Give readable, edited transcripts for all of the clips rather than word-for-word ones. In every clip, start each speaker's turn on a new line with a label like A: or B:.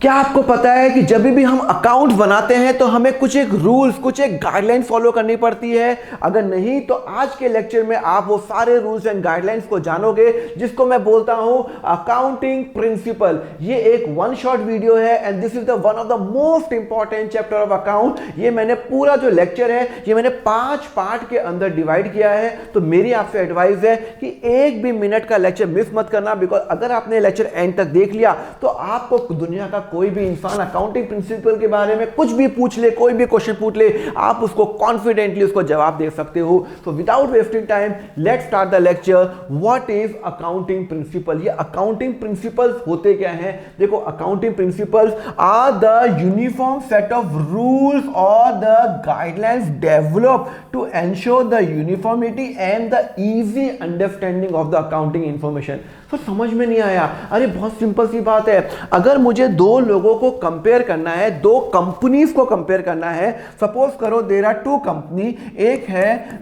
A: क्या आपको पता है कि जब भी हम अकाउंट बनाते हैं तो हमें कुछ एक रूल्स, कुछ एक गाइडलाइन फॉलो करनी पड़ती है? अगर नहीं तो आज के लेक्चर में आप वो सारे रूल्स एंड गाइडलाइंस को जानोगे जिसको मैं बोलता हूं अकाउंटिंग प्रिंसिपल। ये एक वन शॉट वीडियो है and this is the one of the most important chapter of account. ये मैंने पूरा जो लेक्चर है ये मैंने 5 पार्ट के अंदर डिवाइड किया है। तो मेरी आपसे एडवाइस है कि एक भी मिनट का लेक्चर मिस मत करना, बिकॉज अगर आपने लेक्चर एंड तक देख लिया तो आपको दुनिया का कोई भी इंसान अकाउंटिंग प्रिंसिपल के बारे में कुछ भी पूछ ले, कोई भी क्वेश्चन पूछ ले, आप उसको कॉन्फिडेंटली उसको जवाब दे सकते हो। So without wasting time let's start the lecture. What is accounting principle? ये अकाउंटिंग प्रिंसिपल्स होते क्या हैं? देखो, accounting principles are the uniform set of rules और the guidelines developed to ensure the uniformity and the easy understanding of the accounting information. तो समझ में नहीं आया? अरे बहुत सिंपल सी बात है। अगर मुझे दो लोगों को कंपेयर करना है, दो कंपनीज को कंपेयर करना है, सपोज करो देयर आर 2 कंपनी, एक है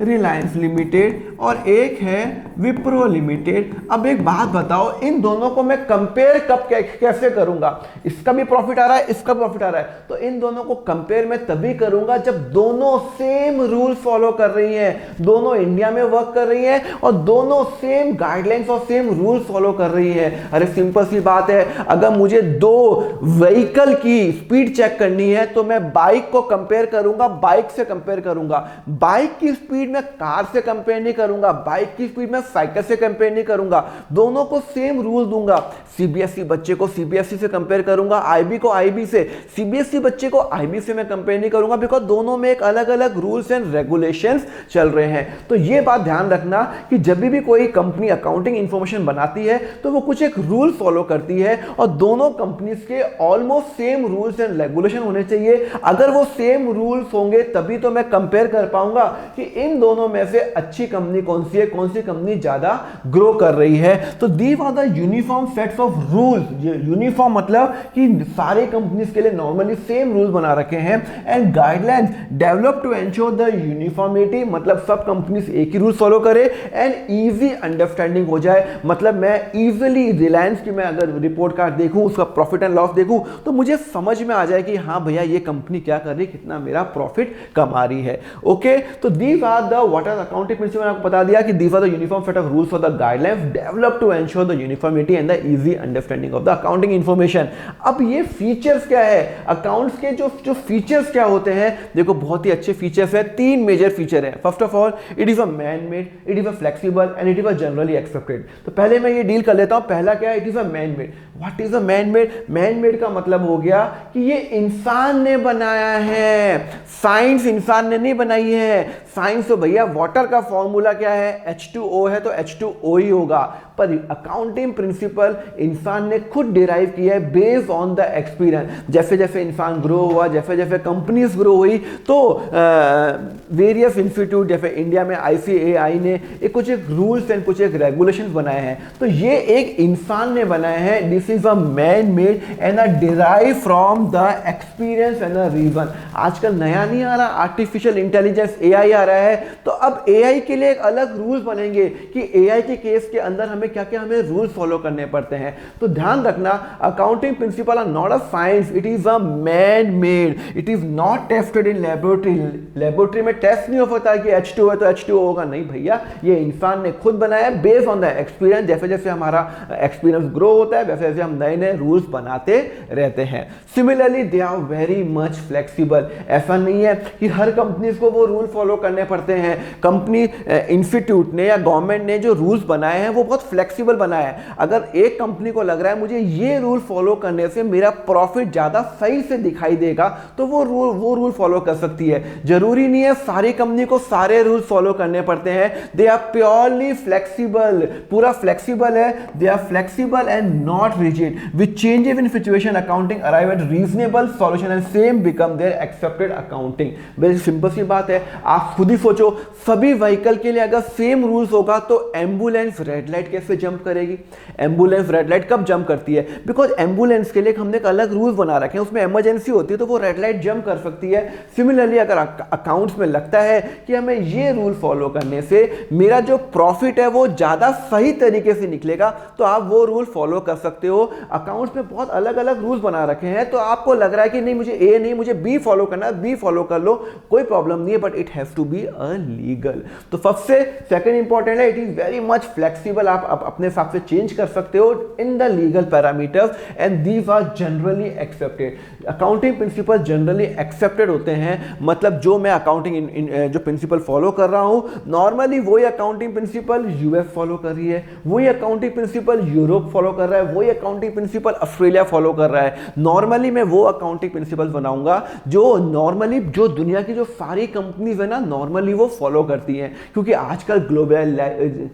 A: रिलायंस लिमिटेड और एक है विप्रो लिमिटेड। अब एक बात बताओ, इन दोनों को मैं कंपेयर कब कैसे करूंगा? इसका भी प्रॉफिट आ रहा है, इसका प्रॉफिट आ रहा है, तो इन दोनों को कंपेयर मैं तभी करूंगा जब दोनों सेम रूल फॉलो कर रही हैं, दोनों इंडिया में वर्क कर रही हैं और दोनों सेम गाइडलाइंस और सेम रूल फॉलो कर रही है। अरे सिंपल सी बात है, अगर मुझे 2 व्हीकल की स्पीड चेक करनी है तो मैं बाइक को कंपेयर करूंगा, बाइक से कंपेयर करूंगा। बाइक की स्पीड में कार से कंपेयर नहीं करूंगा, बाइक की स्पीड में साइकिल से कंपेयर नहीं करूंगा, दोनों को सेम रूल दूंगा। सीबीएसई बच्चे को सीबीएसई से कंपेयर करूंगा, आईबी को आईबी से, सीबीएसई बच्चे को आईबी से मैं कंपेयर नहीं करूंगा, बिकॉज दोनों में एक अलग अलग रूल्स एंड रेगुलेशंस चल रहे हैं। तो यह बात ध्यान रखना कि जब भी कोई कंपनी अकाउंटिंग इंफॉर्मेशन बनाती है तो वो कुछ एक रूल फॉलो करती है और दोनों कंपनीज के almost same rules and regulation होने चाहिए। अगर वो सेम रूल्स होंगे तभी तो मैं कंपेयर कर पाऊंगा कि इन दोनों में से अच्छी कंपनी कौन सी है, कौन सी कंपनी ज्यादा ग्रो कर रही है। तो these are the uniform sets of rules. Uniform मतलब कि सारे कंपनीज के लिए नॉर्मली सेम रूल्स बना रखे हैं। And guidelines develop to ensure the uniformity, मतलब सब कंपनीज एक ही रूल फॉलो करे एंड इजी अंडरस्टैंडिंग हो जाए। मतलब मैं इजीली रिलायंस की मैं अगर रिपोर्ट कार्ड देखूं, उसका प्रॉफिट एंड लॉस देखूं, तो मुझे समझ में आ जाए कि हाँ भैया ये कंपनी क्या कर रही है, कितना मेरा प्रॉफिट कमा रही है। ओके, तो these are the what are the accounting principles, मैंने आपको बता दिया कि these are the uniform set of rules for the guidelines developed to ensure the uniformity and the easy understanding of the accounting information। अब ये features क्या है accounts के? जो फीचर्स क्या होते हैं, देखो बहुत ही अच्छे फीचर्स है। 3 मेजर फीचर है। First of all, it is a man made, it is a flexible and it is a generally accepted. तो पहले मैं ये डील कर लेता हूं। पहला क्या है? It is a man made. What is a man made? Man made का मतलब हो गया कि ये इंसान ने बनाया है, साइंस इंसान ने नहीं बनाई है। साइंस तो भैया वाटर का फॉर्मूला क्या है? H2O है तो H2O ही होगा, पर अकाउंटिंग प्रिंसिपल इंसान ने खुद डिराइव किया है बेस्ड ऑन द एक्सपीरियंस। जैसे जैसे इंसान ग्रो हुआ, जैसे जैसे कंपनीज ग्रो हुई, तो वेरियस इंस्टीट्यूट जैसे इंडिया में ICAI ने कुछ एक रूल्स एंड कुछ एक रेगुलेशंस बनाए हैं। तो ये एक इंसान ने बनाए हैं। This is a man made and a derive from the experience and a reason. आजकल नया नहीं आ रहा, आर्टिफिशियल इंटेलिजेंस AI आ रहा है, तो अब AI के लिए एक अलग रूल्स बनेंगे कि AI के केस के अंदर हमें क्या क्या हमें रूल्स फॉलो करने पड़ते हैं। तो ध्यान रखना, accounting principle are not a science, it is a man made, it is not tested in laboratory. Laboratory में टेस्ट नहीं हो सकता कि H2O है तो H2O होगा, नहीं भैया, ये इंसान ने खुद बनाया है बेस्ड ऑन द एक्सपीरियंस। जैसे जैसे हमारा एक्सपीरियंस ग्रो होता है वैसे वैसे हम नए नए रूल्स बनाते रहते हैं। Similarly they are very much flexible. ऐसा नहीं है कि हर कंपनीज को वो रूल फॉलो करने पड़ते हैं। कंपनी इंस्टीट्यूट ने या गवर्नमेंट ने जो रूल्स बनाए हैं वो बहुत फ्लेक्सिबल बनाया है। अगर एक कंपनी को लग रहा है मुझे ये रूल फॉलो करने से मेरा प्रॉफिट ज्यादा सही से दिखाई देगा, तो वो रूल फॉलो कर सकती है। जरूरी नहीं है सारी कंपनी को सारे रूल फॉलो करने पड़ते हैं। दे आर प्योरली फ्लेक्सिबल, पूरा फ्लेक्सिबल है। They are flexible and not rigid. With changes in situation accounting arrive at reasonable solution and same become their accepted accounting. Very simple सी बात है। आप खुद ही सोचो, सभी व्हीकल के लिए अगर सेम रूल्स होगा तो एम्बुलेंस रेड लाइट कैसे जंप करेगी? एम्बुलेंस रेड लाइट कब जंप करती है? बिकॉज एम्बुलेंस के लिए हमने एक अलग रूल्स बना रखे हैं, उसमें इमरजेंसी होती है तो वो रेड लाइट जंप कर सकती है। सिमिलरली अगर अकाउंट्स में लगता है कि हमें ये रूल फॉलो करने से मेरा जो प्रॉफिट है वो ज़्यादा सही तरीके से निकलेगा, तो आप वो रूल फॉलो कर सकते हो। अकाउंट्स में बहुत अलग अलग रूल्स बना रखे हैं, तो आपको लग रहा है कि नहीं मुझे ए नहीं मुझे बी फॉलो करना है, बी फॉलो कर लो, कोई प्रॉब्लम नहीं है, but it has to be a legal. तो सबसे सेकंड इंपॉर्टेंट है, it is very much flexible, आप अपने हिसाब से चेंज कर सकते हो in the legal parameters and these are generally accepted. Accounting principle generally accepted होते हैं, मतलब जो मैं अकाउंटिंग जो प्रिंसिपल फॉलो कर रहा हूं, नॉर्मली वही अकाउंटिंग प्रिंसिपल यूएस फॉलो कर रही है, वही अकाउंटिंग प्रिंसिपल यूरोप फॉलो कर रहा है, वही अकाउंटिंग प्रिंसिपल ऑस्ट्रेलिया फॉलो कर रहा है। नॉर्मली मैं वो अकाउंटिंग प्रिंसिपल बनाऊंगा जो नॉर्मली जो दुनिया की जो सारी कंपनीज है ना नॉर्मली वो फॉलो करती हैं, क्योंकि आजकल ग्लोबलाइजेशन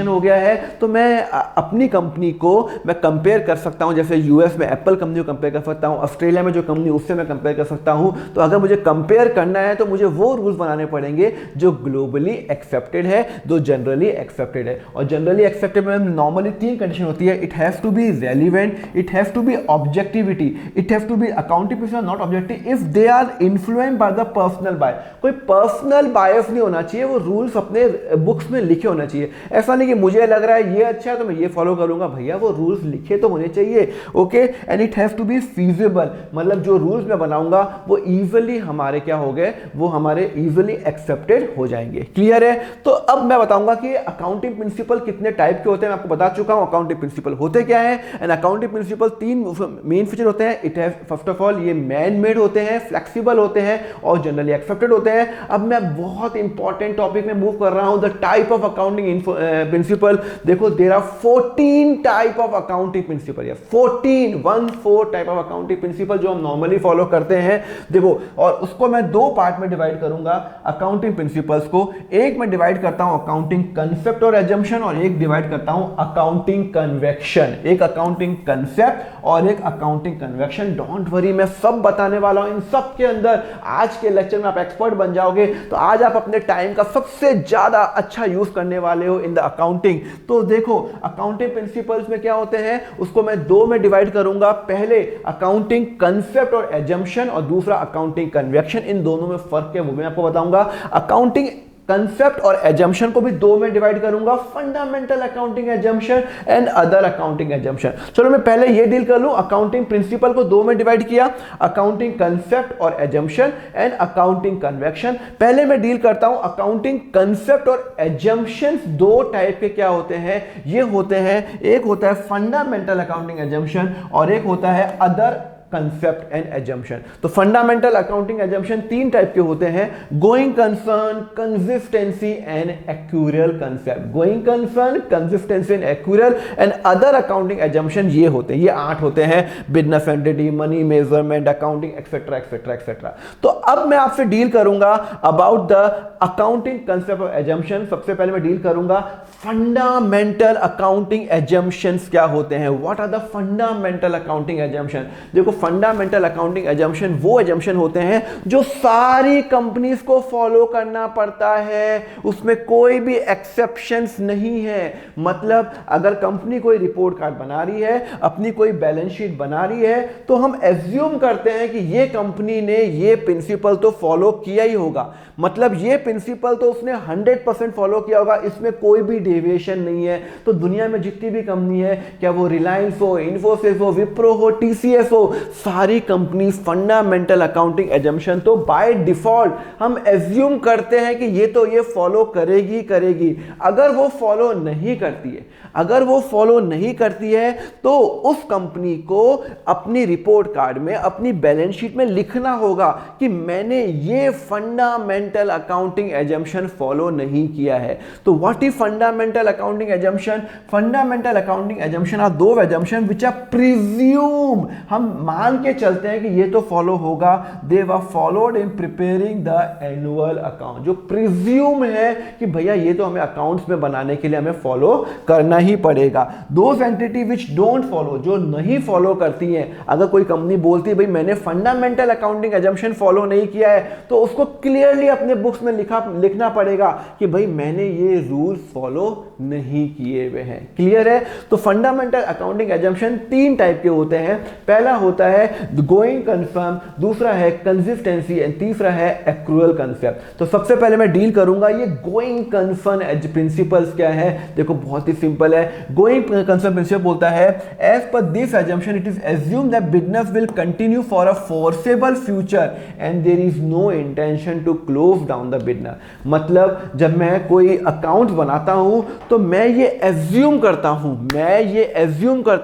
A: हो गया है। तो मैं अपनी कंपनी को मैं कंपेयर कर सकता हूं, जैसे यूएस में एप्पल कंपनी को कंपेयर कर सकता हूं, ऑस्ट्रेलिया में जो कंपनी उससे मैं कंपेयर कर सकता हूं। तो अगर मुझे कंपेयर करना है तो मुझे वो रूल्स बनाने पड़ेंगे जो ग्लोबली एक्सेप्टेड है, जो जनरली एक्सेप्टेड है। और जनरली एक्सेप्टेड में नॉर्मली 3 कंडीशन होती है, it has to be relevant, it has to be objectivity, it has to be accounting principle not objective, if they are influenced by the personal by. कोई personal bias नहीं होना चाहिए, वो rules अपने books में लिखे होना चाहिए। ऐसा नहीं कि मुझे लग रहा है ये अच्छा है तो मैं ये फॉलो करूंगा, भैया वो रूल्स लिखे तो होने चाहिए। Okay, and it has to be feasible, मतलब जो रूल्स मैं बनाऊंगा वो इजीली हमारे क्या हो गए, वो हमारे इजीली एक्सेप्टेड हो जाएंगे। क्लियर है? तो अब मैं बताऊंगा कि अकाउंटिंग प्रिंसिपल कितने टाइप के होते हैं। मैं आपको बता चुका हूं अकाउंटिंग प्रिंसिपल होते क्या है। And accounting principle 3 main feature होते हैं। It has first of all ये मैन मेड होते हैं, फ्लेक्सिबल होते हैं और जनरली एक्सेप्टेड होते हैं। अब मैं बहुत इंपॉर्टेंट टॉपिक में मूव कर रहा हूं, the type of accounting principle. देखो there are 14 type of accounting principle, 14 type of accounting principle जो हम नॉर्मली फॉलो करते हैं। देखो, और उसको मैं 2 पार्ट में डिवाइड करूंगा अकाउंटिंग प्रिंसिपल्स को। एक मैं डिवाइड करता हूं अकाउंटिंग कंसेप्ट और एजम्पशन, और एक डिवाइड करता हूं अकाउंटिंग कन्वेक्शन। एक अकाउंटिंग कंसेप्ट और एक अकाउंटिंग कन्वेक्शन। डोंट वरी, मैं सब बताने वाला हूं इन सब के अंदर। आज के लेक्चर में आप एक्सपर्ट बन जाओगे, तो आज आप अपने टाइम का सबसे ज्यादा अच्छा यूज करने वाले हो इन द अकाउंटिंग। तो देखो अकाउंटिंग प्रिंसिपल्स में क्या होते हैं, उसको मैं 2 में डिवाइड करूंगा। पहले अकाउंटिंग कंसेप्ट और एजम्पशन, और दूसरा अकाउंटिंग कन्वेक्शन। इन दोनों में फर्क है वो मैं आपको बताऊंगा। अकाउंटिंग कंसेप्ट और एजम्पशन को भी 2 में डिवाइड करूंगा, fundamental accounting assumption and other accounting assumption. चलो मैं पहले ये डील कर लूं, अकाउंटिंग प्रिंसिपल को 2 में डिवाइड किया, अकाउंटिंग कंसेप्ट और एजम्पशन एंड अकाउंटिंग कन्वेक्शन। पहले मैं डील करता हूं अकाउंटिंग कंसेप्ट और एजम्पशन। 2 टाइप के क्या होते हैं, ये होते हैं, एक होता है फंडामेंटल अकाउंटिंग एजम्पशन और एक होता है अदर कंसेप्ट एंड एजम्पशन। तो फंडामेंटल अकाउंटिंग एजम्पशन 3 टाइप के होते हैं, going concern, consistency and accrual concept. Going concern, consistency and accrual and other accounting assumption ये होते हैं, ये 8 होते हैं, business entity, money measurement, accounting etcetera etcetera etcetera. तो अब मैं आपसे डील करूंगा about the accounting concept of assumption. सबसे पहले मैं डील करूंगा फंडामेंटल अकाउंटिंग एजम्पशंस क्या होते हैं, what are the fundamental accounting assumption. देखो फंडामेंटल अकाउंटिंग एजम्पशन वो एजम्पशन होते हैं जो सारी कंपनीज को फॉलो करना पड़ता है, उसमें कोई भी एक्सेप्शंस नहीं है। मतलब अगर कंपनी कोई रिपोर्ट कार्ड बना रही है, अपनी कोई बैलेंस शीट बना रही है, तो हम एज्यूम करते हैं कि ये कंपनी ने ये प्रिंसिपल तो फॉलो किया ही होगा, मतलब ये प्रिंसिपल तो उसने 100% फॉलो किया होगा, इसमें कोई भी डेविएशन नहीं है। तो दुनिया में जितनी भी कंपनी है, क्या वो रिलायंस हो, इन्फोसिस हो, विप्रो हो, टीसीएस हो, सारी कंपनी फंडामेंटल अकाउंटिंग एजम्पशन तो बाय डिफॉल्ट हम एज्यूम करते हैं कि ये तो ये फॉलो करेगी करेगी। अगर वो फॉलो नहीं करती है, अगर वो फॉलो नहीं करती है तो उस कंपनी को अपनी रिपोर्ट कार्ड में, अपनी बैलेंस शीट में लिखना होगा कि मैंने ये फंडामेंटल अकाउंटिंग एजम्पशन फॉलो नहीं किया है। तो what is fundamental accounting assumption? Fundamental accounting assumption are the assumption which are presume. हम मान के चलते हैं कि ये तो फॉलो होगा, they were followed in preparing the annual account, जो प्रिज्यूम है कि भैया ये तो हमें अकाउंट्स में बनाने के लिए हमें फॉलो करना ही पड़ेगा। Those entity which don't follow, जो नहीं फॉलो करती हैं, अगर कोई कंपनी बोलती है भाई मैंने फंडामेंटल अकाउंटिंग एजम्पशन फॉलो नहीं किया है, तो उसको क्लियरली अपने बुक्स में लिखना पड़ेगा कि भाई मैंने ये रूल फॉलो नहीं किए हुए हैं। क्लियर है? तो फंडामेंटल अकाउंटिंग एजम्पशन 3 टाइप के होते हैं। पहला होता है गोइंग कंफर्म, दूसरा है कंसिस्टेंसी एंड तीसरा है एक्रूअल कंसेप्ट। तो सबसे पहले मैं डील करूंगा ये गोइंग कंफर्म प्रिंसिपल्स क्या है। देखो बहुत ही सिंपल है। गोइंग कंफर्म प्रिंसिपल बोलता है as per this assumption it is assume that business will continue for a foreseeable future and there is no intention to close down the business. मतलब जब मैं कोई अकाउंट बनाता हूं तो मैं ये एज्यूम करता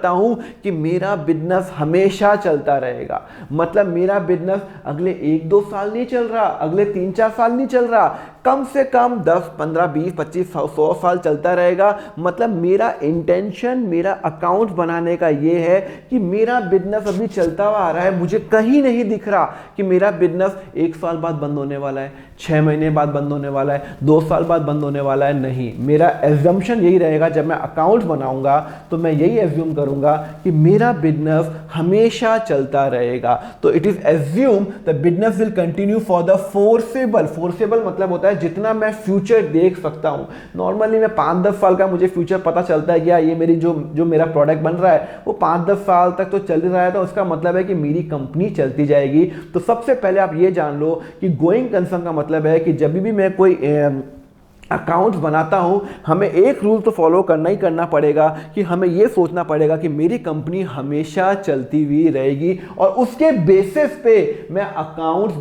A: हूं कि मेरा बिजनेस हमेशा चलता रहेगा। मतलब मेरा बिजनेस अगले 1-2 साल नहीं चल रहा, अगले 3-4 साल नहीं चल रहा, कम से कम 10, 15, 20, 25, 100 साल चलता रहेगा। मतलब मेरा इंटेंशन मेरा अकाउंट बनाने का ये है कि मेरा बिजनेस अभी चलता हुआ आ रहा है, मुझे कहीं नहीं दिख रहा कि मेरा बिजनेस 1 साल बाद बंद होने वाला है, 6 महीने बाद बंद होने वाला है, 2 साल बाद बंद होने वाला है। नहीं, मेरा एज्यूम्पशन यही रहेगा। जब मैं अकाउंट बनाऊंगा तो मैं यही एज्यूम करूंगा कि मेरा बिजनेस हमेशा चलता रहेगा। तो it is assume the business will continue for the forcible मतलब होता है जितना मैं फ्यूचर देख सकता हूं। नॉर्मली मैं 5-10 साल का मुझे फ्यूचर पता चलता है कि ये मेरी जो मेरा प्रोडक्ट बन रहा है वो 5-10 साल तक तो चल रहा है, तो उसका मतलब है कि मेरी कंपनी चलती जाएगी। तो सबसे पहले आप ये जान लो कि गोइंग कंसर्न का मतलब है कि जब भी मैं कोई अकाउंट्स बनाता हूं, हमें एक रूल तो फॉलो करना ही करना पड़ेगा कि हमें यह सोचना पड़ेगा कि मेरी कंपनी हमेशा चलती हुई रहेगी और उसके बेसिस पे मैं अकाउंट्स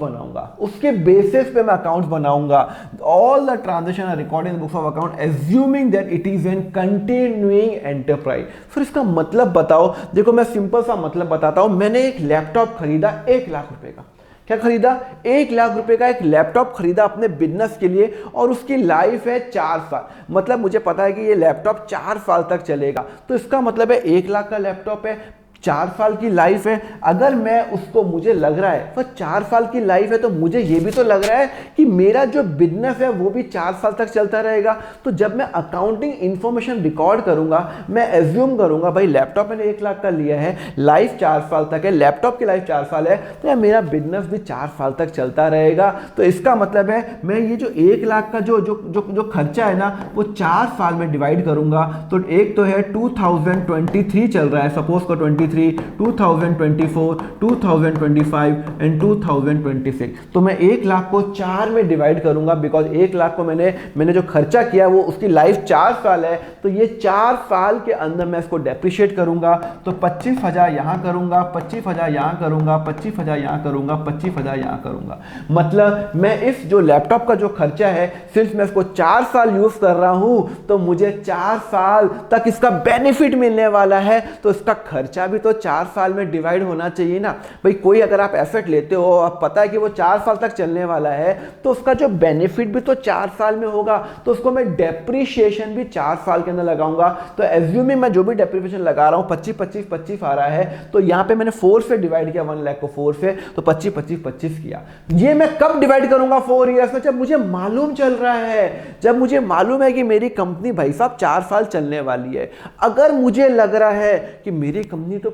A: बनाऊंगा। All the transaction are recorded in books of account assuming that it is an continuing enterprise. फिर इसका मतलब बताओ। देखो मैं सिंपल सा मतलब बताता हूं। मैंने एक लैपटॉप खरीदा 1 लाख रुपए का। क्या खरीदा? 1 लाख रुपए का एक लैपटॉप खरीदा अपने बिजनेस के लिए और उसकी लाइफ है 4 साल। मतलब मुझे पता है कि ये लैपटॉप 4 साल तक चलेगा। तो इसका मतलब है 1 लाख का लैपटॉप है, 4 साल की लाइफ है। अगर मैं उसको, मुझे लग रहा है पर 4 साल की लाइफ है, तो मुझे ये भी तो लग रहा है कि मेरा जो बिजनेस है वो भी 4 साल तक चलता रहेगा। तो जब मैं अकाउंटिंग इंफॉर्मेशन रिकॉर्ड करूंगा, मैं एज्यूम करूंगा भाई लैपटॉप मैंने 1 लाख का लिया है, लाइफ 4 साल तक है, लैपटॉप की लाइफ 4 साल है, तो यार मेरा बिजनेस भी 4 साल तक चलता रहेगा। तो इसका मतलब है मैं ये जो 1 लाख का जो खर्चा है ना वो 4 साल में डिवाइड करूंगा। तो एक तो है 2023 चल रहा है, सपोज को 2024, 2025 एंड 2026। तो मैं 1 लाख को 4 में डिवाइड करूंगा, बिकॉज 1 लाख को मैंने जो खर्चा किया वो उसकी लाइफ 4 साल है। तो ये 4 साल के अंदर मैं इसको डेप्रिशिएट करूंगा। तो 25,000 यहां करूंगा, 25,000 यहां करूंगा, 25,000 यहां करूंगा, 25,000 यहां करूंगा। मतलब मैं इस जो लैपटॉप का जो खर्चा है, सिर्फ मैं इसको 4 साल यूज कर रहा हूं, तो मुझे 4 साल तक इसका बेनिफिट मिलने वाला है। तो इसका खर्चा भी तो 4 साल में डिवाइड होना चाहिए ना भाई। कोई अगर आप एसेट लेते हो, आप पता है कि वो 4 साल तक चलने वाला है, तो उसका जो बेनिफिट भी तो 4 साल में होगा। तो उसको मैं डेप्रिशिएशन भी 4 साल के अंदर लगाऊंगा। तो एज्यूमिंग मैं जो भी डेप्रिशिएशन लगा रहा हूं 25 आ रहा है, तो यहां पे मैंने 4 से डिवाइड किया, 1 लाख को 4 से, तो 25 किया। ये मैं कब डिवाइड करूंगा 4 ईयर्स में? जब मुझे मालूम चल रहा है, जब मुझे मालूम है कि मेरी कंपनी भाई साहब 4 साल चलने वाली है। अगर मुझे लग रहा है कि मेरी कंपनी तो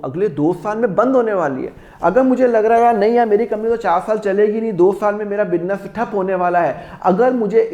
A: अगले 2 साल में बंद होने वाली है, अगर मुझे लग रहा है नहीं यार मेरी कंपनी तो 4 साल चलेगी नहीं, 2 साल में मेरा बिजनेस ठप होने वाला है, अगर मुझे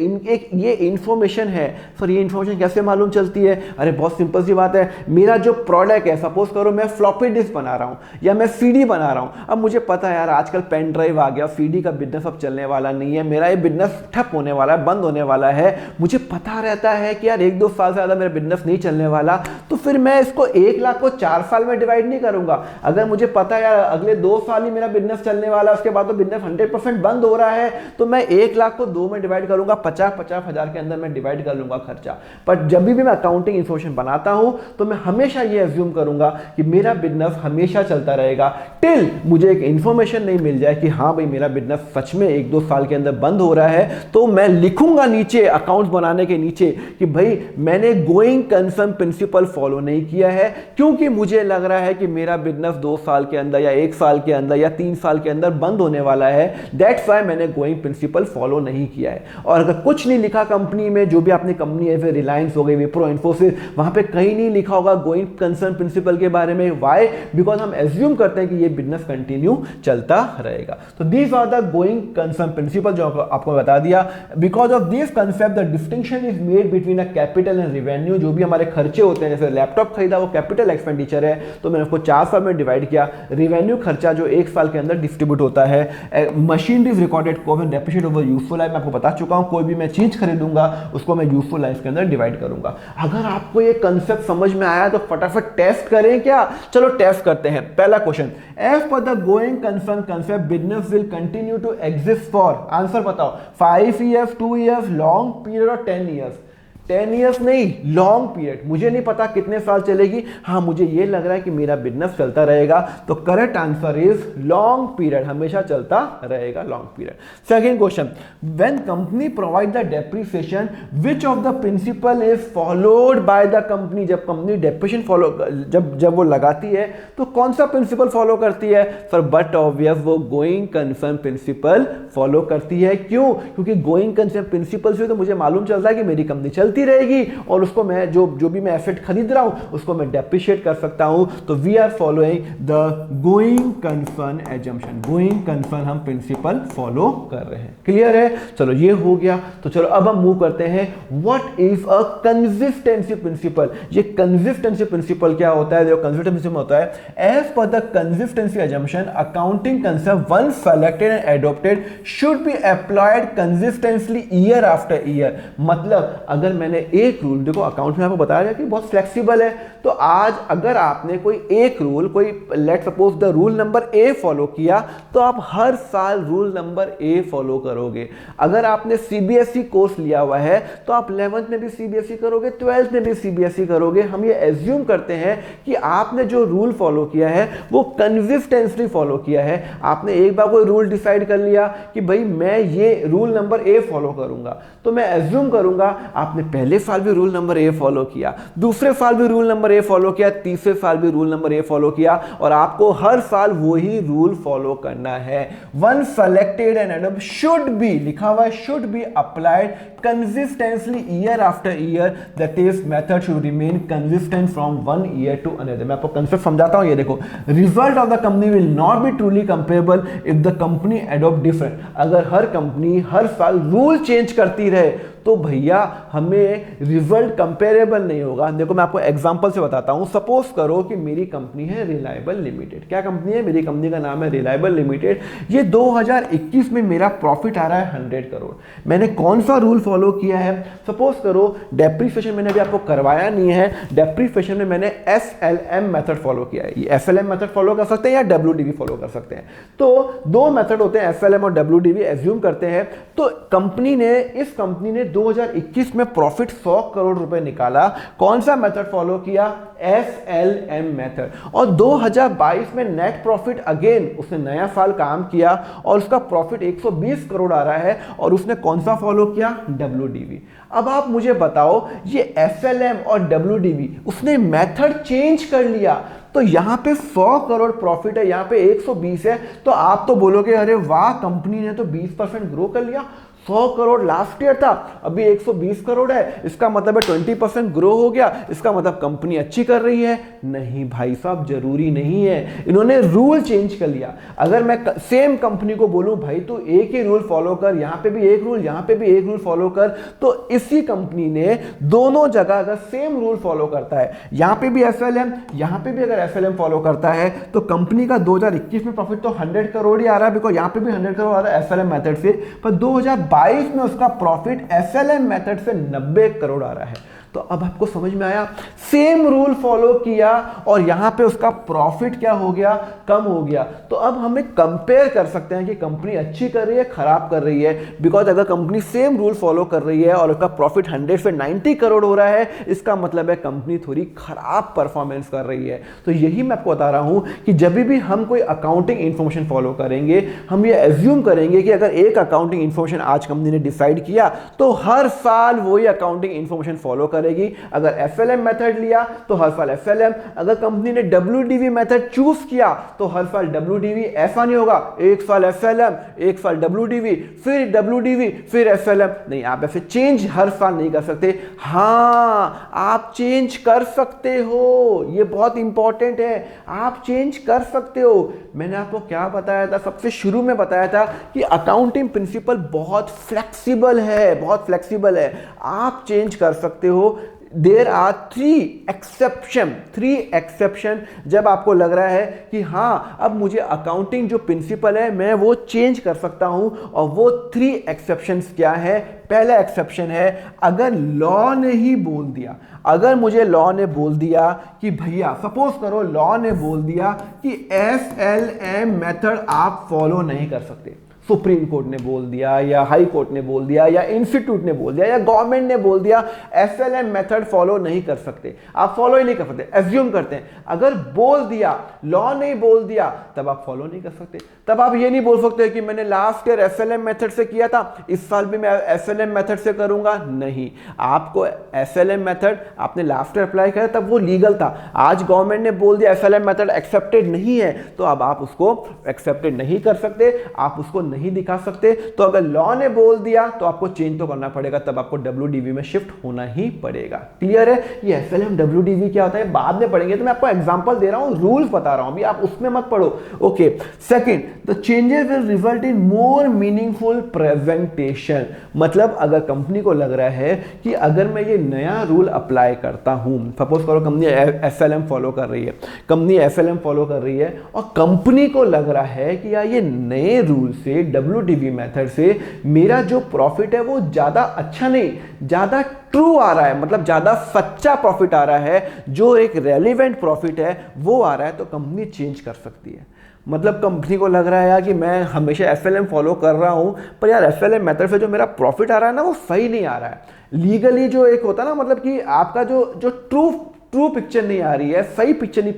A: ये इंफॉर्मेशन है, सर ये इंफॉर्मेशन कैसे मालूम चलती है? अरे बहुत सिंपल सी बात है। मेरा जो प्रोडक्ट है, सपोज करो मैं फ्लॉपी डिस्क बना रहा हूं या मैं सीडी बना रहा हूं। अब मुझे पता है यार आजकल पेन ड्राइव आ गया, सीडी का बिजनेस अब चलने वाला नहीं है, मेरा ये बिजनेस ठप होने वाला है, बंद होने वाला है। मुझे पता रहता है कि यार 1-2 साल से ज्यादा मेरा बिजनेस नहीं चलने वाला, तो फिर मैं इसको 1 लाख को 4 साल में डिवाइड नहीं करूंगा। अगर मुझे पता है यार अगले 2 साल ही मेरा बिजनेस चलने वाला है, उसके बाद तो बिजनेस 100% बंद हो रहा है, तो मैं 1 लाख को 2 में डिवाइड करूंगा, 50 हजार के अंदर मैं डिवाइड कर लूंगा खर्चा। पर जब भी मैं अकाउंटिंग इंफॉर्मेशन बनाता हूं तो मैं हमेशा ये एज्यूम करूंगा कि मेरा बिजनेस हमेशा चलता रहेगा, टिल मुझे एक इंफॉर्मेशन नहीं मिल जाए कि हाँ भाई मेरा बिजनेस सच में 1-2 साल के अंदर बंद हो रहा है। तो मैं लिखूंगा नीचे अकाउंट्स बनाने के नीचे कि भाई मैंने गोइंग कंसर्न प्रिंसिपल फॉलो नहीं किया है, क्योंकि मुझे मुझे लग रहा है कि मेरा बिजनेस 2 साल के अंदर या 1 साल के अंदर या 3 साल के अंदर बंद होने वाला है, दैट्स वाई मैंने गोइंग प्रिंसिपल फॉलो नहीं किया है। और अगर कुछ नहीं लिखा कंपनी में, जो भी आपने कंपनी है, फिर रिलायंस हो गई, विप्रो, इन्फोसिस, वहां पे कहीं नहीं लिखा होगा गोइंग कंसर्न प्रिंसिपल के बारे में। वाई? बिकॉज हम एज्यूम करते हैं कि ये बिजनेस कंटिन्यू चलता रहेगा। तो these are the going concern principle जो आपको बता दिया। Because of this concept the distinction is made between a capital and revenue. जो भी हमारे खर्चे होते हैं, जैसे लैपटॉप खरीदा वो कैपिटल एक्सपेंडिचर है, तो मैंने उसको 4 साल में डिवाइड किया। रेवेन्यू खर्चा जो 1 साल के अंदर डिस्ट्रीब्यूट होता है। Machineries recorded cost and depreciate over useful life, मैं आपको बता चुका हूं, कोई भी मैं चीज खरीदूंगा उसको मैं यूजफुल लाइफ के अंदर डिवाइड करूंगा। अगर आपको ये कंसेप्ट समझ में आया तो फटाफट टेस्ट करें क्या? चलो टेस्ट करते हैं। पहला question, as per the going concern concept business will continue to exist for, answer बताओ, 5 ईयर्स, 2 ईयर्स, लॉन्ग पीरियड और 10 ईयर्स? 10 ईयर्स नहीं, लॉन्ग पीरियड। मुझे नहीं पता कितने साल चलेगी, हाँ मुझे ये लग रहा है कि मेरा बिजनेस चलता रहेगा, तो correct answer is long period, हमेशा चलता रहेगा, long period. Second question, when company provide the depreciation which of the principle is followed by the company, जब कंपनी डेप्रिसिएशन फॉलो जब वो लगाती है तो कौन सा प्रिंसिपल फॉलो करती है? सर बट ऑब्वियस वो गोइंग कंसर्न प्रिंसिपल फॉलो करती है। क्यों? क्योंकि गोइंग कंसर्न प्रिंसिपल से तो मुझे मालूम चलता है कि मेरी कंपनी चलती रहेगी और उसको मैं जो भी मैं एसेट खरीद रहा हूं उसको मैं डेप्रिशिएट कर सकता हूं। तो we are following the going concern assumption, going concern हम प्रिंसिपल फॉलो कर रहे हैं। क्लियर है? चलो ये हो गया। तो चलो अब हम मूव करते हैं, what is a consistency principle. ये कंसिस्टेंसी प्रिंसिपल क्या होता है? देखो कंसिस्टेंसी प्रिंसिपल होता है, as per the consistency assumption accounting concept once selected and adopted should be applied consistently year after year. मतलब अगर मैंने एक रूल, देखो अकाउंट में आपको बताया गया कि बहुत फ्लेक्सिबल है, तो आज अगर आपने कोई एक रूल, कोई let suppose the rule number A follow किया, तो आप हर साल रूल नंबर ए फॉलो करोगे। अगर आपने सीबीएसई कोर्स लिया हुआ है तो आप 11th में भी सीबीएसई करोगे, 12th में भी सीबीएसई करोगे। हम ये एज्यूम करते हैं कि आपने जो रूल फॉलो किया है वो कंसिस्टेंटली फॉलो किया है। आपने एक बार कोई रूल डिसाइड कर लिया कि भाई मैं ये रूल नंबर ए फॉलो करूंगा, तो मैं एज्यूम करूंगा आपने पहले साल भी रूल नंबर ए फॉलो किया, दूसरे साल भी रूल नंबर ए फॉलो किया, तीसरे साल भी रूल नंबर ए फॉलो किया, और आपको हर साल वही रूल फॉलो करना है। Once selected and adopted should be, लिखा हुआ है should be applied consistently year after year, that is method should remain consistent from one year to another. मैं आपको कंसेप्ट समझाता हूं। ये देखो, result of the company will not be truly comparable if the company adopt different. अगर हर company हर साल rule change करती रहे तो भैया हमें रिजल्ट कंपेरेबल नहीं होगा। देखो मैं आपको एग्जांपल से बताता हूं। सपोज करो कि मेरी कंपनी है रिलायबल लिमिटेड। क्या कंपनी है? मेरी कंपनी का नाम है रिलायबल लिमिटेड। ये 2021 में मेरा प्रॉफिट आ रहा है 100 करोड़। मैंने कौन सा रूल फॉलो किया है? सपोज करो डेप्रिसिएशन मैंने अभी आपको करवाया नहीं है, डेप्रिसिएशन में मैंने SLM मेथड फॉलो किया है। ये SLM मेथड फॉलो कर सकते हैं या WDV फॉलो कर सकते हैं। तो 2 मेथड होते हैं, SLM और WDV एज्यूम करते हैं। तो इस कंपनी ने 2021 में प्रॉफिट 100 करोड़ रुपए निकाला। कौन सा मेथड फॉलो किया? SLM method. और 2022 में नेट प्रॉफिट, अगेन उसने नया साल काम किया और उसका प्रॉफिट 120 करोड़ आ रहा है और उसने कौन सा फॉलो किया? WDV। अब आप मुझे बताओ, ये SLM और WDV उसने मेथड चेंज कर लिया, तो यहां पे 100 करोड़ प्रॉफिट है, यहां पे 120 है, तो आप तो बोलोगे अरे वाह कंपनी ने तो 20% ग्रो कर लिया। 100 करोड़ लास्ट ईयर था, अभी 120 करोड़ है, इसका मतलब है 20% ग्रो हो गया, इसका मतलब कंपनी अच्छी कर रही है। नहीं भाई साहब, जरूरी नहीं है, इन्होंने रूल चेंज कर लिया। अगर मैं सेम कंपनी को बोलूं भाई तू एक ही रूल फॉलो कर, यहां पे भी एक रूल, यहां पे भी एक रूल फॉलो कर, तो इसी कंपनी ने दोनों जगह अगर सेम रूल फॉलो करता है, यहां पे भी SLM, यहां पे भी अगर SLM फॉलो करता है, तो कंपनी का 2021 में प्रॉफिट तो 100 करोड़ ही आ रहा है, बिकॉज यहां पे भी 100 करोड़ आ रहा है SLM मेथड से, पर 2022 में उसका प्रॉफिट SLM मेथड से 90 करोड़ आ रहा है। तो अब आपको समझ में आया, सेम रूल फॉलो किया और यहां पे उसका प्रॉफिट क्या हो गया? कम हो गया। तो अब हमें कंपेयर कर सकते हैं कि कंपनी अच्छी कर रही है, खराब कर रही है, बिकॉज अगर कंपनी सेम रूल फॉलो कर रही है और उसका प्रॉफिट 100 से 90 करोड़ हो रहा है, इसका मतलब है कंपनी थोड़ी खराब परफॉर्मेंस कर रही है। तो यही मैं आपको बता रहा हूं कि जब भी हम कोई अकाउंटिंग इंफॉर्मेशन फॉलो करेंगे, हम ये एज्यूम करेंगे कि अगर एक अकाउंटिंग इंफॉर्मेशन आज कंपनी ने डिसाइड किया, तो हर साल वही अकाउंटिंग इंफॉर्मेशन फॉलो करेगी। अगर FLM मेथड लिया तो हर साल FLM, अगर कंपनी ने WDV मेथड चूज किया तो हर साल WDV, ऐसा नहीं होगा एक साल FLM एक साल WDV फिर WDV फिर FLM, नहीं, आप ऐसे चेंज हर साल नहीं कर सकते। हाँ, आप चेंज कर सकते हो, ये बहुत इंपॉर्टेंट है, आप चेंज कर सकते हो। मैंने आपको क्या बताया था, सबसे शुरू में बताया था कि अकाउंटिंग प्रिंसिपल बहुत फ्लेक्सिबल है, बहुत फ्लेक्सिबल है, आप चेंज कर सकते हो। देर आर थ्री एक्सेप्शन जब आपको लग रहा है कि हाँ अब मुझे अकाउंटिंग जो प्रिंसिपल है मैं वो चेंज कर सकता हूं, और वो 3 एक्सेप्शंस क्या है। पहला एक्सेप्शन है अगर लॉ ने ही बोल दिया, अगर मुझे लॉ ने बोल दिया कि भैया, सपोज करो लॉ ने बोल दिया कि FLM मेथड आप फॉलो नहीं कर सकते, सुप्रीम कोर्ट ने बोल दिया या हाई कोर्ट ने बोल दिया या इंस्टीट्यूट ने बोल दिया या गवर्नमेंट ने बोल दिया FLM मेथड फॉलो नहीं कर सकते, आप फॉलो ही नहीं कर सकते, एज्यूम करते हैं, अगर बोल दिया, लॉ ने बोल दिया, तब आप फॉलो नहीं कर सकते। तब आप ये नहीं बोल सकते कि मैंने लास्ट ईयर FLM मेथड से किया था, इस साल भी मैं FLM मेथड से करूंगा, नहीं। आपको FLM मेथड आपने लास्ट ईयर अप्लाई किया तब वो लीगल था, आज गवर्नमेंट ने बोल दिया FLM मेथड एक्सेप्टेड नहीं है, तो अब आप उसको एक्सेप्टेड नहीं कर सकते, आप उसको नहीं दिखा सकते। तो अगर लॉ ने बोल दिया तो आपको चेंज तो करना पड़ेगा, तब आपको WDV में शिफ्ट होना ही पड़ेगा। क्लियर है? ये FLM WDV क्या होता है बाद में पढ़ेंगे, तो मैं आपको एग्जांपल दे रहा हूं, रूल्स बता रहा हूं, अभी आप उसमें मत पढ़ो। Okay, second, the changes will result in more meaningful presentation. मतलब अगर कंपनी को लग रहा है कि अगर मैं ये नया रूल अप्लाई करता हूं, सपोज करो कंपनी FLM फॉलो कर रही है, कंपनी FLM फॉलो कर रही है और कंपनी को लग रहा है कि यार ये नए रूल से, WDV मेथड से मेरा जो प्रॉफिट है वो ज्यादा अच्छा नहीं, ज्यादा ट्रू आ रहा है, मतलब ज्यादा सच्चा प्रॉफिट आ रहा है, जो एक रेलिवेंट प्रॉफिट है वो आ रहा है, तो कंपनी चेंज कर सकती है। मतलब कंपनी को लग रहा है यार कि मैं हमेशा FLM फॉलो कर रहा हूं, पर यार FLM मेथड से जो मेरा प्रॉफिट आ रहा है ना वो सही नहीं आ रहा है, लीगली जो एक होता है ना, मतलब कि आपका जो ट्रू पिक्चर नहीं आ रही है, सही पिक्चर नहीं,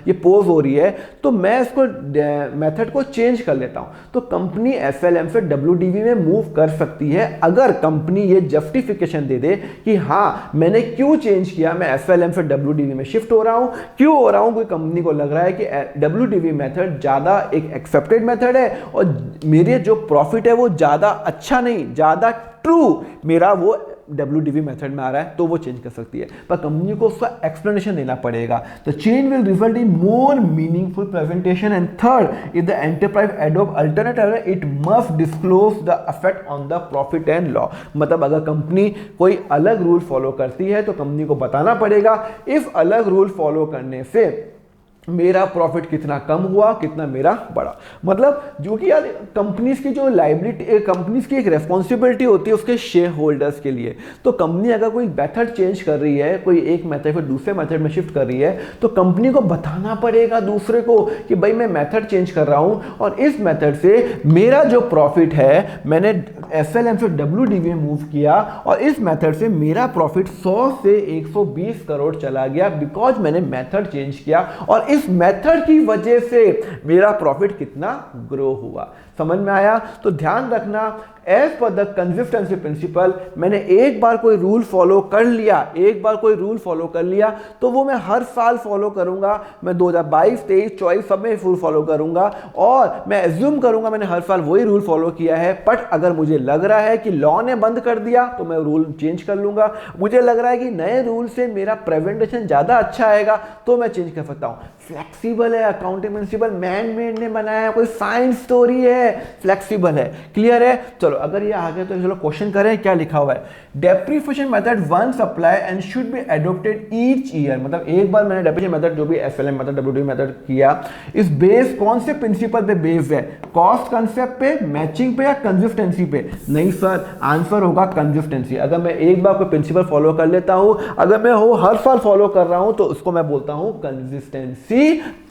A: ये पोज हो रही है, तो मैं इसको मेथड को चेंज कर लेता हूं। तो कंपनी FLM से WDV में मूव कर सकती है अगर कंपनी ये जस्टिफिकेशन दे दे कि हाँ मैंने क्यों चेंज किया, मैं FLM से WDV में शिफ्ट हो रहा हूं, क्यों हो रहा हूं। कोई कंपनी को लग रहा है कि WDV मेथड ज्यादा एक एक्सेप्टेड मेथड है और मेरे जो प्रॉफिट है वो ज्यादा अच्छा नहीं, ज्यादा ट्रू मेरा वो WDV मेथड में आ रहा है, तो वो चेंज कर सकती है, पर कंपनी को उसका एक्सप्लेनेशन देना पड़ेगा। The change will result in more meaningful presentation. And third, if the enterprise adopt alternative it must disclose the effect on the profit and law. मतलब अगर कंपनी कोई अलग रूल फॉलो करती है तो कंपनी को बताना पड़ेगा इस अलग रूल फॉलो करने से मेरा प्रॉफिट कितना कम हुआ, कितना मेरा बढ़ा। मतलब जो कि यार कंपनीज की जो लायबिलिटी, कंपनीज की एक रेस्पॉन्सिबिलिटी होती है उसके शेयर होल्डर्स के लिए। तो कंपनी अगर कोई मेथड चेंज कर रही है, कोई एक मेथड फिर दूसरे मेथड में शिफ्ट कर रही है, तो कंपनी को बताना पड़ेगा दूसरे को कि भाई मैं मेथड चेंज कर रहा हूं और इस मेथड से मेरा जो प्रॉफिट है, मैंने FLM से WDV में मूव किया और इस मेथड से मेरा प्रॉफिट 100 से 120 करोड़ चला गया, बिकॉज मैंने मेथड चेंज किया और इस मेथड की वजह से मेरा प्रॉफिट कितना ग्रो हुआ। समझ में आया? तो ध्यान रखना, as per the consistency principle, मैंने एक बार कोई रूल फॉलो कर लिया, एक बार कोई रूल फॉलो कर लिया तो वो मैं हर साल फॉलो करूंगा, मैं 2022, 23, 24 सब में रूल फॉलो करूंगा और मैं एज्यूम करूंगा मैंने हर साल वही रूल फॉलो किया है। बट अगर मुझे लग रहा है कि लॉ ने बंद कर दिया तो मैं रूल चेंज कर लूंगा, मुझे लग रहा है कि नए रूल से मेरा प्रेजेंटेशन ज्यादा अच्छा आएगा तो मैं चेंज कर सकता हूं। फ्लेक्सिबल है, अकाउंटिंग प्रिंसिपल मैन मेड ने बनाया, कोई साइंस स्टोरी है, फ्लेक्सिबल है। क्लियर है? चलो अगर ये आ गया तो चलो क्वेश्चन करें, क्या लिखा हुआ है। Depreciation method once apply and should be adopted each year. मतलब एक बार मैंने डेप्रिसिएशन मेथड जो भी FLM मेथड, WDV मेथड किया, इस बेस कौन से प्रिंसिपल पे बेस्ड है? कॉस्ट कंसेप्ट पे, मैचिंग पे या कंसिस्टेंसी पे? नहीं सर, आंसर होगा कंसिस्टेंसी। अगर मैं एक बार कोई प्रिंसिपल फॉलो कर लेता हूं, अगर मैं हर साल फॉलो कर रहा हूं तो उसको मैं बोलता हूं कंसिस्टेंसी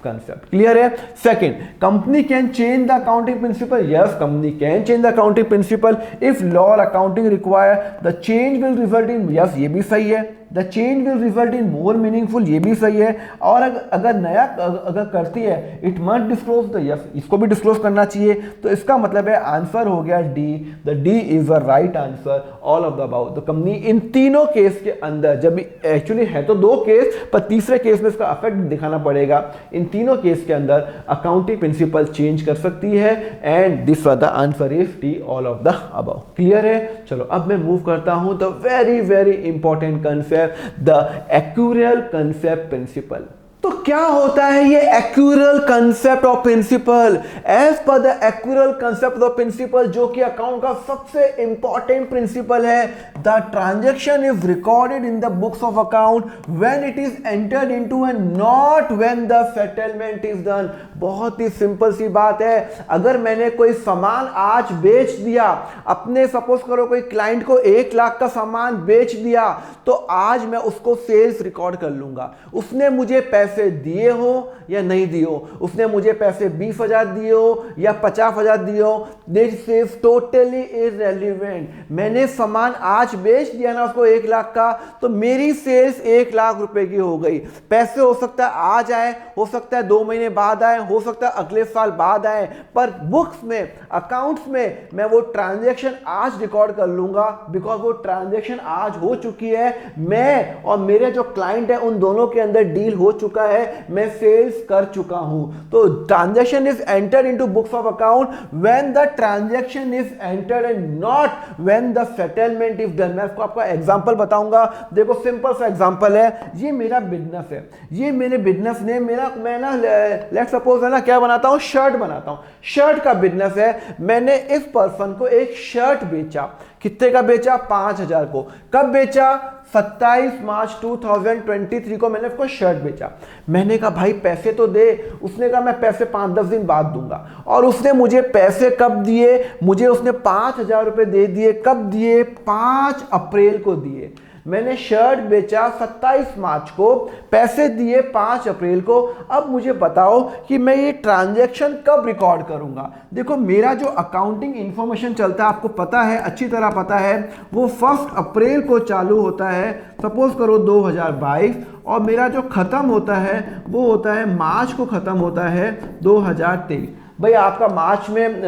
A: कंसेप्ट। क्लियर है? Second, company can change the accounting principle principle? Yes, company can change the accounting principle if law or accounting require. The change will result in, yes, ये भी सही है, the change will result in more meaningful, ये भी सही है। और अगर नया अगर करती है it must disclose the, yes, इसको भी डिस्क्लोज करना चाहिए। तो इसका मतलब है आंसर हो गया D, the D is the right answer, all of the about. तो कंपनी इन तीनों केस के अंदर, जब एक्चुअली है तो दो केस, पर तीसरे केस में इसका इफेक्ट दिखाना पड़ेगा, इन तीनों केस के अंदर अकाउंटिंग प्रिंसिपल चेंज कर सकती है, and this was the answer is D, all of the above. Clear है? चलो अब मैं मूव करता हूं the very very important concept, the accrual concept principle। तो क्या होता है ये accrual concept of principle? As per the accrual concept of principle, जो कि अकाउंट का सबसे इंपॉर्टेंट प्रिंसिपल है, the transaction is recorded in the books of account when it is entered into and not when the settlement is done। बहुत ही simple सी बात है, अगर मैंने कोई सामान आज बेच दिया, अपने सपोज करो कोई क्लाइंट को 1 लाख का सामान बेच दिया, तो आज मैं उसको सेल्स रिकॉर्ड कर लूंगा। उसने मुझे पैसे दिए हो या नहीं दिए हो, उसने मुझे पैसे 20,000 दिए हो या 50,000 दिए हो, दिस इज टोटली इररिलेवेंट। मैंने सामान आज बेच दिया ना उसको 1 लाख का, तो मेरी सेल्स 1 लाख रुपए की हो गई। पैसे हो सकता है आज आए, हो सकता है 2 महीने बाद आए, हो सकता है अगले साल बाद आए, पर बुक्स में, अकाउंट्स में मैं वो ट्रांजैक्शन आज रिकॉर्ड कर लूंगा, बिकॉज वो ट्रांजैक्शन आज हो चुकी है। मैं और मेरे जो क्लाइंट है उन दोनों के अंदर डील हो चुका है, मैं सेल्स कर चुका हूं। तो transaction is entered into books of account when the transaction is entered and not when the settlement is done. मैं आपका एग्जांपल बताऊंगा, देखो सिंपल सा एग्जांपल है, ये मेरा बिजनेस है, ये मेरे बिजनेस ने मैं ना लेट्स सपोज है ना क्या बनाता हूं, शर्ट बनाता हूं, शर्ट का बिजनेस है। मैंने इस पर्सन को एक शर्ट बेचा, कितने का बेचा? 5,000 को। कब बेचा? 27 मार्च 2023 को मैंने उसको शर्ट बेचा। मैंने कहा भाई पैसे तो दे, उसने कहा मैं पैसे 5-10 दिन बाद दूंगा, और उसने मुझे पैसे कब दिए? मुझे उसने 5,000 रुपए दे दिए। कब दिए? 5 अप्रैल को दिए। मैंने शर्ट बेचा 27 मार्च को, पैसे दिए 5 अप्रैल को। अब मुझे बताओ कि मैं ये ट्रांजैक्शन कब रिकॉर्ड करूंगा? देखो मेरा जो अकाउंटिंग इंफॉर्मेशन चलता है, आपको पता है, अच्छी तरह पता है, वो 1 अप्रैल को चालू होता है, सपोज करो 2022, और मेरा जो खत्म होता है वो होता है मार्च को, खत्म होता है 2023। भाई आपका मार्च में,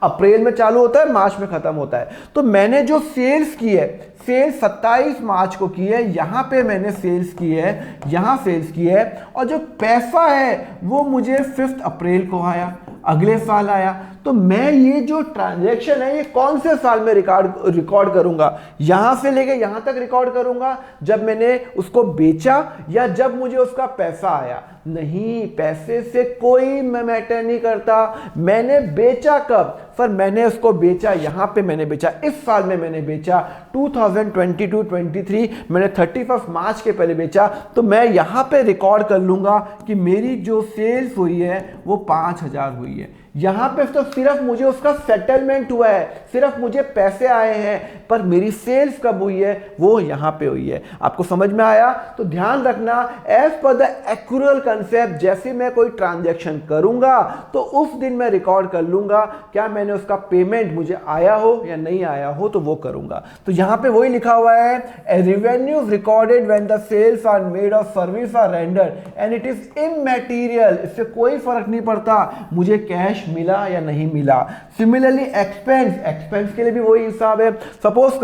A: अप्रैल में चालू होता है, मार्च में खत्म होता है। तो मैंने जो सेल्स की है, सेल्स 27 मार्च को की है, यहां पे मैंने सेल्स की है, यहां सेल्स की है, और जो पैसा है वो मुझे 5 अप्रैल को आया, अगले साल आया। तो मैं ये जो ट्रांजैक्शन है ये कौन से साल में रिकॉर्ड करूंगा? यहां से लेके यहां तक रिकॉर्ड करूंगा, जब मैंने उसको बेचा या जब मुझे उसका पैसा आया? नहीं, पैसे से कोई मैटर नहीं करता। मैंने बेचा कब? सर मैंने उसको बेचा, यहां पे मैंने बेचा, इस साल में मैंने बेचा 2022-23, मैंने 31 मार्च के पहले बेचा। तो मैं यहां पे रिकॉर्ड कर लूंगा कि मेरी जो सेल्स हुई है वो 5,000 हुई है। यहां पे तो सिर्फ मुझे उसका सेटलमेंट हुआ है, सिर्फ मुझे पैसे आए हैं, पर मेरी सेल्स कब हुई है वो यहां पे हुई है। आपको समझ में आया? तो ध्यान रखना, as per the accrual concept, जैसे मैं कोई ट्रांजैक्शन करूंगा तो उस दिन मैं रिकॉर्ड कर लूंगा, क्या मैंने उसका पेमेंट मुझे आया हो या नहीं आया हो, तो वो करूंगा। तो यहां पे वही लिखा हुआ है, revenues recorded when the sales are made और service are rendered and it is immaterial. इससे कोई फर्क नहीं पड़ता मुझे कैश मिला या नहीं मिला। सिमिलरली एक्सपेंस, एक्सपेंस के लिए भी वही हिसाब है। सपोज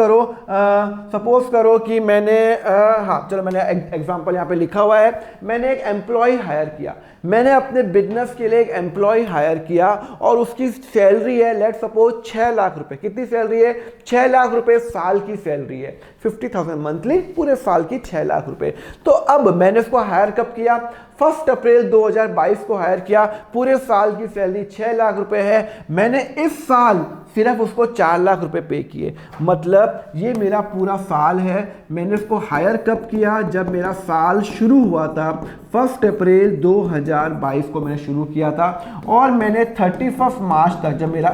A: करो कि मैंने चलो मैंने एग्जांपल यहाँ पे लिखा हुआ है, मैंने एक एम्प्लॉय हायर किया, मैंने अपने बिजनेस के लिए एक एम्प्लॉय हायर किया और उसकी सैलरी है लेट सपोज 6 लाख रुपए। कितनी सैलरी है? 6 लाख रुपए साल की सैलरी है, 50,000 मंथली, पूरे साल की 6 लाख रुपए। तो अब मैंने उसको हायर कब किया? 1 अप्रैल 2022 को हायर किया, पूरे साल की सैलरी 6 लाख रुपए है। मैंने इस साल सिर्फ उसको 4 लाख रुपए पे किए। मतलब ये मेरा पूरा साल है। मैंने उसको हायर कब किया? जब मेरा साल शुरू हुआ था, 1 अप्रैल 2022 को मैंने शुरू किया था, और मैंने 31 मार्च तक, जब मेरा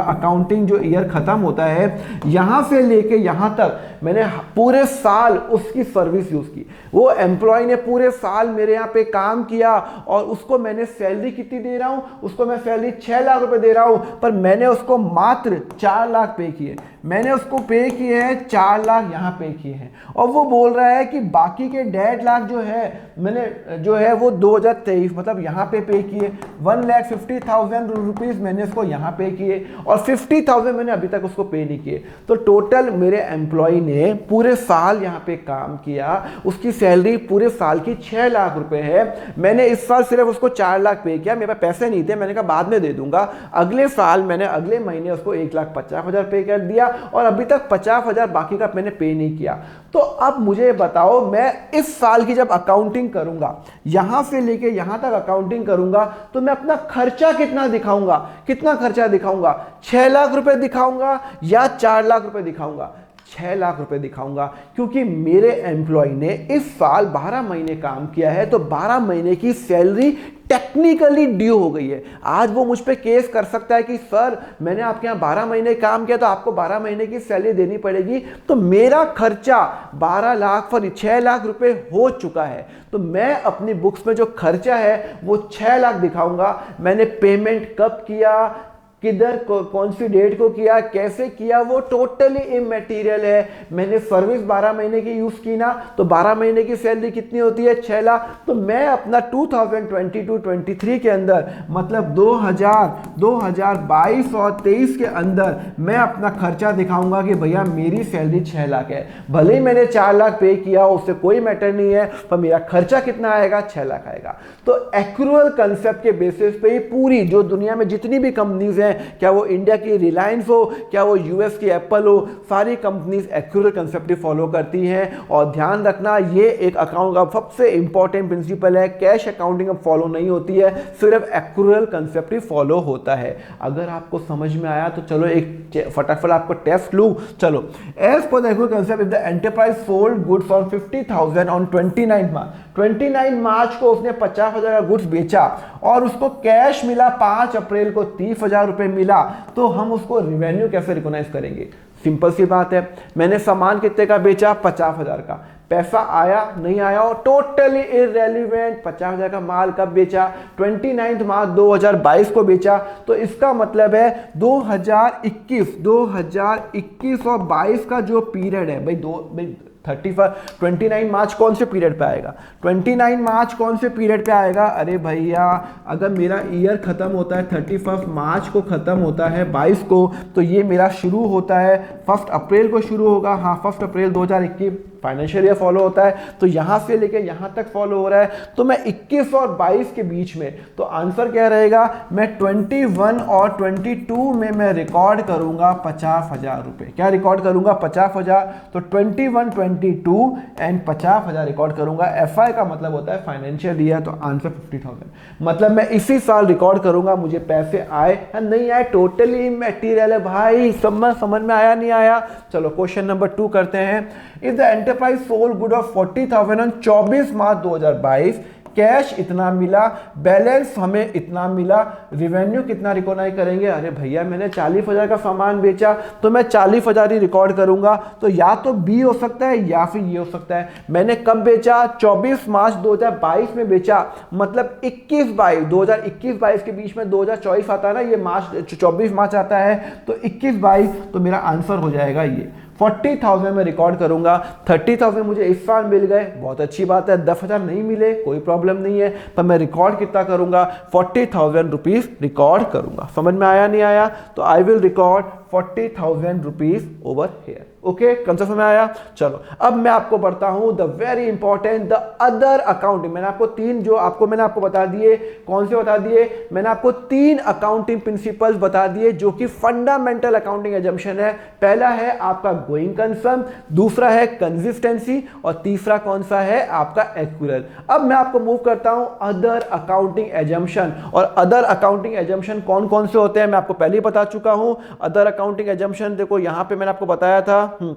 A: अकाउंटिंग जो ईयर ख़त्म होता है, यहाँ से लेके यहाँ तक मैंने पूरे साल उसकी सर्विस यूज़ की। वो एम्प्लॉय ने पूरे साल मेरे यहाँ पे काम किया और उसको मैंने सैलरी कितनी दे रहा हूँ? उसको मैं सैलरी 6 लाख रुपए दे रहा हूँ, पर मैंने उसको मात्र 4 लाख पे किए। मैंने उसको पे किए हैं 4 लाख यहाँ पे किए हैं, और वो बोल रहा है कि बाकी के 1.5 लाख जो है मैंने जो है वो 2023 मतलब यहाँ पे किए। 1,50,000 रुपीज़ मैंने उसको यहाँ पे किए और 50,000 मैंने अभी तक उसको पे नहीं किए। तो टोटल मेरे एम्प्लॉय ने पूरे साल यहाँ पे काम किया, उसकी सैलरी पूरे साल की 6 लाख रुपए है। मैंने इस साल सिर्फ उसको 4 लाख पे किया। मेरे पास पैसे नहीं थे, मैंने कहा बाद में दे दूंगा। अगले साल मैंने अगले महीने उसको 1,50,000 पे कर दिया और अभी तक 50,000 बाकी का मैंने पे नहीं किया। तो अब मुझे बताओ, मैं इस साल की जब अकाउंटिंग करूंगा, यहां से लेके यहां तक अकाउंटिंग करूंगा, तो मैं अपना खर्चा कितना दिखाऊंगा? कितना खर्चा दिखाऊंगा? 6 लाख रुपए दिखाऊंगा या 4 लाख रुपए दिखाऊंगा? 6 लाख रुपए दिखाऊंगा, क्योंकि मेरे एम्प्लॉय ने इस साल 12 महीने काम किया है, तो 12 महीने की सैलरी टेक्निकली ड्यू हो गई है। आज वो मुझ पे केस कर सकता है कि सर मैंने आपके यहाँ 12 महीने काम किया तो आपको 12 महीने की सैलरी देनी पड़ेगी। तो मेरा खर्चा 12 लाख पर 6 लाख रुपए हो चुका है, तो मैं अपनी बुक्स में जो खर्चा है वो 6 लाख दिखाऊंगा। मैंने पेमेंट कब किया, किधर कौन सी डेट को किया, कैसे किया, वो टोटली इमैटेरियल है। मैंने सर्विस 12 महीने की यूज की ना, तो 12 महीने की सैलरी कितनी होती है? 6 लाख। तो मैं अपना 2022-23 के अंदर, मतलब 2022 और 23 के अंदर मैं अपना खर्चा दिखाऊंगा कि भैया मेरी सैलरी 6 लाख है। भले ही मैंने 4 लाख पे किया, उससे कोई मैटर नहीं है, पर मेरा खर्चा कितना आएगा? 6 लाख आएगा। तो एक्रूअल कंसेप्ट के बेसिस पे ही पूरी जो दुनिया में जितनी भी कंपनीज हैं, क्या वो इंडिया की रिलायंस हो, क्या वो यूएस की एप्पल हो, सारी कंपनीज एक्यूरेट कंसेप्ट फॉलो करती हैं। और ध्यान रखना, ये एक अकाउंट का सबसे इंपॉर्टेंट प्रिंसिपल है। कैश अकाउंटिंग अब फॉलो नहीं होती है, सिर्फ एक्यूरेट कंसेप्ट ही फॉलो होता है। अगर आपको समझ में आया तो चलो एक फटाफट आपको टेस्ट लूं। चलो, as per the accurate concept, if the enterprise sold goods on 50,000 on 29 March को उसने 50,000 का गुड्स बेचा और उसको कैश मिला 5 अप्रैल को 30,000 रुपए मिला, तो हम उसको रिवेन्यू कैसे रिकॉग्नाइज करेंगे? सिंपल सी बात है, मैंने सामान कितने का बेचा? 50,000 का। पैसा आया नहीं आया और टोटली इररेलेवेंट। 50,000 का माल कब बेचा? 29 मार्च 2022 को बेचा। तो इसका मतलब है 2021 और 22 का जो पीरियड है भाई, 29 मार्च कौन से पीरियड पे आएगा? 29 मार्च कौन से पीरियड पे आएगा? अरे भैया, अगर मेरा ईयर खत्म होता है 31 मार्च को, खत्म होता है 22 को, तो ये मेरा शुरू होता है 1 अप्रैल को शुरू होगा। हाँ, 1 अप्रैल 2021 फाइनेंशियल ईयर फॉलो होता है, तो यहां से लेके यहां तक फॉलो हो रहा है। तो मैं 21 और 22 के बीच में, तो आंसर क्या रहेगा? मैं 21 और 22 में मैं रिकॉर्ड करूंगा 50,000 रुपए। क्या रिकॉर्ड करूंगा? 50,000। तो 21, 22 एंड 50,000 रिकॉर्ड करूंगा। एफआई का मतलब होता है फाइनेंशियल ईयर, तो आंसर 50,000। मतलब मैं इसी साल रिकॉर्ड करूंगा, मुझे पैसे आए या नहीं आए, टोटली मटेरियल है भाई। समझ में आया नहीं आया? चलो क्वेश्चन नंबर 2 करते हैं। If the enterprise sold good of 40,000 on 24 March 2022, cash इतना मिला, बैलेंस हमें इतना मिला, रिवेन्यू कितना रिकॉग्नाइज करेंगे? अरे भैया, मैंने 40,000 का सामान बेचा, तो मैं 40,000 ही रिकॉर्ड करूंगा। तो या तो बी हो सकता है या फिर ये हो सकता है। मैंने कब बेचा? 24 मार्च 2022 में बेचा, मतलब 2021-22 के बीच में 2024 आता है ना, ये मार्च 24 मार्च आता है, तो 21-22, तो मेरा आंसर हो जाएगा ये 40,000 में रिकॉर्ड करूंगा। 30,000 मुझे इस साल मिल गए, बहुत अच्छी बात है। 10,000 नहीं मिले, कोई प्रॉब्लम नहीं है, पर मैं रिकॉर्ड कितना करूंगा? 40,000 रुपीज रिकॉर्ड करूंगा। समझ में आया नहीं आया? तो आई will record 40,000 rupees over here. Okay, concept में आया। चलो अब मैं आपको बढ़ता हूं the very important the other accounting. मैंने आपको तीन जो मैंने आपको बता दिए, कौन से बता दिए, मैंने आपको तीन अकाउंटिंग प्रिंसिपल्स बता दिए जो कि फंडामेंटल अकाउंटिंग एजम्पशन है। पहला है आपका गोइंग कंसर्न, दूसरा है कंसिस्टेंसी और तीसरा कौन सा है आपका एक्यूरल। अब मैं आपको मूव करता हूं अदर अकाउंटिंग एजम्पशन। और अदर अकाउंटिंग एजम्पशन कौन कौन से होते हैं मैं आपको पहले ही बता चुका हूं। अदर अकाउंटिंग एजम्पशन देखो यहां पे मैंने आपको बताया था।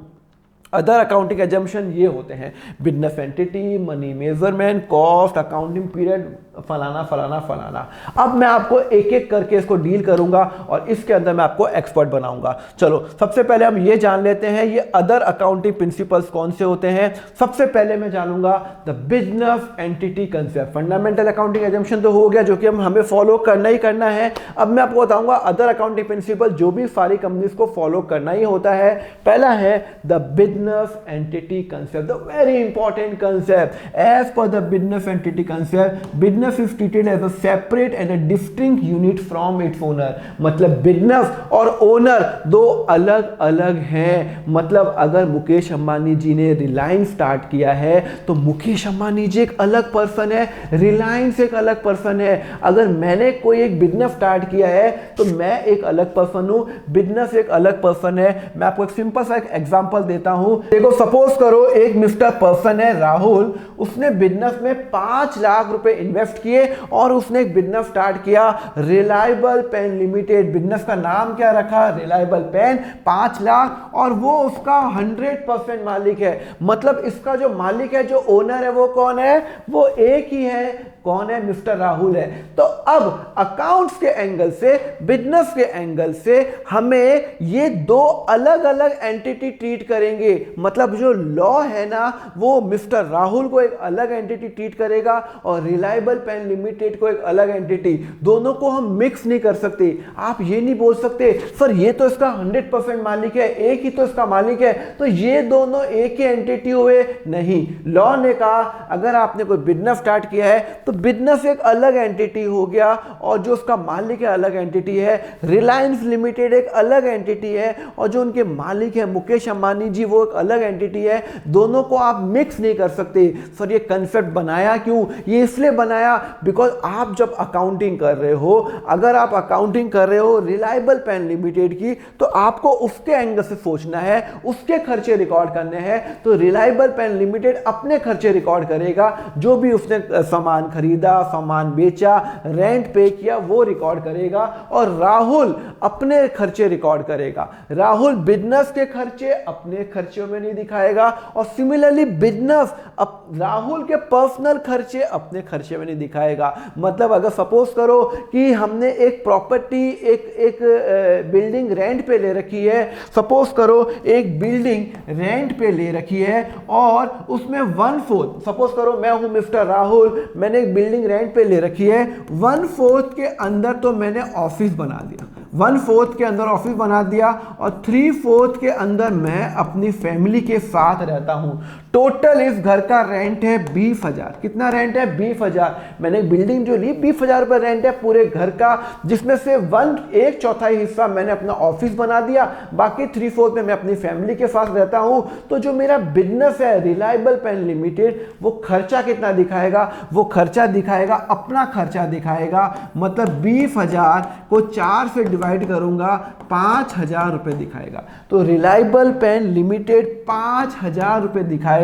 A: अदर अकाउंटिंग एजम्पशन ये होते हैं business entity, money measurement, cost, accounting period, फलाना फलाना फलाना। अब मैं आपको एक एक करके इसको डील करूंगा और इसके अंदर मैं आपको एक्सपर्ट बनाऊंगा। चलो सबसे पहले हम ये जान लेते हैं ये अदर अकाउंटिंग प्रिंसिपल्स कौन से होते हैं। सबसे पहले मैं जानूंगा the business entity concept. Fundamental accounting assumption तो हो गया जो कि हमें फॉलो करना ही करना है। अब मैं आपको बताऊंगा अदर अकाउंटिंग प्रिंसिपल जो भी सारी कंपनीज को फॉलो करना ही होता है। पहला है the business entity concept, the very important concept. As per the business entity concept, business is treated as a separate and a distinct unit from its owner. मतलब business और owner दो अलग अलग हैं। मतलब अगर मुकेश अंबानी जी ने रिलायंस स्टार्ट किया है तो मुकेश अंबानी जी एक अलग पर्सन है, रिलायंस एक अलग पर्सन है। अगर मैंने कोई एक बिजनेस स्टार्ट किया है तो मैं एक अलग पर्सन हूं, बिजनेस एक अलग पर्सन है। मैं आपको एक सिंपल सा एक एग्जांपल देता हूं। देखो सपोज करो एक मिस्टर पर्सन है राहुल, उसने बिजनेस में 5 लाख रुपए इन्वेस्ट किए और उसने एक बिजनेस स्टार्ट किया रिलायबल पेन लिमिटेड। बिजनेस का नाम क्या रखा, रिलायबल पेन। 5 लाख और वो उसका 100% मालिक है। मतलब इसका जो मालिक है, जो ओनर है वो कौन है, वो एक ही है। कौन है, मिस्टर राहुल है। तो अब अकाउंट्स के एंगल से, बिजनेस के एंगल से हमें ये दो अलग अलग एंटिटी ट्रीट करेंगे। मतलब जो लॉ है ना वो मिस्टर राहुल को एक अलग एंटिटी ट्रीट करेगा और रिलायबल पेन लिमिटेड को एक अलग एंटिटी। दोनों को हम मिक्स नहीं कर सकते। आप ये नहीं बोल सकते सर ये तो इसका 100% मालिक है, एक ही तो इसका मालिक है तो ये दोनों एक ही एंटिटी हुए। नहीं, लॉ ने कहा अगर आपने कोई बिजनेस स्टार्ट किया है तो बिजनेस एक अलग एंटिटी हो गया और जो उसका मालिक है अलग एंटिटी है। रिलायंस लिमिटेड एक अलग एंटिटी है और जो उनके मालिक है मुकेश अंबानी जी वो एक अलग एंटिटी है। दोनों को आप मिक्स नहीं कर सकते। सर ये कंसेप्ट बनाया क्यों, ये इसलिए बनाया बिकॉज आप जब अकाउंटिंग कर रहे हो, अगर आप अकाउंटिंग कर रहे हो रिलायबल पेन लिमिटेड की तो आपको उसके एंगल से सोचना है, उसके खर्चे रिकॉर्ड करने हैं। तो रिलायबल पेन लिमिटेड अपने खर्चे रिकॉर्ड करेगा, जो भी उसने सामान खरीदा, सामान बेचा, रेंट पे किया वो रिकॉर्ड करेगा और राहुल अपने खर्चे रिकॉर्ड करेगा। राहुल बिजनेस के खर्चे अपने खर्चों में नहीं दिखाएगा और सिमिलरली बिजनेस राहुल के पर्सनल खर्चे अपने खर्चे में नहीं दिखाएगा। मतलब अगर सपोज करो कि हमने एक प्रॉपर्टी एक बिल्डिंग रेंट पे ले रखी है, सपोज करो एक बिल्डिंग रेंट पे ले रखी है और उसमें 1/4, सपोज करो मैं हूं मिस्टर राहुल, मैंने एक बिल्डिंग रेंट पे ले रखी है, 1/4 के अंदर तो मैंने ऑफिस बना दिया, 1/4 के अंदर ऑफिस बना दिया और 3/4 के अंदर मैं अपनी फैमिली के साथ रहता हूं। टोटल इस घर का रेंट है 20,000। कितना रेंट है, 20,000। मैंने बिल्डिंग जो ली 20,000 रुपए रेंट है पूरे घर का, जिसमें से 1/4 हिस्सा मैंने अपना ऑफिस बना दिया, बाकी 3/4 में मैं अपनी फैमिली के साथ रहता हूं। तो जो मेरा बिजनेस है रिलायबल पेन लिमिटेड वो खर्चा कितना दिखाएगा, वो खर्चा दिखाएगा अपना खर्चा दिखाएगा। मतलब 20,000 को 4 से डिवाइड करूंगा 5,000 रुपए दिखाएगा। तो रिलायबल पेन लिमिटेड 5,000 रुपए दिखाएगा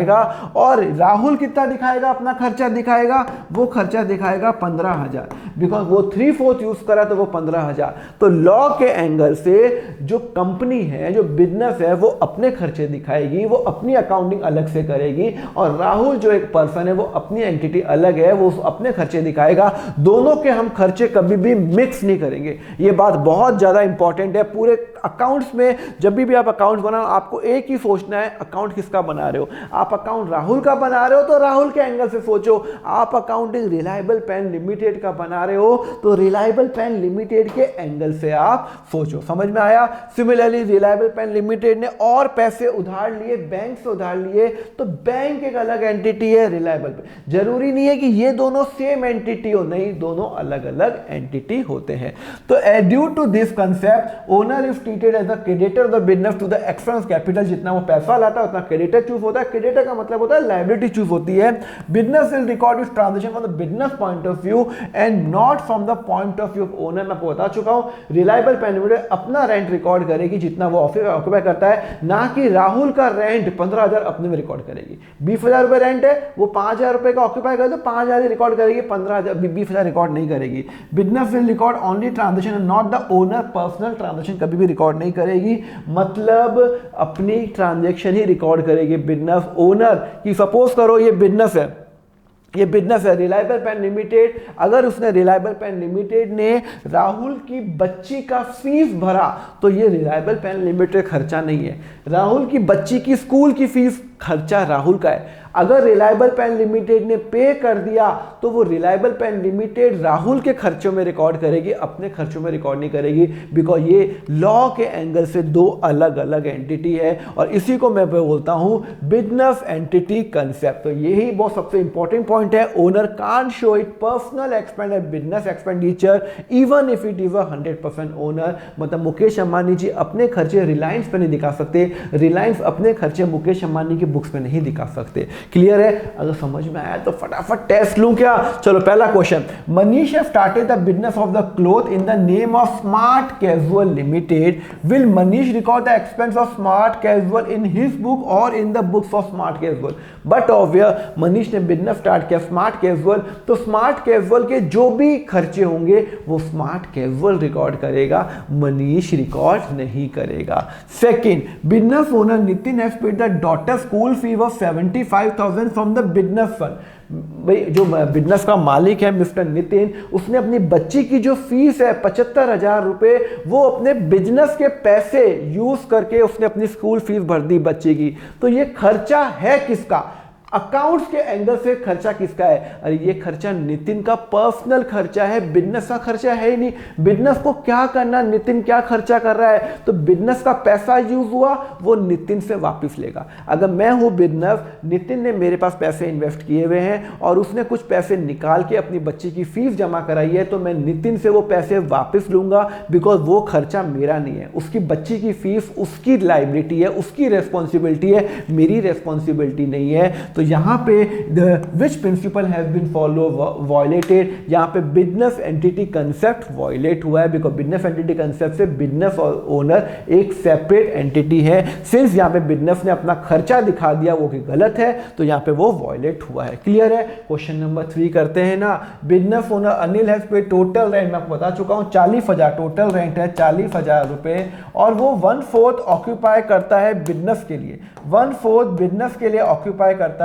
A: और राहुल कितना दिखाएगा, अपना खर्चा दिखाएगा, वो खर्चा दिखाएगा 15,000 बिकॉज वो 3/4 यूज करा तो वो 15,000। तो लॉ के एंगल से जो कंपनी है, जो बिजनेस है वो अपने खर्चे दिखाएगी, वो अपनी अकाउंटिंग अलग से करेगी और राहुल जो एक पर्सन है वो अपनी एंटिटी अलग है, वो अपने खर्चे दिखाएगा। दोनों के हम खर्चे कभी भी मिक्स नहीं करेंगे। ये बात बहुत ज्यादा इंपॉर्टेंट है। पूरे अकाउंट्स में जब भी आप अकाउंट बनाओ आपको एक ही सोचना है अकाउंट किसका बना रहे हो। आप अकाउंट राहुल का बना रहे हो तो राहुल के एंगल से सोचो, आप अकाउंटिंग रिलायबल पेन लिमिटेड का बना रहे हो तो रिलायबल पेन लिमिटेड के एंगल से आप सोचो। समझ में आया? सिमिलरली रिलायबल पेन लिमिटेड ने और पैसे उधार लिए, बैंक से उधार लिए, तो बैंक एक अलग एंटिटी है, रिलायबल पेन। जरूरी नहीं है कि ये दोनों सेम एंटिटी हो, नहीं, दोनों अलग अलग एंटिटी होते हैं। तो due to this concept owner is treated as the creditor of the business to the expense capital. जितना वो पैसा लाता है उतना क्रेडिटर चूज होता है। क्रेडिटर का मतलब होता है लायबिलिटी चूज होती है। Business will record this transaction from the business point of view and not from the point of view of owner. मैं आपको बता चुका हूं रिलायबल पेन लिमिटेड अपना रेंट रिकॉर्ड करेगी जितना वो ऑफिस ऑक्यूपाई करता है, ना कि राहुल का रेंट 15,000 अपने में रिकॉर्ड करेगी। 20,000 रुपए रेंट है, वो 5,000 रुपए का ऑक्यूपाई करे तो 5,000 ही रिकॉर्ड करेगी, 15,000 20,000 रिकॉर्ड नहीं करेगी। Business will record only transaction not the owner personal transaction कभी भी रिकॉर्ड नहीं करेगी, मतलब अपनी ट्रांजैक्शन ही रिकॉर्ड करेगी बिजनेस। ओनर की सपोज करो ये बिजनेस है, ये बिजनेस है रिलायबल पेन लिमिटेड, अगर उसने रिलायबल पेन लिमिटेड ने राहुल की बच्ची का फीस भरा तो ये रिलायबल पेन लिमिटेड खर्चा नहीं है। राहुल की बच्ची की स्कूल की फीस खर्चा राहुल का है। अगर रिलायबल पेन लिमिटेड ने पे कर दिया तो वो रिलायबल पेन लिमिटेड राहुल के खर्चों में रिकॉर्ड करेगी, अपने खर्चों में रिकॉर्ड नहीं करेगी, बिकॉज ये लॉ के एंगल से दो अलग अलग एंटिटी है। और इसी को मैं बोलता हूं बिजनेस एंटिटी कंसेप्ट। तो यही बहुत सबसे इंपॉर्टेंट पॉइंट है। Owner can't show it personal expenditure business expenditure even if it is 100% owner. मतलब मुकेश अंबानी जी अपने खर्चे रिलायंस पे नहीं दिखा सकते, रिलायंस अपने खर्चे मुकेश अंबानी की बुक्स पे नहीं दिखा सकते। क्लियर है? अगर समझ में आया तो फटाफट टेस्ट लूं क्या? चलो पहला question, Manish have started the business of the cloth in the name of smart casual limited. Will Manish record the expense of smart casual in his book और in the books of smart casual? But obvious Manish ने business start किया smart casual, तो smart casual के जो भी खर्चे होंगे वो स्मार्ट कैजुअल रिकॉर्ड करेगा, मनीष रिकॉर्ड नहीं करेगा। Second, business owner Nitin has paid the daughter school fee of 75,000 from the business fund. भाई जो बिजनेस का मालिक है मिस्टर नितिन, उसने अपनी बच्ची की जो फीस है 75,000 रुपए वो अपने बिजनेस के पैसे यूज करके उसने अपनी स्कूल फीस भर दी बच्ची की। तो ये खर्चा है किसका? अकाउंट्स के एंगल से खर्चा किसका है? अरे ये खर्चा नितिन का पर्सनल खर्चा है, बिजनेस का खर्चा है ही नहीं। बिजनेस को क्या करना, नितिन क्या खर्चा कर रहा है? तो बिजनेस का पैसा यूज हुआ वो नितिन से वापस लेगा। अगर मैं हूं बिजनेस, नितिन ने मेरे पास पैसे इन्वेस्ट किए हुए हैं और उसने कुछ पैसे निकाल के अपनी बच्ची की फीस जमा कराई है, तो मैं नितिन से वो पैसे वापस लूंगा, बिकॉज वो खर्चा मेरा नहीं है। उसकी बच्ची की फीस उसकी लायबिलिटी है, उसकी रेस्पॉन्सिबिलिटी है, मेरी रेस्पॉन्सिबिलिटी नहीं है। तो यहां पे which principle have been follow violated, यहां पे बिजनेस एंटिटी कंसेप्ट वायलेट हुआ है, बिकॉज बिजनेस एंटिटी कंसेप्ट से बिजनेस और ओनर एक सेपरेट एंटिटी है। सिंस यहां पे बिजनेस ने अपना खर्चा दिखा दिया वो कि गलत है, तो यहां पे वो वायलेट हुआ है। क्लियर है? क्वेश्चन नंबर 3 करते हैं ना। Business owner Anil has paid total rent, मैं आपको बता चुका हूं 40,000 टोटल रेंट है, 40,000 रुपए, और वो 1/4 ऑक्यूपाई करता है बिजनेस के लिए, 1/4 बिजनेस के लिए ऑक्यूपाई करता है,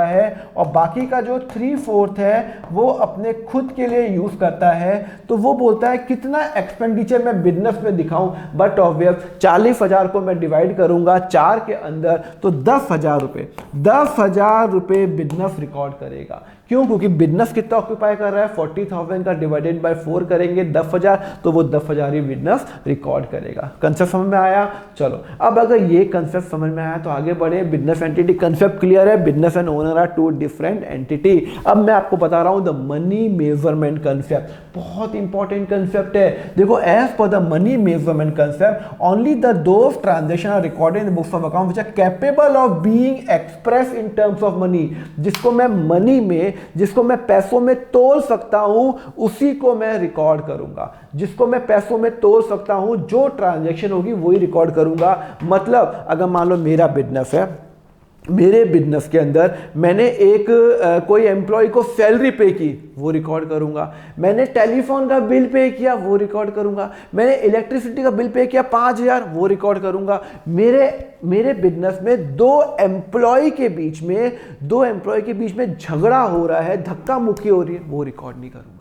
A: और बाकी का जो 3/4 है वो अपने खुद के लिए यूज करता है। तो वो बोलता है कितना एक्सपेंडिचर मैं बिजनेस में दिखाऊं, बट ऑब्वियस 40,000 को मैं डिवाइड करूंगा 4 के अंदर, तो 10,000 रुपए, 10,000 रुपए बिजनेस रिकॉर्ड करेगा। क्यों? क्योंकि बिजनेस कितना ऑक्यूपाई कर रहा है, 40,000 का डिवाइडेड बाय 4 करेंगे 10,000, तो वो 10,000 ही बिजनेस रिकॉर्ड करेगा। कंसेप्ट समझ में आया? चलो अब अगर ये कंसेप्ट समझ में आया तो आगे बढ़े। बिजनेस एंटिटी कंसेप्ट क्लियर है, business and owner are two different entity. अब मैं आपको बता रहा हूं द मनी मेजरमेंट कंसेप्ट, बहुत इंपॉर्टेंट कंसेप्ट है। देखो as per the money measurement concept only the those transaction are recorded in books of account which are capable of being express in terms of money. जिसको मैं money में, जिसको मैं पैसों में तोल सकता हूं, उसी को मैं रिकॉर्ड करूंगा। जिसको मैं पैसों में तोल सकता हूं, जो ट्रांजैक्शन होगी वही रिकॉर्ड करूंगा। मतलब अगर मान लो मेरा बिजनेस है, मेरे बिजनेस के अंदर मैंने एक कोई एम्प्लॉय को सैलरी पे की, वो रिकॉर्ड करूंगा। मैंने टेलीफोन का बिल पे किया, वो रिकॉर्ड करूंगा। मैंने इलेक्ट्रिसिटी का बिल पे किया 5,000, वो रिकॉर्ड करूंगा। मेरे बिजनेस में दो एम्प्लॉय के बीच में झगड़ा हो रहा है, धक्का मुक्की हो रही है, वो रिकॉर्ड नहीं करूंगा।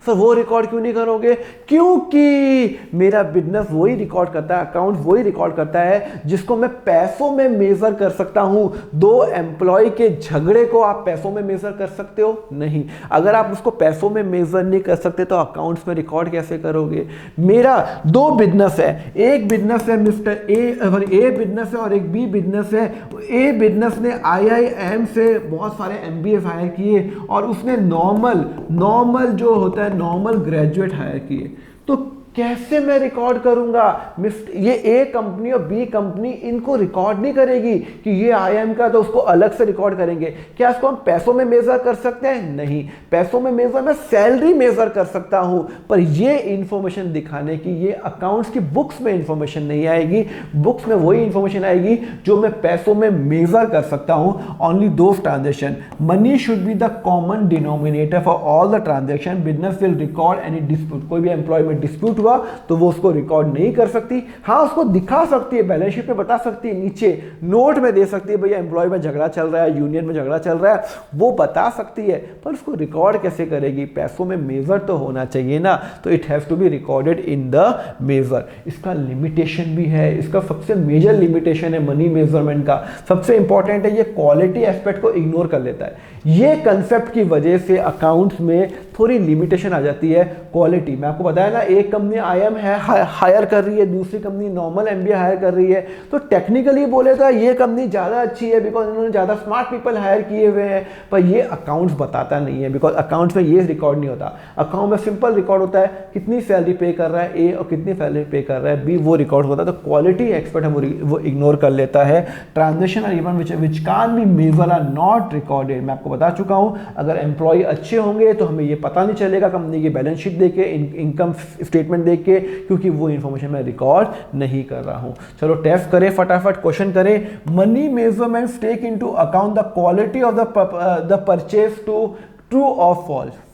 A: सर वो रिकॉर्ड क्यों नहीं करोगे? क्योंकि मेरा बिजनेस वही रिकॉर्ड करता है, अकाउंट वही रिकॉर्ड करता है जिसको मैं पैसों में मेजर कर सकता हूं। दो एम्प्लॉय के झगड़े को आप पैसों में मेजर कर सकते हो? नहीं। अगर आप उसको पैसों में मेजर नहीं कर सकते तो अकाउंट्स में रिकॉर्ड कैसे करोगे? मेरा दो बिजनेस है, एक बिजनेस है मिस्टर ए बिजनेस है और एक बी बिजनेस है। ए बिजनेस ने IIM से बहुत सारे MBA हायर किए और उसने नॉर्मल जो होता है नॉर्मल ग्रेजुएट हायर किए। तो कैसे मैं रिकॉर्ड करूंगा? ये ए कंपनी और बी कंपनी इनको रिकॉर्ड नहीं करेगी कि ये IIM का, तो उसको अलग से रिकॉर्ड करेंगे। क्या इसको हम पैसों में मेजर कर सकते हैं? नहीं। पैसों में मेजर मैं सैलरी मेजर कर सकता हूं, पर ये इंफॉर्मेशन दिखाने की ये अकाउंट्स की बुक्स में इंफॉर्मेशन नहीं आएगी। बुक्स में वही इंफॉर्मेशन आएगी जो मैं पैसों में मेजर कर सकता हूं। Only those transaction, money should be the common denominator for all the transaction. Business will record any dispute, कोई भी एम्प्लॉय में डिस्प्यूट तो वो उसको रिकॉर्ड नहीं कर सकती। हाँ, उसको दिखा सकती है, बैलेंस शीट पे बता सकती है, नीचे नोट में दे सकती है भैया एम्प्लॉय में झगड़ा चल रहा है, यूनियन में झगड़ा चल रहा है, वो बता सकती है, पर उसको रिकॉर्ड कैसे करेगी? पैसों में मेजर तो होना चाहिए ना, तो it has to be recorded in the measure. इसका लिमिटेशन भी है, इसका सबसे मेजर लिमिटेशन है मनी मेजरमेंट का, सबसे इंपॉर्टेंट है ये क्वालिटी एस्पेक्ट को इग्नोर कर लेता है। ये कंसेप्ट की वजह से अकाउंट्स में थोड़ी लिमिटेशन आ जाती है। क्वालिटी, मैं आपको बताया ना, एक कंपनी IIM है हायर कर रही है, दूसरी कंपनी नॉर्मल MBA हायर कर रही है, तो टेक्निकली बोले तो ये कंपनी ज़्यादा अच्छी है बिकॉज इन्होंने ज़्यादा स्मार्ट पीपल हायर किए हुए हैं, पर ये अकाउंट्स बताता नहीं है बिकॉज अकाउंट्स में ये रिकॉर्ड नहीं होता। अकाउंट में सिंपल रिकॉर्ड होता है कितनी सैलरी पे कर रहा है A और कितनी सैलरी पे कर रहा है B, वो रिकॉर्ड होता है। तो क्वालिटी एक्सपर्ट है वो इग्नोर कर लेता है। ट्रांजेक्शन और event which can be measure are not recorded. मैं आपको बता चुका हूँ, अगर एम्प्लॉय अच्छे होंगे तो हमें ये पता नहीं चलेगा कंपनी की बैलेंस शीट देख के, इनकम स्टेटमेंट देख के, क्योंकि वो इंफॉर्मेशन मैं रिकॉर्ड नहीं कर रहा हूं। चलो टेस्ट करें, फटाफट क्वेश्चन करें। Money measurements take into account the quality of the purchase to true और फॉल्स।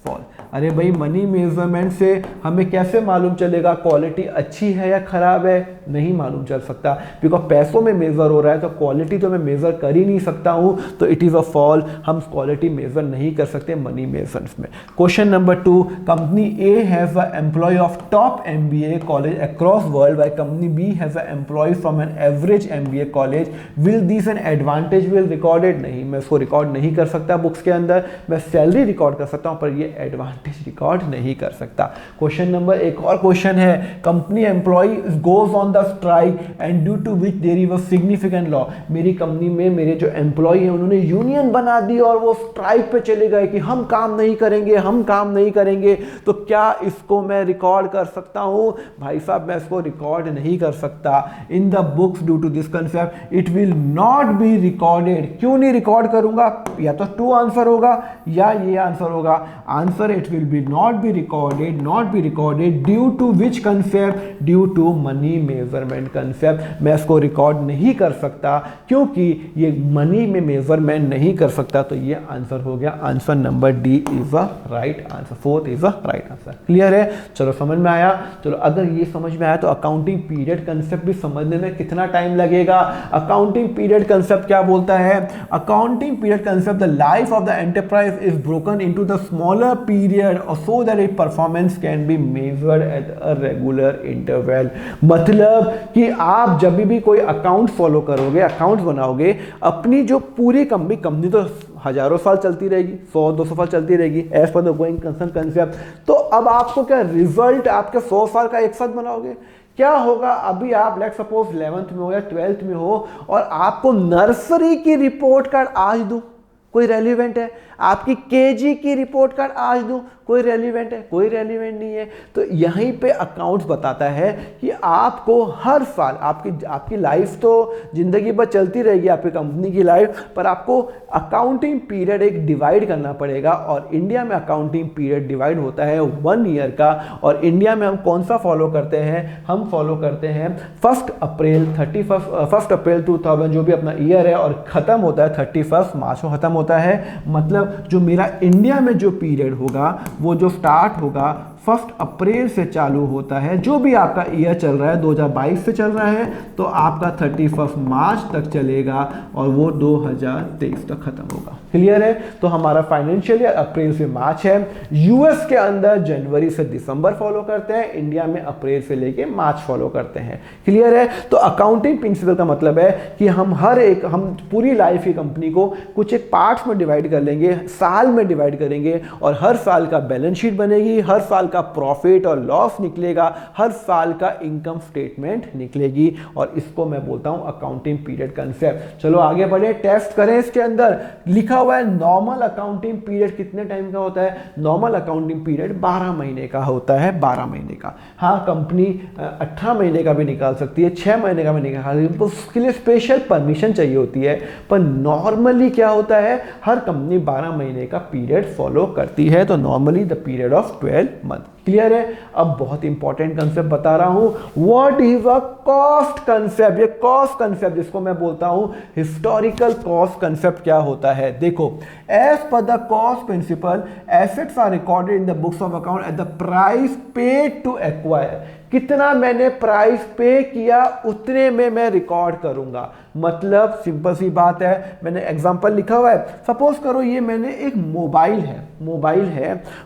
A: अरे भाई, मनी मेजरमेंट से हमें कैसे मालूम चलेगा क्वालिटी अच्छी है या खराब है? नहीं मालूम चल सकता बिकॉज पैसों में मेजर हो रहा है, तो क्वालिटी तो मैं मेजर कर ही नहीं सकता हूं, तो इट इज अ फॉल। हम क्वालिटी मेजर नहीं कर सकते मनी मेजर्स में। Question number 2, company A has a employee of top MBA college across world while company B has a employee from an average MBA college, will this an advantage will recorded? नहीं, मैं इसको record नहीं कर सकता books के अंदर। मैं salary record कर सकता हूं, पर ये एडवांटेज रिकॉर्ड नहीं कर सकता। क्वेश्चन नंबर, एक और क्वेश्चन है, company employee goes on the strike and due to which there is a significant loss. मेरी कंपनी में मेरे जो एम्प्लॉय हैं उन्होंने यूनियन बना दी और वो स्ट्राइक पे चले गए कि हम काम नहीं करेंगे, तो क्या इसको मैं रिकॉर्ड कर सकता हूं? भाई साहब, मैं इसको रिकॉर्ड नहीं कर सकता। In the books due to this concept it will not be recorded. क्यों नहीं रिकॉर्ड करूंगा? या तो 2 आंसर होगा या ये आंसर होगा। Answer it will be not be recorded due to which concept? Due to money measurement concept. मैं इसको रिकॉर्ड नहीं कर सकता क्योंकि ये मनी में मेजरमेंट नहीं कर सकता, तो ये आंसर हो गया। Answer number D is a right answer, 4th is a right answer. Clear है? चलो समझ में आया। चलो अगर ये समझ में आया तो अकाउंटिंग पीरियड कंसेप्ट भी समझने में कितना टाइम लगेगा? अकाउंटिंग पीरियड कंसेप्ट क्या बोलता है? Accounting period concept, the life of the enterprise is broken into the smaller period so that a performance can be measured at a regular interval। मतलब कि आप जब भी कोई अकाउंट फॉलो करोगे, अकाउंट बनाओगे, अपनी जो पूरी कंपनी तो हजारों साल चलती रहेगी, 100-200 साल चलती रहेगी as per the going concern concept. तो अब आपको क्या रिजल्ट आपके 100 साल का एक साथ बनाओगे? क्या होगा? अभी आप लेट्स सपोज 11th में हो या 12th में हो और आपको नर्सरी की रिपोर्ट कार्ड आज दूं, कोई रेलिवेंट है? आपकी केजी की रिपोर्ट कार्ड आज दूं, कोई रेलिवेंट है? कोई रेलिवेंट नहीं है। तो यहीं पे अकाउंट्स बताता है कि आपको हर साल आपकी लाइफ तो जिंदगी भर चलती रहेगी, आपकी कंपनी की लाइफ, पर आपको अकाउंटिंग पीरियड एक डिवाइड करना पड़ेगा। और इंडिया में अकाउंटिंग पीरियड डिवाइड होता है 1 ईयर का। और इंडिया में हम कौन सा फॉलो करते हैं? हम फॉलो करते हैं 1 अप्रैल 2000 जो भी अपना ईयर है, और ख़त्म होता है 31 मार्च को ख़त्म होता है। मतलब जो मेरा इंडिया में जो पीरियड होगा वो जो स्टार्ट होगा 1 अप्रैल से चालू होता है, जो भी आपका ईयर चल रहा है 2022 से चल रहा है तो आपका 31 मार्च तक चलेगा और वो 2023 तक खत्म होगा। क्लियर है? तो हमारा फाइनेंशियल ईयर अप्रैल से मार्च है। यूएस के अंदर जनवरी से दिसंबर फॉलो करते हैं, इंडिया में अप्रैल से लेके मार्च फॉलो करते हैं। क्लियर है? तो अकाउंटिंग प्रिंसिपल का मतलब है कि हम पूरी लाइफ की कंपनी को कुछ एक पार्ट्स में डिवाइड कर लेंगे, साल में डिवाइड करेंगे और हर साल का बैलेंस शीट बनेगी, हर साल का प्रॉफिट और लॉस निकलेगा, हर साल का इनकम स्टेटमेंट निकलेगी और इसको मैं बोलता हूं अकाउंटिंग पीरियड कंसेप्ट। चलो आगे बढ़े, टेस्ट करें। इसके अंदर लिखा हुआ है नॉर्मल अकाउंटिंग पीरियड कितने टाइम का होता है? नॉर्मल अकाउंटिंग पीरियड 12 महीने का होता है, 12 महीने का। हाँ, कंपनी 18 महीने का भी निकाल सकती है, 6 महीने का भी निकाल सकती है, उसके लिए स्पेशल परमिशन चाहिए होती है। पर नॉर्मली क्या होता है, हर कंपनी 12 महीने का पीरियड फॉलो करती है, तो normally the period of 12 month. Clear है? अब बहुत इंपॉर्टेंट कंसेप्ट बता रहा हूं, what is a cost concept. ये कॉस्ट कंसेप्ट जिसको मैं बोलता हूं हिस्टोरिकल कॉस्ट कंसेप्ट क्या होता है। देखो, as per the cost principle assets are recorded in the books of account at the price paid to acquire. कितना मैंने प्राइस पे किया उतने में मैं रिकॉर्ड करूंगा। मतलब सिंपल सी बात है, मैंने एग्जांपल लिखा हुआ है, सपोज करो ये मैंने एक मोबाइल है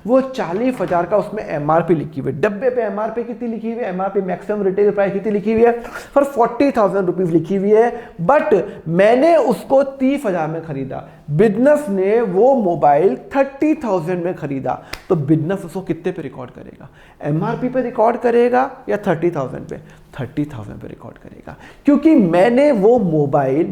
A: वो 40,000 का, उसमें एमआरपी लिखी हुई है, डब्बे पे एमआरपी कितनी लिखी हुई है, एमआरपी मैक्सिमम रिटेल प्राइस कितनी लिखी हुई है, फॉर 40,000 रुपीज लिखी हुई है, बट मैंने उसको 30,000 में खरीदा। बिजनेस ने वो मोबाइल 30,000 में खरीदा, तो बिजनेस उसको कितने पे रिकॉर्ड करेगा? एमआरपी पे रिकॉर्ड करेगा या 30,000 पे? 30,000 पे रिकॉर्ड करेगा, क्योंकि मैंने वो मोबाइल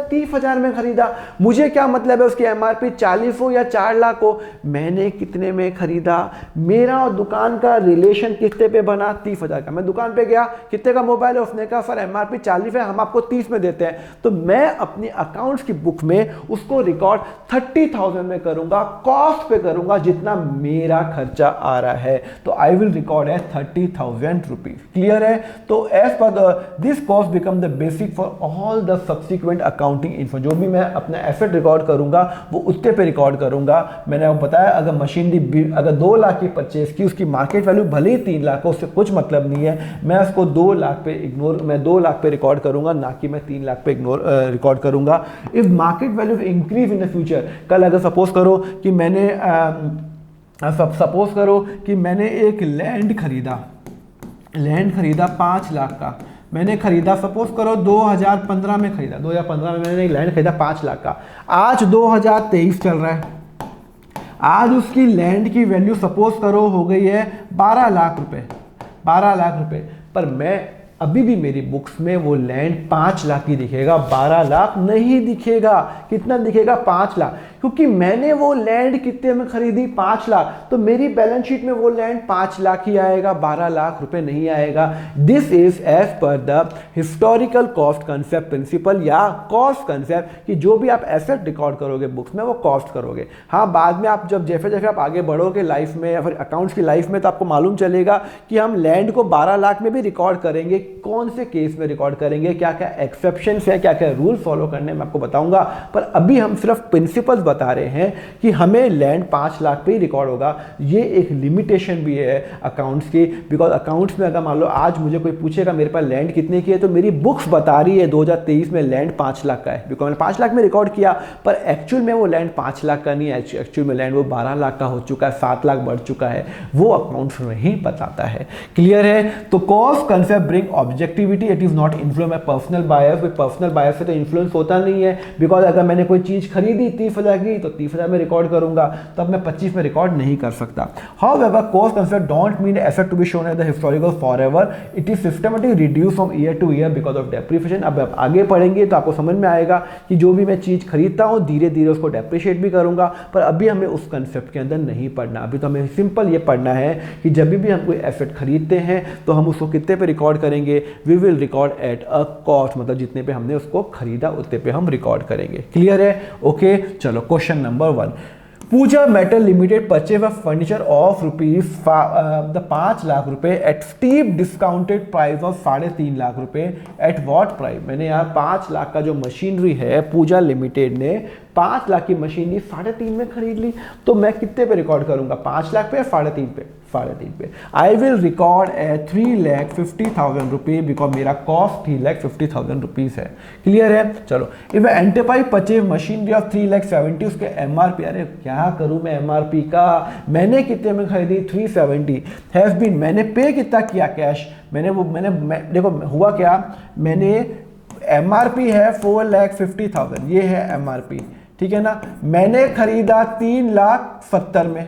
A: 30,000 में खरीदा। मुझे क्या मतलब है उसकी एमआरपी 40 हो या 4 लाख हो, मैंने कितने में खरीदा। मेरा और दुकान का रिलेशन कितने पे बना? 30,000 का। मैं दुकान पे गया, कितने का मोबाइल है, उसने कहा सर एमआरपी 40 है, हम आपको 30 में देते हैं, तो मैं अपनी अकाउंट्स की बुक में उसको रिकॉर्ड 30,000 में करूंगा, कॉस्ट पे करूंगा जितना मेरा खर्चा आ रहा है, तो आई विल रिकॉर्ड है 30,000 रुपीज। क्लियर है? तो as per this cost become the basic for all the subsequent accounting info. जो भी मैं अपना एसेट रिकॉर्ड करूंगा वो उतने पे रिकॉर्ड करूंगा। मैंने आपको बताया, अगर मशीनरी अगर 2 लाख की परचेज की, उसकी मार्केट वैल्यू भले ही 3 लाख हो, उससे कुछ मतलब नहीं है, मैं उसको 2 लाख पे रिकॉर्ड करूंगा, ना कि मैं 3 लाख पे रिकॉर्ड करूंगा। If market value increase in the future, कल अगर सपोज करो कि मैंने एक लैंड खरीदा 5 लाख का, मैंने खरीदा, सपोज करो 2015 में खरीदा, 2015 में मैंने एक लैंड खरीदा 5 लाख का। आज 2023 चल रहा है, आज उसकी लैंड की वैल्यू सपोज करो हो गई है 12 लाख रुपए, 12 लाख रुपए, पर मैं अभी भी मेरी बुक्स में वो लैंड 5 लाख की दिखेगा, 12 लाख नहीं दिखेगा। कितना दिखेगा? 5 लाख, क्योंकि मैंने वो लैंड कितने में खरीदी? 5 लाख, तो मेरी बैलेंस शीट में वो लैंड 5 लाख ही आएगा, 12 लाख रुपए नहीं आएगा। This is as per the historical cost concept principle या कॉस्ट कंसेप्ट, कि जो भी आप एसेट रिकॉर्ड करोगे बुक्स में वो कॉस्ट करोगे। हाँ, बाद में आप जैसे जैसे आप आगे बढ़ोगे लाइफ में या फिर अकाउंट्स की लाइफ में, तो आपको मालूम चलेगा कि हम लैंड को 12 लाख में भी रिकॉर्ड करेंगे, कौन से केस में रिकॉर्ड करेंगे, क्या क्या एक्सेप्शंस है, क्या क्या रूल फॉलो करने में आपको बताऊंगा। पर अभी हम सिर्फ प्रिंसिपल्स बता रहे हैं कि हमें लैंड 5 लाख पे ही रिकॉर्ड होगा। ये एक लिमिटेशन भी है अकाउंट्स की, बिकॉज अकाउंट्स में अगर मान लो आज मुझे कोई पूछेगा मेरे पास लैंड कितने की है, तो मेरी बुक्स बता रही है 2023 में लैंड 5 लाख का है, बिकॉज मैंने 5 लाख में रिकॉर्ड किया, पर एक्चुअल में वो लैंड 5 लाख का नहीं है, एक्चुअल में लैंड वो 12 लाख का हो चुका है, 7 लाख बढ़ चुका है, वो अकाउंट्स में ही बताता है। क्लियर है? तो cost concept bring objectivity, it is not influence by personal bias. Personal bias से तो इन्फ्लुएंस होता नहीं है, बिकॉज अगर मैंने कोई चीज खरीदी 30,000 की, तो 30,000 में रिकॉर्ड करूंगा, तब मैं 25 में रिकॉर्ड नहीं कर सकता। However cost concept don't mean asset to be shown as the historical forever, it is systematically reduce from year to year because of depreciation. अब आप आगे पढ़ेंगे तो आपको समझ में आएगा कि जो भी मैं चीज खरीदता हूं धीरे धीरे उसको डेप्रिशिएट भी करूंगा, पर अभी हमें उस कंसेप्ट के अंदर नहीं पढ़ना। अभी तो हमें सिंपल ये पढ़ना है कि जब भी हम कोई एसेट खरीदते हैं तो हम उसको कितने पे रिकॉर्ड करेंगे, we will record at a cost, मतलब जितने पे हमने उसको खरीदा उतने पे हम रिकॉर्ड करेंगे। क्लियर है? ओके, चलो question number 1, Pooja metal limited purchase of furniture of ₹5 lakh रुपए at steep discounted price of 3.5 lakh रुपए एट व्हाट प्राइस। मैंने यहाँ 5 लाख का जो मशीनरी है पूजा लिमिटेड ने 5 लाख की मशीनरी 3.5 में खरीद ली, तो मैं कितने पे रिकॉर्ड करूंगा, 5 लाख पे या 3.5 पे, 3.5 पे। आई विल रिकॉर्ड एट 3,50,000 रुपये बिकॉज मेरा कॉस्ट 3,50,000 रुपीज़ है। क्लियर है। चलो, if enterprise purchase machinery of 3,70,000, उसके एमआरपी, अरे क्या करूं मैं एमआरपी का, मैंने कितने में खरीदी 370, हैज़ बीन, मैंने पे कितना किया कैश, देखो हुआ क्या, मैंने एमआरपी है 4,50,000, ये है एमआरपी, ठीक है ना, मैंने खरीदा 3,70,000 में,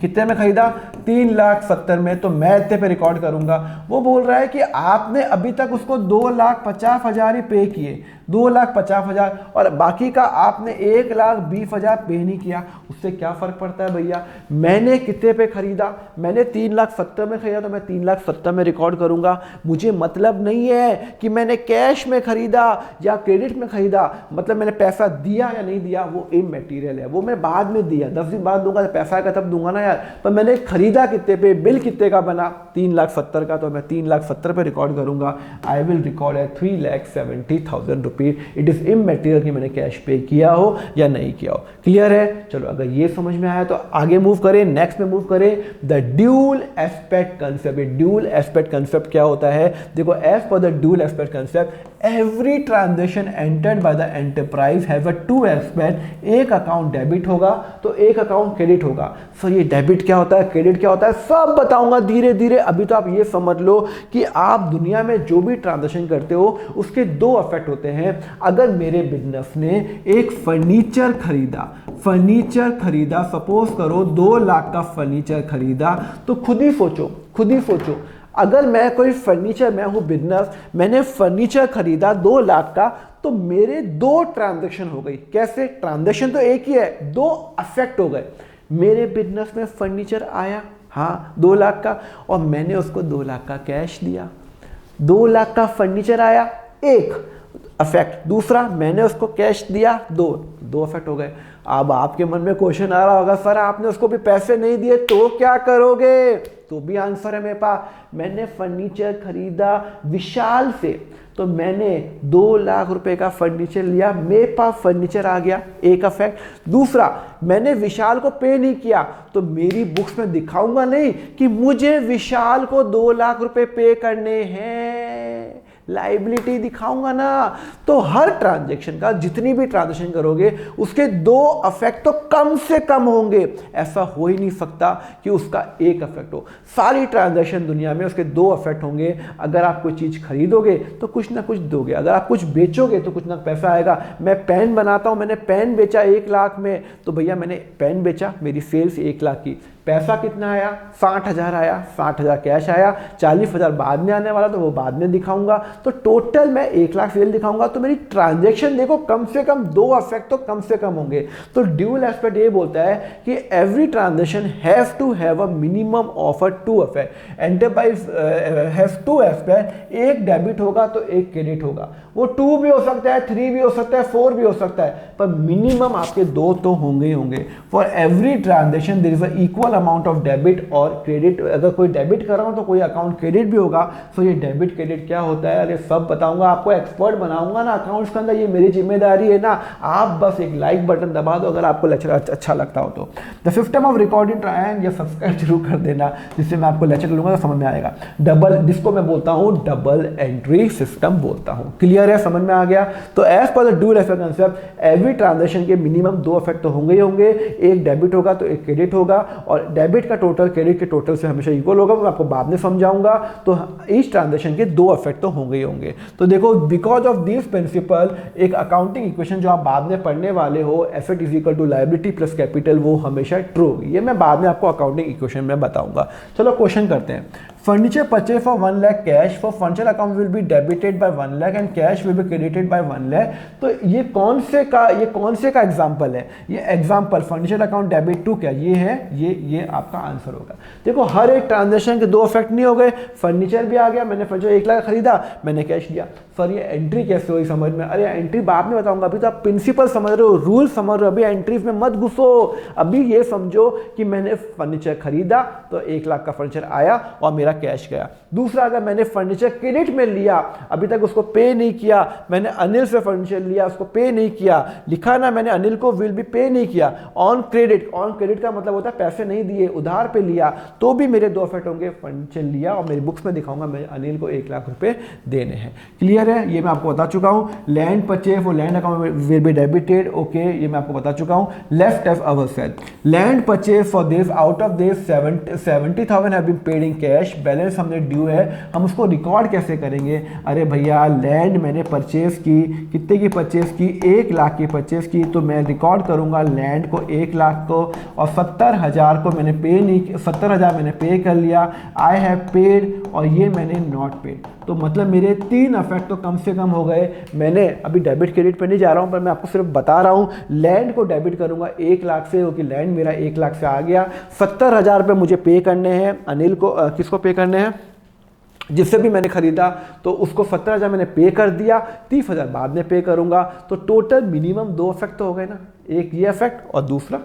A: कितने में खरीदा 3,70,000 में, तो मैं इतने पे रिकॉर्ड करूंगा। वो बोल रहा है कि आपने अभी तक उसको 2,50,000 ही पे किए, 2,50,000, और बाकी का आपने 1,20,000 पे नहीं किया, उससे क्या फर्क पड़ता है भैया, मैंने कितने पे खरीदा, मैंने 3,70,000 में खरीदा, तो मैं 3,70,000 में रिकॉर्ड करूंगा। मुझे मतलब नहीं है कि मैंने कैश में खरीदा या क्रेडिट में खरीदा, मतलब मैंने पैसा दिया या नहीं दिया, वो इमैटीरियल है, वो मैं बाद में दिया, 10 दिन बाद दूंगा, पैसा आएगा तब दूंगा ना यार, पर मैंने खरीदा कितने पे, बिल कितने का बना 3,70,000 का, तो मैं 3,70,000 पे रिकॉर्ड करूंगा। I will record at 3,70,000 rupees, it is immaterial कि मैंने कैश पे किया हो या नहीं किया हो। क्लियर है। चलो, अगर ये समझ में आया तो आगे मूव करें, नेक्स्ट में मूव करें, the dual aspect concept. Dual aspect concept क्या होता है, देखो, as per the dual aspect concept, every transaction entered by the enterprise have a two aspect, एक अकाउंट डेबिट होगा तो एक अकाउंट क्रेडिट होगा। सो ये डेबिट क्या होता है, क्रेडिट क्या होता है, सब बताऊंगा धीरे धीरे। अभी तो आप ये समझ लो कि आप दुनिया में जो भी ट्रांजेक्शन करते हो उसके 2 इफेक्ट होते हैं। अगर मेरे बिजनेस ने एक फर्नीचर खरीदा, सपोज करो 2 लाख का फर्नीचर खरीदा, तो खुद ही सोचो, अगर मैं कोई फर्नीचर, मैं हूं बिजनेस, मैंने फर्नीचर खरीदा 2 लाख का, तो मेरे 2 ट्रांजैक्शन हो गई। कैसे, ट्रांजैक्शन तो एक ही है, 2 अफेक्ट हो गए। मेरे बिजनेस में फर्नीचर आया, हाँ 2 लाख का, और मैंने उसको 2 लाख का कैश दिया। 2 लाख का फर्नीचर आया, एक अफेक्ट, दूसरा मैंने उसको कैश दिया, 2 अफेक्ट हो गए। अब आपके मन में क्वेश्चन आ रहा होगा, सर आपने उसको भी पैसे नहीं दिए तो क्या करोगे, तो भी आंसर है मेरे पास। मैंने फर्नीचर खरीदा विशाल से, तो मैंने 2 लाख रुपए का फर्नीचर लिया, मेरे पास फर्नीचर आ गया, एक अफेक्ट। दूसरा, मैंने विशाल को पे नहीं किया, तो मेरी बुक्स में दिखाऊंगा नहीं कि मुझे विशाल को 2 लाख रुपए पे करने हैं, लाइबिलिटी दिखाऊंगा ना। तो हर ट्रांजैक्शन का, जितनी भी ट्रांजैक्शन करोगे उसके 2 अफेक्ट तो कम से कम होंगे। ऐसा हो ही नहीं सकता कि उसका एक अफेक्ट हो। सारी ट्रांजैक्शन दुनिया में उसके 2 अफेक्ट होंगे। अगर आप कोई चीज खरीदोगे तो कुछ ना कुछ दोगे, अगर आप कुछ बेचोगे तो कुछ ना पैसा आएगा। मैं पेन बनाता हूं, मैंने पेन बेचा 1 लाख में, तो भैया मैंने पेन बेचा, मेरी सेल्स 1 लाख की, पैसा कितना आया, 60,000 आया, 60,000 कैश आया, 40,000 बाद में आने वाला, तो वो बाद में दिखाऊंगा। तो टोटल मैं 1 लाख सेल दिखाऊंगा। तो मेरी ट्रांजैक्शन देखो, कम से कम 2 अफेक्ट तो कम से कम होंगे। तो ड्यूल एस्पेक्ट ये बोलता है कि every transaction have to have a minimum of a 2 affect. Enterprise have 2 aspect, एक डेबिट होगा तो एक क्रेडिट होगा। वो 2 भी हो सकता है, 3 भी हो सकता है, 4 भी हो सकता है, पर मिनिमम आपके 2 तो होंगे ही होंगे। For every transaction there is a equal amount of debit और क्रेडिट। अगर कोई डेबिट कर रहा हूं तो कोई अकाउंट क्रेडिट भी होगा। सो ये डेबिट क्रेडिट क्या होता है, अरे सब बताऊंगा आपको, एक्सपर्ट बनाऊंगा ना अकाउंट्स के अंदर, ये मेरी जिम्मेदारी है ना। आप बस एक लाइक बटन दबा दो अगर आपको लेक्चर अच्छा लगता हो तो। The system of recording trial, ये सब्सक्राइब जरूर कर देना, जिससे मैं आपको लेक्चर लूंगा तो समझ में आएगा। डबल, जिसको मैं बोलता हूं डबल एंट्री सिस्टम बोलता हूं। क्लियर है, समझ में आ गया। तो as per the dual aspect concept, every transaction के मिनिमम 2 अफेक्ट तो होंगे ही होंगे। एक डेबिट होगा तो एक क्रेडिट होगा, और डेबिट का टोटल क्रेडिट के टोटल से हमेशा इक्वल होगा। मैं आपको बाद में समझाऊंगा। तो इस ट्रांजैक्शन के 2 अफेक्ट तो होंगे ही होंगे। तो देखो, बिकॉज ऑफ दिस प्रिंसिपल, एक अकाउंटिंग इक्वेशन जो आप बाद में पढ़ने वाले हो, asset is equal to liability plus capital, वो हमेशा ट्रू होगी। ये मैं बाद में आपको अकाउंटिंग इक्वेशन में बताऊंगा। चलो क्वेश्चन करते हैं। Furniture purchase for 1 lakh cash, for furniture account will be debited by 1 lakh and cash will be credited by 1 lakh. तो ये कौन से का एग्जांपल है, ये example furniture account debit to क्या, ये है, ये आपका आंसर होगा। देखो, हर एक ट्रांजैक्शन के 2 अफेक्ट नहीं हो गए। फर्नीचर भी आ गया, मैंने फर्नीचर 1 लाख खरीदा, मैंने कैश दिया। सर ये एंट्री कैसे हुई समझ में, अरे एंट्री बाद में बताऊंगा, अभी तो आप प्रिंसिपल समझ रहे हो, रूल समझ रहे हो, अभी एंट्री में मत घुसो। अभी ये समझो कि मैंने फर्नीचर खरीदा तो 1 लाख का फर्नीचर आया और मेरा कैश गया। दूसरा, अगर मैंने फर्नीचर क्रेडिट में लिया, अभी तक उसको पे नहीं किया, मैंने अनिल से फर्नीचर लिया, उसको पे नहीं किया, लिखा ना मैंने अनिल को विल बी पे नहीं किया, ऑन क्रेडिट, ऑन क्रेडिट का मतलब होता है पैसे नहीं दिए, उधार पे लिया, तो भी मेरे 2 इफेक्ट होंगे। फर्नीचर लिया और मेरी बुक्स में दिखाऊंगा मैं अनिल को 1 लाख रुपए देने हैं। क्लियर है, ये मैं आपको बता चुका हूँ। लैंड परचेज और land account will be debited, okay, ये मैं आपको बता चुका हूँ। Left F our said land purchase for this, out of this 70,000 have been paid in cash, balance हमने ड्यू है, हम उसको रिकॉर्ड कैसे करेंगे? अरे भैया लैंड मैंने परचेज की, कितने की परचेज की? 1 लाख की परचेज की, तो मैं रिकॉर्ड करूंगा लैंड को 1 लाख को, और 70,000 को मैंने पे नहीं, 70,000 मैंने पे कर लिया, आई हैव पेड, और ये मैंने नॉट पेड। तो मतलब मेरे 3 इफेक्ट तो कम से कम हो गए। मैंने अभी डेबिट क्रेडिट पे नहीं जा रहा हूँ, पर मैं आपको सिर्फ बता रहा हूँ, लैंड को डेबिट करूंगा 1 लाख से, क्योंकि लैंड मेरा 1 लाख से आ गया। 70,000 रुपये मुझे पे करने हैं, अनिल को किसको पे करने हैं? जिससे भी मैंने खरीदा, तो उसको 17,000 मैंने पे कर दिया, 30,000 बाद में पे करूंगा। तो टोटल मिनिमम 2 इफेक्ट तो हो गए ना, एक ये इफेक्ट और दूसरा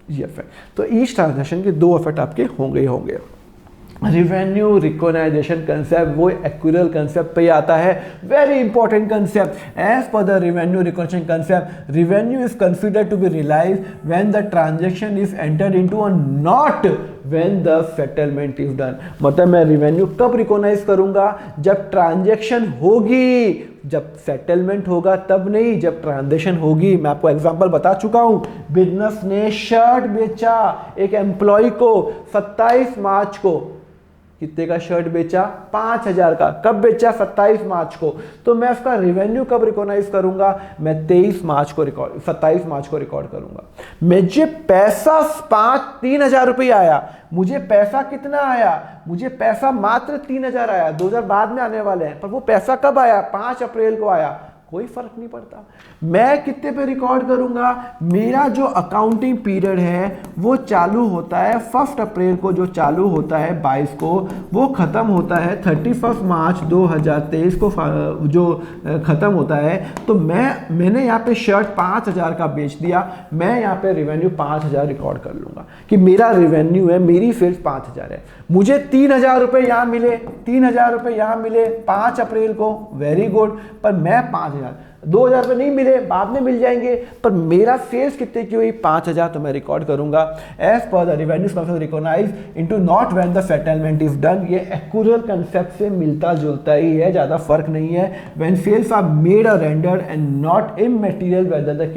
A: ये इफेक्ट। तो ईच ट्रांजैक्शन के 2 इफेक्ट आपके होंगे ही होंगे। रिवेन्यू रिकॉग्नाइजेशन कंसेप्ट वो एक्विरल कंसेप्ट पे आता है, very important concept. As per the revenue recognition concept, revenue is considered to be realised when the transaction is entered into और not when the settlement is done. मतलब मैं revenue कब recognise करूंगा? जब ट्रांजैक्शन होगी, जब सेटलमेंट होगा तब नहीं, जब ट्रांजैक्शन होगी। मैं आपको एग्जांपल बता चुका हूं, बिजनेस ने शर्ट बेचा एक एम्प्लॉय को 27 मार्च को, कितने का शर्ट बेचा? 5,000 का। कब बेचा? 27 मार्च को। तो मैं उसका रिवेन्यू कब रिकॉग्नाइज करूंगा? मैं 27 मार्च को रिकॉर्ड करूंगा। मुझे पैसा 3,000 रुपये आया, मुझे पैसा कितना आया? मुझे पैसा मात्र 3,000 आया, 2,000 बाद में आने वाले हैं, पर वो पैसा कब आया? 5 अप्रैल को आया। कोई फर्क नहीं पड़ता, मैं कितने पे रिकॉर्ड करूंगा? मेरा जो अकाउंटिंग पीरियड है वो चालू होता है 1 अप्रैल को, जो चालू होता है 22 को, वो खत्म होता है 31 मार्च 2023 को, जो खत्म होता है। तो मैंने यहाँ पे शर्ट 5,000 का बेच दिया, मैं यहाँ पे रिवेन्यू 5,000 रिकॉर्ड कर लूंगा कि मेरा रिवेन्यू है, मेरी सेल्स 5,000 है। मुझे 3,000 रुपये यहाँ मिले, 3,000 रुपये यहाँ मिले 5 अप्रैल को, वेरी गुड, पर मैं 5,000, 2,000 रुपये नहीं मिले, बाद में मिल जाएंगे, पर मेरा सेल्स कितने की हुई? 5,000, तो मैं रिकॉर्ड करूंगा as per the revenue concept recognise into not when the settlement is done. ये एक्यूरल कंसेप्ट से मिलता जुलता ही है, ज्यादा फर्क नहीं है। व्हेन सेल्स आर मेड और rendered and not immaterial whether the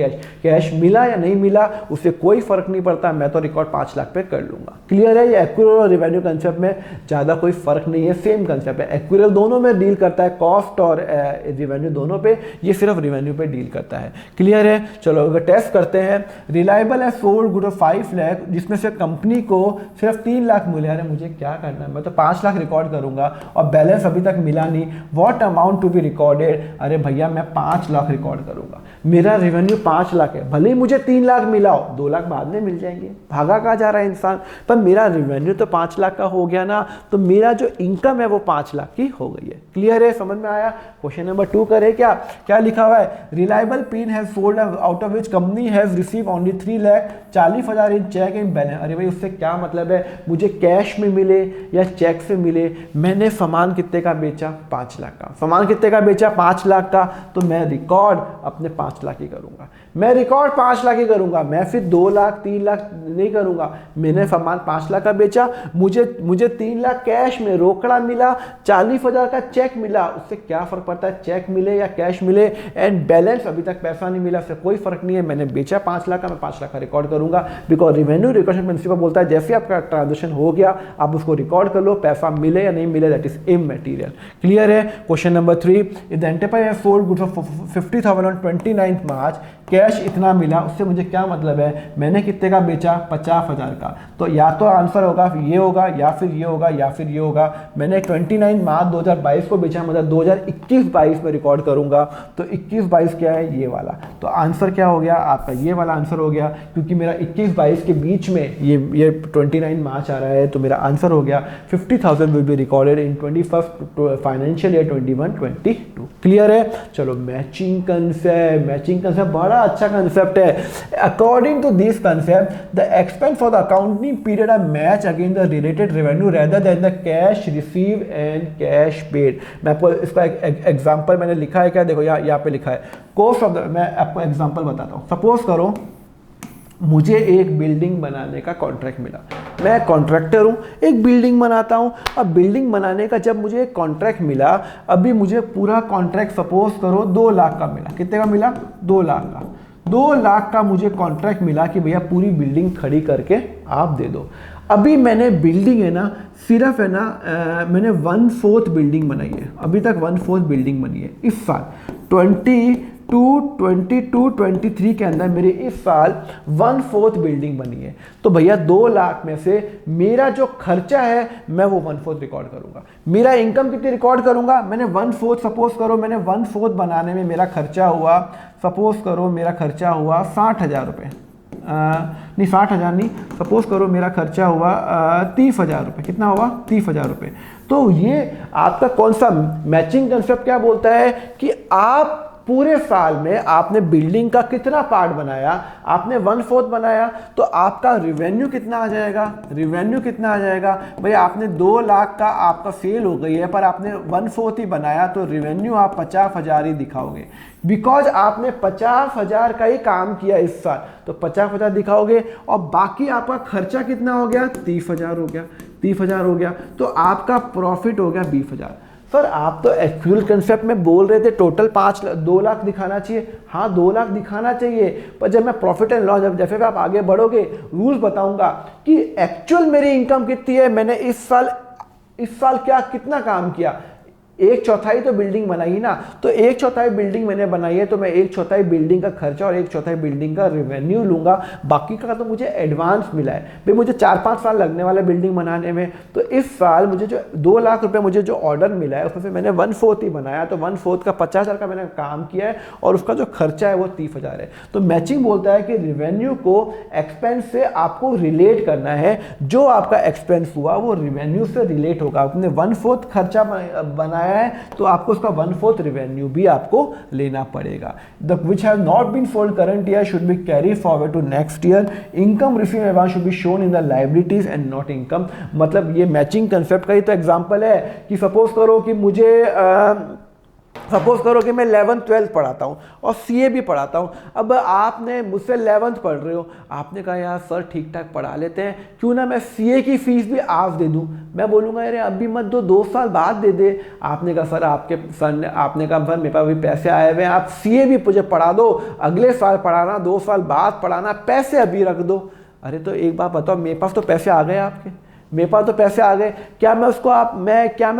A: cash मिला या नहीं मिला, उससे कोई फर्क नहीं पड़ता, मैं तो रिकॉर्ड 5 लाख पे कर लूंगा। क्लियर है? ये एक्यूरल और रेवेन्यू कंसेप्ट में ज्यादा कोई फर्क नहीं है, सेम कंसेप्ट है। एक्यूरल दोनों में डील करता है, कॉस्ट और रेवेन्यू दोनों पे, ये सिर्फ रेवेन्यू पे डील करता है। क्लियर है? चलो अगर टेस्ट करते हैं, रिलायबल है सोल्ड गुड 5 लाख, जिसमें से कंपनी को सिर्फ 3 लाख मिले। अरे मुझे क्या करना है, मैं तो 5 लाख रिकॉर्ड करूंगा और बैलेंस अभी तक मिला नहीं। What amount to be recorded? अरे भैया मैं 5 लाख रिकॉर्ड करूंगा, मेरा रेवेन्यू 5 लाख है, भले ही मुझे 3 लाख मिला हो, 2 लाख बाद में मिल जाएंगे, भागा कहाँ जा रहा है इंसान, पर मेरा रेवेन्यू तो 5 लाख का हो गया ना, तो मेरा जो इनकम है वो 5 लाख की हो गई है। क्लियर है? समझ में आया? क्वेश्चन नंबर 2 करें क्या? क्या लिखा हुआ है? Reliable pin has sold out of which company has receive only 3 lakh 40,000 in cheque in balance. अरे भाई उससे क्या मतलब है, मुझे कैश में मिले या चेक से मिले, मैंने सामान कितने का बेचा? 5 लाख का। सामान कितने का बेचा? 5 लाख का। तो मैं रिकॉर्ड अपने 5 लाख ही करूंगा, मैं रिकॉर्ड 5 लाख ही करूंगा, मैं फिर 2 लाख 3 लाख नहीं करूंगा। मैंने सामान 5 लाख का बेचा, मुझे 3 लाख कैश में रोकड़ा मिला, 40,000 का चेक मिला, उससे क्या फर्क पड़ता है चेक मिले या कैश मिले, एंड बैलेंस अभी तक पैसा नहीं मिला, उससे कोई फर्क नहीं है। मैंने बेचा 5 लाख का, मैं 5 लाख का रिकॉर्ड करूंगा, बिकॉज रेवेन्यू रिकॉर्डिंग प्रिंसिपल बोलता है जैसे आपका ट्रांजेक्शन हो गया आप उसको रिकॉर्ड कर लो, पैसा मिले या नहीं मिले दैट इज इमैटेरियल। क्लियर है? Question number 3, if the enterprise has sold goods of 50,000 on 29th March, cash इतना मिला, उससे मुझे क्या मतलब है, मैंने कितने का बेचा, 50,000 का। तो या तो आंसर होगा ये होगा या फिर ये होगा या फिर ये होगा। मैंने 29 मार्च 2022 को बेचा, मतलब 2021-22 में रिकॉर्ड करूंगा। तो 21-22 क्या है, ये वाला। तो आंसर क्या हो गया आपका, ये वाला आंसर हो गया, क्योंकि मेरा 21-22 के बीच में ये 29 मार्च आ रहा है। तो मेरा आंसर हो गया 50,000 will be recorded in 21st financial year 21-22। Clear है। चलो मैचिंग कंसेप्ट बड़ा अच्छा कंसेप्ट है। According to this concept the expense for the accounting period are match against the related revenue rather than the cash receive and cash paid. मैं आपको इसका example मैंने लिखा है क्या, देखो यहाँ पे लिखा है कॉस्ट ऑफ द, मैं आपको एग्जांपल बताता हूँ। सपोज करो मुझे एक बिल्डिंग बनाने का कॉन्ट्रैक्ट मिला, मैं कॉन्ट्रैक्टर हूँ, एक बिल्डिंग बनाता हूँ। अब बिल्डिंग बनाने का जब मुझे एक कॉन्ट्रैक्ट मिला, अभी मुझे पूरा कॉन्ट्रैक्ट सपोज करो 2 लाख का मिला। कितने का मिला, 2 लाख का। 2 लाख का मुझे कॉन्ट्रैक्ट मिला कि भैया पूरी बिल्डिंग खड़ी करके आप दे दो। अभी मैंने बिल्डिंग है ना, सिर्फ है ना मैंने 1/4 बिल्डिंग बनाई है, अभी तक 1/4 बिल्डिंग बनी है। इस साल 22-23 के अंदर मेरे इस साल 1/4 बिल्डिंग बनी है। तो भैया 2 लाख में से मेरा जो खर्चा है मैं वो 1/4 रिकॉर्ड करूंगा। मेरा इनकम कितनी रिकॉर्ड करूंगा, मैंने 1/4, सपोज करो मैंने 1/4 बनाने में मेरा खर्चा हुआ, सपोज करो मेरा खर्चा हुआ 60,000 रुपये, नहीं 60,000 नहीं, सपोज करो मेरा खर्चा हुआ 30,000 रुपये। कितना हुआ, 30,000 रुपये। तो ये आपका कौन सा मैचिंग कंसेप्ट क्या बोलता है कि आप पूरे साल में आपने बिल्डिंग का कितना पार्ट बनाया, आपने 1/4 बनाया, तो आपका रिवेन्यू कितना आ जाएगा, रिवेन्यू कितना आ जाएगा। भाई आपने 2 लाख का आपका सेल हो गई है, पर आपने 1/4 ही बनाया, तो रिवेन्यू आप 50,000 ही दिखाओगे, बिकॉज आपने 50,000 का ही काम किया इस साल, तो 50,000 दिखाओगे। और बाकी आपका खर्चा कितना हो गया, 30,000 हो गया, 30,000 हो गया, तो आपका प्रॉफिट हो गया 20,000। सर आप तो एक्चुअल कंसेप्ट में बोल रहे थे टोटल 2 लाख दिखाना चाहिए। हाँ 2 लाख दिखाना चाहिए, पर जब मैं प्रॉफिट एंड लॉस, जब जैसे भी आप आगे बढ़ोगे रूल्स बताऊंगा कि एक्चुअल मेरी इनकम कितनी है, मैंने इस साल क्या कितना काम किया। 1/4 तो बिल्डिंग बनाई ना, तो 1/4 बिल्डिंग मैंने बनाई है, तो मैं 1/4 बिल्डिंग का खर्चा और 1/4 बिल्डिंग का रेवेन्यू लूंगा। बाकी का तो मुझे एडवांस मिला है भाई, मुझे 4-5 साल लगने वाला बिल्डिंग बनाने में, तो इस साल मुझे जो 2 लाख रुपए मुझे जो ऑर्डर मिला है उसमें से मैंने 1/4 ही बनाया, तो 1/4 का 50,000 का मैंने काम किया है और उसका जो खर्चा है वो 30,000 है। तो मैचिंग बोलता है कि रिवेन्यू को एक्सपेंस से आपको रिलेट करना है, जो आपका एक्सपेंस हुआ वो रिवेन्यू से रिलेट होगा। आपने 1/4 खर्चा बनाया है, तो आपको उसका 1/4 रेवेन्यू भी आपको लेना पड़ेगा। The which have not been sold current year should be carry forward to next year. Income receive advance should be shown in the liabilities and not income. मतलब ये मैचिंग कंसेप्ट का ही तो एग्जांपल है कि सपोज करो कि suppose करो कि मैं 11th-12th पढ़ाता हूँ और सीए भी पढ़ाता हूँ। अब आपने मुझसे 11th पढ़ रहे हो, आपने कहा यार सर ठीक ठाक पढ़ा लेते हैं, क्यों ना मैं सीए की फीस भी आप दे दूँ। मैं बोलूँगा अरे अभी मत दो, 2 साल बाद दे दे। आपने कहा सर आपने कहा सर मेरे पास अभी पैसे आए हुए हैं, आप सीए भी मुझे पढ़ा दो, अगले साल पढ़ाना, 2 साल बाद पढ़ाना, पैसे अभी रख दो। अरे तो एक बात बताओ, मेरे पास तो पैसे आ गए आपके, मेरे पास तो पैसे आ गए, क्या मैं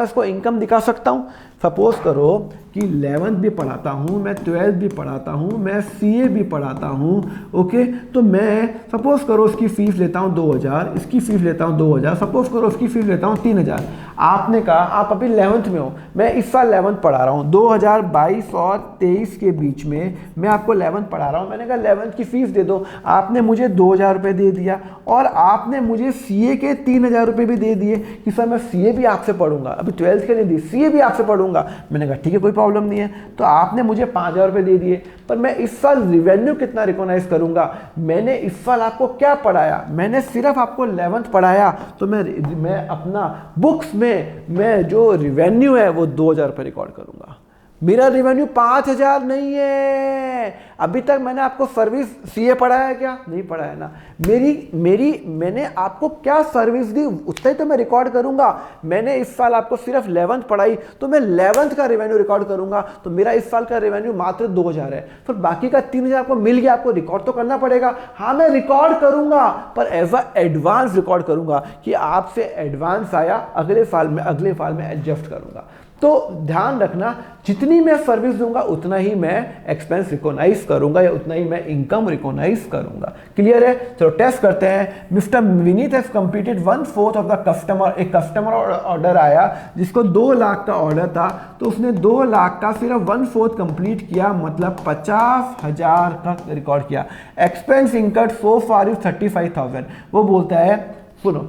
A: उसको इनकम दिखा सकता हूँ। सपोज करो कि 11th भी पढ़ाता हूँ, मैं 12th भी पढ़ाता हूँ, मैं सीए भी पढ़ाता हूँ, ओके। तो मैं सपोज करो उसकी फ़ीस लेता हूँ 2,000, इसकी फ़ीस लेता हूँ 2,000, सपोज करो उसकी फ़ीस लेता हूँ 3,000। आपने कहा आप अभी 11th में हो, मैं इस साल 11th पढ़ा रहा हूँ, 2022 और 23 के बीच में मैं आपको 11th पढ़ा रहा हूँ। मैंने कहा 11th की फ़ीस दे दो, आपने मुझे 2,000 रुपये दे दिया और आपने मुझे सीए के 3,000 रुपये भी दे दिए कि सर मैं सीए भी आपसे पढ़ूंगा, अभी 12th के लिए दी, सीए भी आपसे पढ़ूंगा। मैंने कहा ठीक है कोई प्रॉब्लम नहीं है। तो आपने मुझे 5,000 रुपये दे दिए, पर मैं इस साल रिवेन्यू कितना रिकॉग्नाइज करूंगा। मैंने इस साल आपको क्या पढ़ाया, मैंने सिर्फ आपको 11th पढ़ाया, तो मैं अपना बुक्स में मैं जो रिवेन्यू है वो 2,000 रुपये रिकॉर्ड करूंगा। मेरा रिवेन्यू 5,000 नहीं है। अभी तक मैंने आपको सर्विस सीए पढ़ाया है क्या, नहीं पढ़ाया ना। मैंने आपको क्या सर्विस दी उतना ही तो मैं रिकॉर्ड करूंगा। मैंने इस साल आपको सिर्फ 11th पढ़ाई, तो मैं 11th का रेवेन्यू रिकॉर्ड करूंगा। तो मेरा इस साल का रेवेन्यू मात्र 2,000 है, फिर बाकी का 3,000 आपको मिल गया, आपको रिकॉर्ड तो करना पड़ेगा। हाँ मैं रिकॉर्ड करूंगा, पर एज अ एडवांस रिकॉर्ड करूंगा कि आपसे एडवांस आया, अगले साल में एडजस्ट करूंगा। तो ध्यान रखना, जितनी मैं सर्विस दूंगा उतना ही मैं एक्सपेंस रिकॉग्नाइज करूंगा या उतना ही मैं इनकम रिकॉग्नाइज करूंगा। क्लियर है? चलो टेस्ट करते हैं। Mister Vineet has completed 1/4 of the customer. एक कस्टमर ऑर्डर आया जिसको 2 लाख का ऑर्डर था, तो उसने 2 लाख का सिर्फ 1/4 कंप्लीट किया, मतलब 50,000 का रिकॉर्ड किया। Expense incurred so far is 35,000। वो बोलता है, सुनो,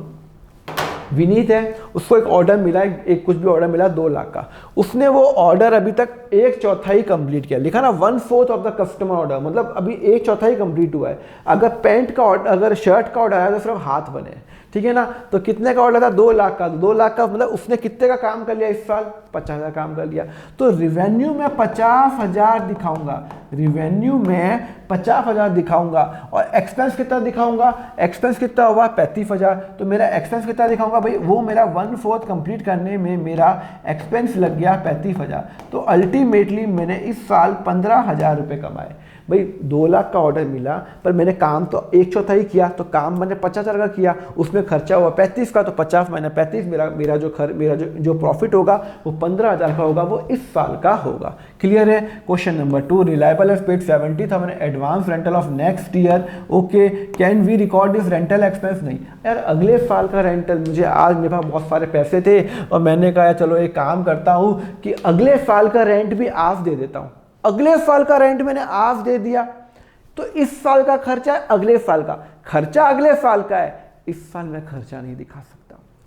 A: विनीत है, उसको एक ऑर्डर मिला, एक कुछ भी ऑर्डर मिला 2 लाख का, उसने वो ऑर्डर अभी तक 1/4 कंप्लीट किया। लिखा ना 1/4 ऑफ द कस्टमर ऑर्डर, मतलब अभी 1/4 कंप्लीट हुआ है। अगर पैंट का ऑर्डर, अगर शर्ट का ऑर्डर आया तो सिर्फ हाथ बने, ठीक है ना। तो कितने का ऑर्डर था? 2 लाख का। 2 लाख का मतलब उसने कितने का काम कर लिया इस साल? 50,000 काम कर लिया। तो रिवेन्यू में 50,000 दिखाऊंगा, रिवेन्यू में 50,000 दिखाऊंगा, और एक्सपेंस कितना दिखाऊंगा? एक्सपेंस कितना हुआ? 35,000। तो मेरा एक्सपेंस कितना दिखाऊंगा भाई? वो मेरा 1/4 कंप्लीट करने में मेरा एक्सपेंस लग गया 35,000। तो अल्टीमेटली मैंने इस साल 15,000 रुपये कमाए। भाई 2 लाख का ऑर्डर मिला, पर मैंने काम तो 1/4 ही किया, तो काम मैंने 50,000 का किया, उसमें खर्चा हुआ 35 का, तो 50 माइनस 35, मेरा जो प्रॉफिट होगा वो 15,000 का होगा, वो इस साल का होगा। क्लियर है? Question number 2, reliable has paid 70,000 advance rental of next year. Okay, can we record this rental expense? नहीं यार, अगले साल का रेंटल, मुझे आज मेरे पास बहुत सारे पैसे थे और मैंने कहा चलो एक काम करता हूँ कि अगले साल का रेंट भी आज दे देता हूँ। अगले साल का रेंट मैंने आज दे दिया, तो इस साल का खर्चा अगले साल का, खर्चा अगले साल का है, इस साल मैं खर्चा नहीं दिखा सकता।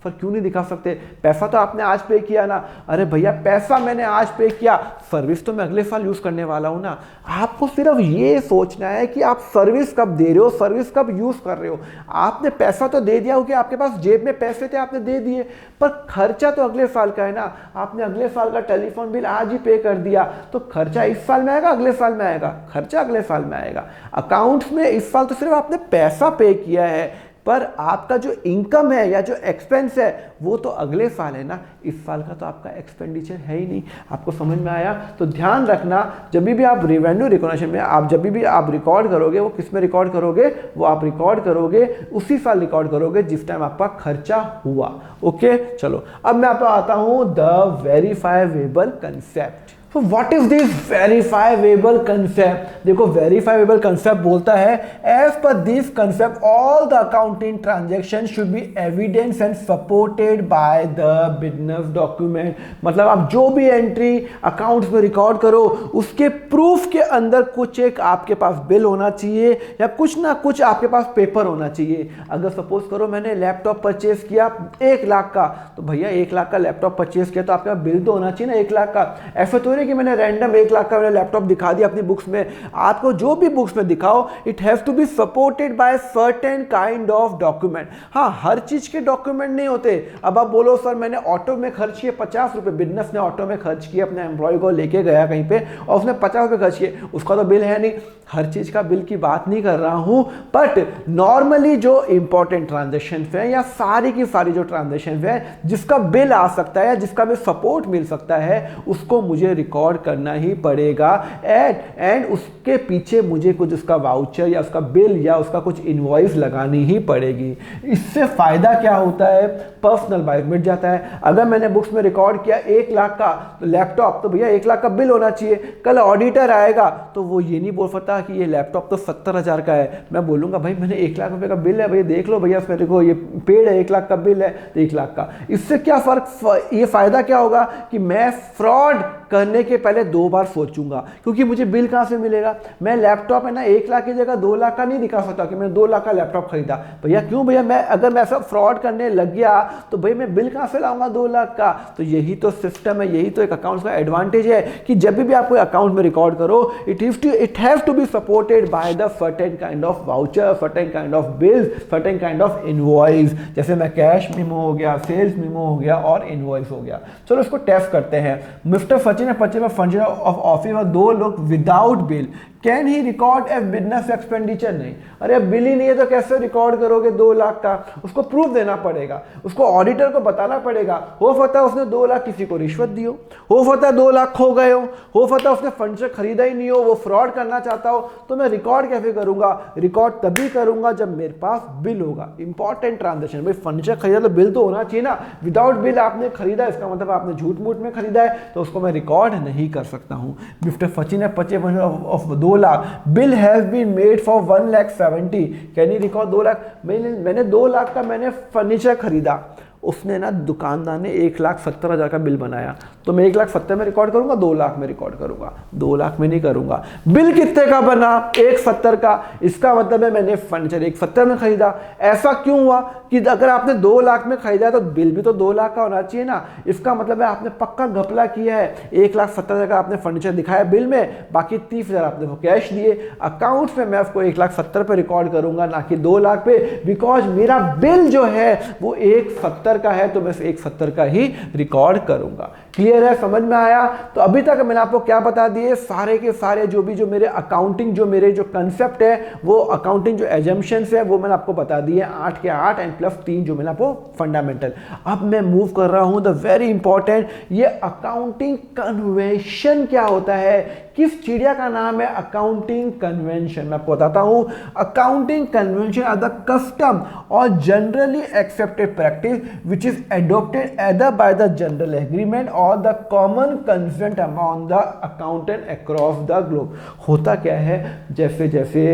A: पर क्यों नहीं दिखा सकते? पैसा तो आपने आज पे किया ना। अरे भैया, पैसा मैंने आज पे किया, सर्विस तो मैं अगले साल यूज करने वाला हूं ना। आपको सिर्फ ये सोचना है कि आप सर्विस कब दे रहे हो, सर्विस कब यूज कर रहे हो। आपने पैसा तो दे दिया हो कि आपके पास जेब में पैसे थे, आपने दे दिए, पर खर्चा तो अगले साल का है ना। आपने अगले साल का टेलीफोन बिल आज ही पे कर दिया, तो खर्चा इस साल में आएगा, अगले साल में आएगा? खर्चा अगले साल में आएगा। अकाउंट्स में इस साल तो सिर्फ आपने पैसा पे किया है, पर आपका जो इनकम है या जो एक्सपेंस है वो तो अगले साल है ना। इस साल का तो आपका एक्सपेंडिचर है ही नहीं। आपको समझ में आया? तो ध्यान रखना, जब भी आप रेवेन्यू रिकॉग्निशन में जब भी आप रिकॉर्ड करोगे, वो किस में रिकॉर्ड करोगे? वो आप रिकॉर्ड करोगे उसी साल रिकॉर्ड करोगे जिस टाइम आपका खर्चा हुआ। ओके, चलो अब मैं आपको आता हूं द वेरीफाइबल कंसेप्ट। तो what is this verifiable concept? देखो, वेरीफाइबल कंसेप्ट बोलता है, as per this concept all the accounting transaction should be evidence and supported by the business document. मतलब आप जो भी एंट्री अकाउंट्स में रिकॉर्ड करो, उसके प्रूफ के अंदर कुछ एक आपके पास बिल होना चाहिए या कुछ ना कुछ आपके पास पेपर होना चाहिए। अगर सपोज करो मैंने लैपटॉप परचेज किया 1 लाख का, तो भैया 1 लाख का लैपटॉप परचेज किया तो आपके पास बिल तो होना चाहिए ना 1 लाख का। ऐसा तो कि मैंने रैंडम 1 लाख का मैंने लैपटॉप दिखा दिया अपनी बुक्स में। आपको जो भी बुक्स में दिखाओ, it have to be supported by certain kind of document. हाँ, हर चीज के डॉक्यूमेंट नहीं होते। अब आप बोलो सर मैंने ऑटो में खर्च किए 50 रुपए, बिजनेस ने ऑटो में खर्च किए, अपने एम्प्लॉय को लेके गया कहीं पे और उसने 50 रुपए खर्च किए, उसका तो बिल है नहीं। हर चीज का बिल की बात नहीं कर रहा हूं, बट नॉर्मली जो इंपॉर्टेंट ट्रांजेक्शन है या सारी की सारी जो ट्रांजेक्शन है जिसका बिल आ सकता है या जिसका भी सपोर्ट मिल सकता है, उसको मुझे रिकॉर्ड करना ही पड़ेगा। एंड उसके पीछे मुझे कुछ उसका वाउचर या उसका बिल या उसका कुछ इनवॉइस लगानी ही पड़ेगी। इससे फायदा क्या होता है? पर्सनल बाइक मिट जाता है। अगर मैंने बुक्स में रिकॉर्ड किया 1 लाख का लैपटॉप, तो भैया 1 लाख का बिल होना चाहिए। कल ऑडिटर आएगा तो वो ये नहीं बोल सकता कि ये लैपटॉप तो 70,000 का है। मैं बोलूंगा भाई मैंने 1 लाख रुपए का बिल है, भैया देख लो भैया मेरे को ये पेड है, 1 लाख का बिल है तो 1 लाख का। इससे क्या फर्क, ये फायदा क्या होगा कि मैं फ्रॉड करने के पहले 2 बार सोचूंगा, क्योंकि मुझे बिल कहां से मिलेगा? मैं लैपटॉप है ना 1 लाख की जगह 2 लाख का नहीं दिखा सकता कि मैंने 2 लाख का लैपटॉप खरीदा। भैया क्यों भैया, मैं अगर मैं सब फ्रॉड करने लग गया तो भाई मैं बिल कहां से लाऊंगा 2 लाख का? तो यही तो सिस्टम है, यही तो एक अकाउंट का एडवांटेज है कि जब भी आप कोई अकाउंट में रिकॉर्ड करो, it have to be supported by the certain kind of voucher, certain kind of bills, certain kind of invoice. जैसे मैं कैश मेमो हो गया, सेल्स मेमो हो गया और इनवॉइस हो गया। चलो इसको टेस्ट करते हैं। मिस्टर 25 में फंक्शन ऑफ ऑफिस और 2 लोग without bill, can he record a business expenditure? नहीं, अरे अब बिल ही नहीं है तो कैसे रिकॉर्ड करोगे 2 लाख का? उसको प्रूफ देना पड़ेगा, उसको ऑडिटर को बताना पड़ेगा। हो सकता है उसने 2 लाख किसी को रिश्वत दी हो सकता है 2 लाख खो गए हो सकता है उसने फर्नीचर खरीदा ही नहीं हो, वो फ्रॉड करना चाहता हो, तो मैं रिकॉर्ड कैसे करूंगा? रिकॉर्ड तभी करूंगा जब मेरे पास बिल होगा। इंपॉर्टेंट ट्रांजेक्शन, भाई फर्नीचर खरीदा तो बिल तो होना चाहिए ना। विदाउट बिल आपने खरीदा, इसका मतलब आपने झूठ मूठ में खरीदा है, तो उसको मैं रिकॉर्ड नहीं कर सकता हूँ। मिस्टर फची ने 25 of 2 lakh, bill has been made for 1,70,000, can you record 2 lakh? मैंने 2 लाख का मैंने फर्नीचर खरीदा, उसने ना दुकानदार ने 1,70,000 का बिल बनाया, तो मैं 1,70,000 में रिकॉर्ड करूंगा, 2 लाख में रिकॉर्ड करूंगा? 2 लाख में नहीं करूंगा। बिल कितने का बना? 1,70,000 का, इसका मतलब है मैंने फर्नीचर 1,70,000 में खरीदा। ऐसा क्यों हुआ कि अगर आपने 2 लाख में खरीदा तो बिल भी तो 2 लाख का होना चाहिए ना? इसका मतलब है आपने पक्का घपला किया है। 1,70,000 का आपने फर्नीचर दिखाया बिल में, बाकी 30,000 आपने वो कैश दिए। अकाउंट्स में मैं उसको 1,70,000 पे रिकॉर्ड करूंगा, ना कि 2 लाख पे, बिकॉज मेरा बिल जो है वो 1,70,000 का है, तो मैं 1,70,000 का ही रिकॉर्ड करूंगा। क्लियर है? समझ में आया? तो अभी तक मैंने आपको क्या बता दिए, सारे के सारे जो मेरे अकाउंटिंग जो मेरे जो कंसेप्ट है, वो अकाउंटिंग जो एजम्पशंस है वो मैंने आपको बता दिए, 8 के 8 एंड प्लस 3 जो मैंने आपको फंडामेंटल। अब मैं मूव कर रहा हूं द वेरी इंपॉर्टेंट, ये अकाउंटिंग कन्वेंशन क्या होता है? किस चिड़िया का नाम है अकाउंटिंग कन्वेंशन? मैं आपको बताता हूं। Accounting convention are the custom और generally accepted practice which is adopted either by the general agreement और the common consent among the accountant across the globe. होता क्या है, जैसे जैसे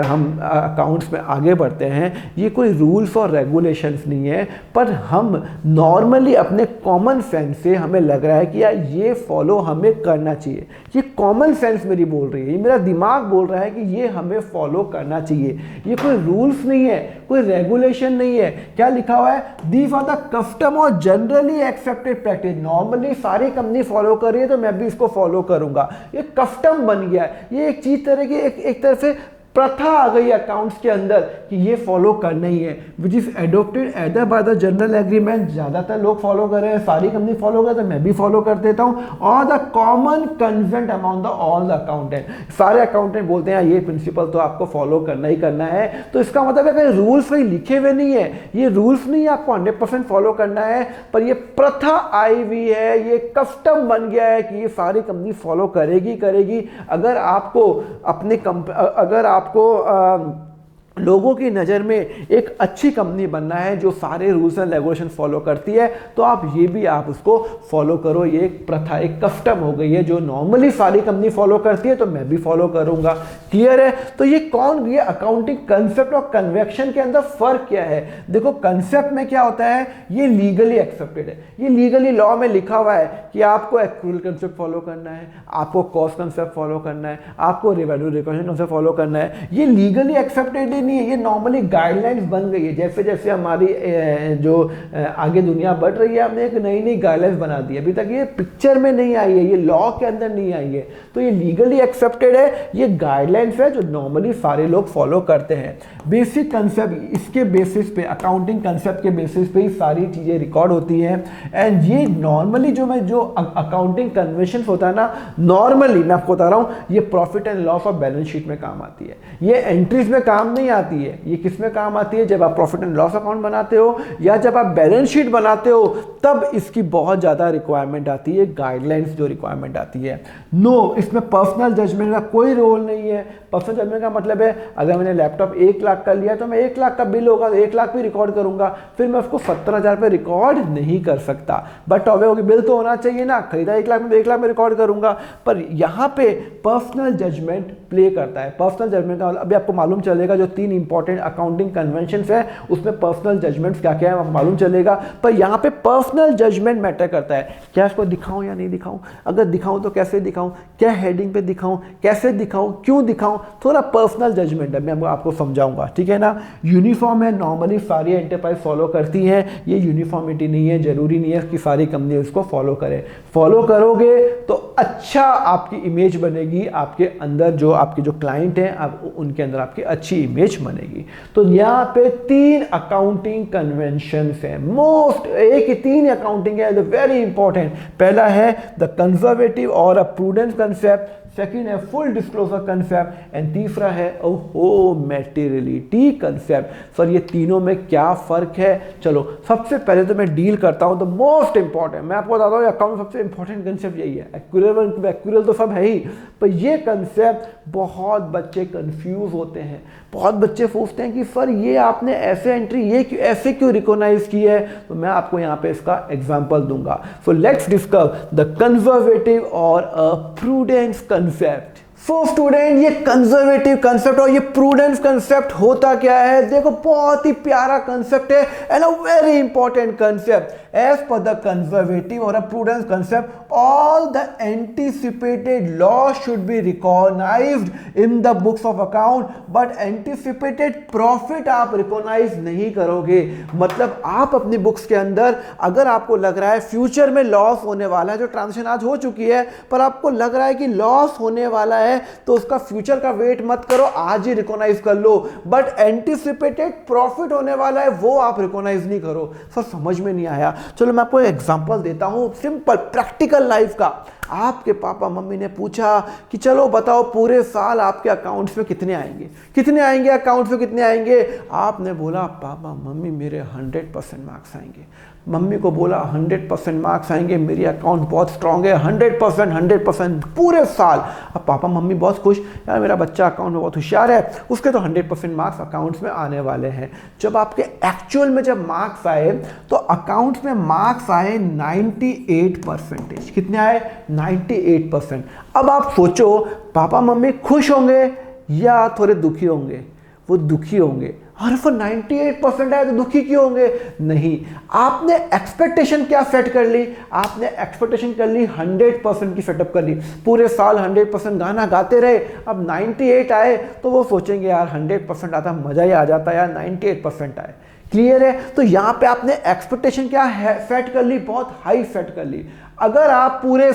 A: हम अकाउंट्स में आगे बढ़ते हैं, ये कोई रूल्स और रेगुलेशंस नहीं है, पर हम नॉर्मली अपने कॉमन सेंस से हमें लग रहा है कि यार ये फॉलो हमें करना चाहिए। ये कॉमन सेंस मेरी बोल रही है, ये मेरा दिमाग बोल रहा है कि ये हमें फॉलो करना चाहिए। ये कोई रूल्स नहीं है, कोई रेगुलेशन नहीं है। क्या लिखा हुआ है? दीज आर द कस्टम और जनरली एक्सेप्टेड प्रैक्टिस। नॉर्मली सारी कंपनी फॉलो कर रही है तो मैं भी इसको फॉलो करूंगा। ये कस्टम बन गया है, ये एक चीज तरह की एक तरह से प्रथा आ गई अकाउंट्स के अंदर कि ये फॉलो करना ही है, which is adopted either by the general agreement. ज्यादातर लोग फॉलो कर रहे हैं, सारी कंपनी फॉलो कर, तो मैं भी फॉलो कर देता हूँ। और the common consent among the all the accountant, सारे अकाउंटेंट बोलते हैं ये प्रिंसिपल तो आपको फॉलो करना ही करना है। तो इसका मतलब है कि रूल्स कहीं लिखे हुए नहीं है, ये रूल्स नहीं है आपको 100% फॉलो करना है, पर ये प्रथा आई हुई है, ये कस्टम बन गया है कि ये सारी कंपनी फॉलो करेगी। अगर आपको अपने अगर आपको लोगों की नज़र में एक अच्छी कंपनी बनना है जो सारे रूल्स एंड रेगुलेशन फॉलो करती है, तो आप उसको फॉलो करो। ये एक प्रथा, एक कस्टम हो गई है जो नॉर्मली सारी कंपनी फॉलो करती है, तो मैं भी फॉलो करूंगा। क्लियर है? तो ये अकाउंटिंग कंसेप्ट और कन्वेक्शन के अंदर फर्क क्या है? देखो, कंसेप्ट में क्या होता है, ये लीगली एक्सेप्टेड है, ये लीगली लॉ में लिखा हुआ है कि आपको एक्रूअल कंसेप्ट फॉलो करना है, आपको कॉस्ट कंसेप्ट फॉलो करना है, आपको रेवेन्यू रिकॉग्निशन कंसेप्ट फॉलो करना है। ये लीगली एक्सेप्टेड नहीं है, ये नॉर्मली गाइडलाइंस बन गई है। जैसे जैसे हमारी जो आगे दुनिया बढ़ रही है, हमने एक नई गाइडलाइंस बना दी है, अभी तक ये पिक्चर में नहीं आई है, ये लॉ के अंदर नहीं आई है, तो ये लीगली एक्सेप्टेड है, ये गाइडलाइंस है जो नॉर्मली सारे लोग फॉलो करते हैं। बेसिक कंसेप्ट, इसके बेसिस पे, अकाउंटिंग कंसेप्ट के बेसिस पे ही सारी चीज़ें रिकॉर्ड होती हैं। एंड ये नॉर्मली जो अकाउंटिंग कन्वेंशन होता है ना, नॉर्मली मैं आपको बता रहा हूँ, ये प्रॉफिट एंड लॉस और बैलेंस शीट में काम आती है, ये एंट्रीज में काम नहीं आती है। ये किस में काम आती है? जब आप प्रॉफिट एंड लॉस अकाउंट बनाते हो या जब आप बैलेंस शीट बनाते हो, तब इसकी बहुत ज्यादा रिक्वायरमेंट आती है, गाइडलाइंस जो रिक्वायरमेंट आती है। नो, इसमें पर्सनल जजमेंट का कोई रोल नहीं है। पर्सनल जजमेंट का मतलब है, अगर मैंने लैपटॉप 1 लाख का लिया तो मैं 1 लाख का बिल होगा तो 1 लाख भी रिकॉर्ड करूंगा, फिर मैं उसको 17,000 पे रिकॉर्ड नहीं कर सकता। बट ऑब्वियसली बिल तो होना चाहिए ना, खरीदा 1 लाख में तो 1 लाख में रिकॉर्ड करूंगा। पर यहाँ पे पर्सनल जजमेंट प्ले करता है। पर्सनल जजमेंट का अभी आपको मालूम चलेगा, जो 3 इंपॉर्टेंट अकाउंटिंग कन्वेंशंस है उसमें पर्सनल जजमेंट्स क्या क्या है मालूम चलेगा। पर यहाँ पे पर्सनल जजमेंट मैटर करता है, क्या इसको दिखाऊं या नहीं दिखाऊं, अगर दिखाऊं तो कैसे दिखाऊं, क्या हेडिंग पे दिखाऊं, कैसे दिखाऊं, क्यों दिखाऊं, थोड़ा पर्सनल पर्सनल जजमेंट है, मैं आपको समझाऊंगा, ठीक है ना। यूनिफॉर्म है, नॉर्मली सारी एंटरप्राइज फॉलो करती हैं, ये यूनिफॉर्मिटी नहीं है, जरूरी नहीं है कि सारी कंपनी उसको फॉलो करें। फॉलो करोगे तो अच्छा आपकी इमेज बनेगी, आपके अंदर जो आपके जो क्लाइंट हैं आप उनके अंदर आपकी अच्छी इमेज बनेगी। तो यहाँ पे 3 अकाउंटिंग कन्वेंशंस हैं, मोस्ट एक ही 3 अकाउंटिंग है, वेरी इंपॉर्टेंट। पहला है द कंजर्वेटिव और अ प्रूडेंस कंसेप्ट, सेकेंड है फुल डिस्क्लोजर कंसेप्ट एंड तीसरा है ओहो मैटेरियलिटी कंसेप्ट। सर ये तीनों में क्या फर्क है? चलो सबसे पहले तो मैं डील करता हूं द मोस्ट इंपॉर्टेंट, मैं आपको बताता हूं अकाउंट सबसे इंपॉर्टेंट कंसेप्ट यही है। एक्यूरल तो सब है ही, पर ये कंसेप्ट बहुत बच्चे कंफ्यूज होते हैं, बहुत बच्चे पूछते हैं कि सर ये आपने ऐसे एंट्री ये ऐसे क्यों रिकॉग्नाइज की है? तो मैं आपको यहाँ पे इसका एग्जांपल दूंगा। So let's discuss the conservative और a prudence concept. So student ये कंजर्वेटिव कंसेप्ट और ये प्रूडेंस कंसेप्ट होता क्या है? देखो बहुत ही प्यारा कंसेप्ट है and a very important concept. As per the conservative और a prudence concept all the anticipated loss should be recognised in the books of account, but anticipated profit आप रिकॉग्नाइज नहीं करोगे। मतलब आप अपनी बुक्स के अंदर अगर आपको लग रहा है फ्यूचर में लॉस होने वाला है, जो ट्रांजेक्शन आज हो चुकी है पर आपको लग रहा है कि लॉस होने वाला है, तो उसका फ्यूचर का वेट मत करो, आज ही रिकॉग्नाइज कर लो। बट एंटीसिपेटेड प्रॉफिट होने वाला है वो आप रिकॉग्नाइज नहीं करो। सर समझ में नहीं आया? चलो मैं आपको एग्जांपल देता हूं सिंपल प्रैक्टिकल लाइफ का। आपके पापा मम्मी ने पूछा कि चलो बताओ पूरे साल आपके अकाउंट्स में कितने आएंगे, कितने आएंगे अकाउंट्स में कितने आएंगे? आपने बोला पापा मम्मी मेरे 100% मार्क्स आएंगे। मम्मी को बोला 100% मार्क्स आएंगे, मेरी अकाउंट बहुत स्ट्रांग है, 100% पूरे साल। अब पापा मम्मी बहुत खुश, यार मेरा बच्चा अकाउंट में बहुत होशियार है, उसके तो 100% मार्क्स अकाउंट्स में आने वाले हैं। जब आपके एक्चुअल में जब मार्क्स आए तो अकाउंट्स में मार्क्स आए 98%। कितने आए? 98%। अब आप सोचो पापा मम्मी खुश होंगे या थोड़े दुखी होंगे? वो दुखी होंगे। और फिर 98% आए तो दुखी क्यों होंगे? नहीं, आपने एक्सपेक्टेशन क्या सेट कर ली? आपने एक्सपेक्टेशन कर ली 100% की सेटअप कर ली, पूरे साल 100% गाना गाते रहे। अब 98 आए तो वो सोचेंगे यार 100% आता मजा ही आ जाता यार 98% आए। क्लियर है? तो यहाँ पे आपने एक्सपेक्टेशन क्या है सेट कर ली, बहुत हाई सेट कर ली। अगर आप पूरे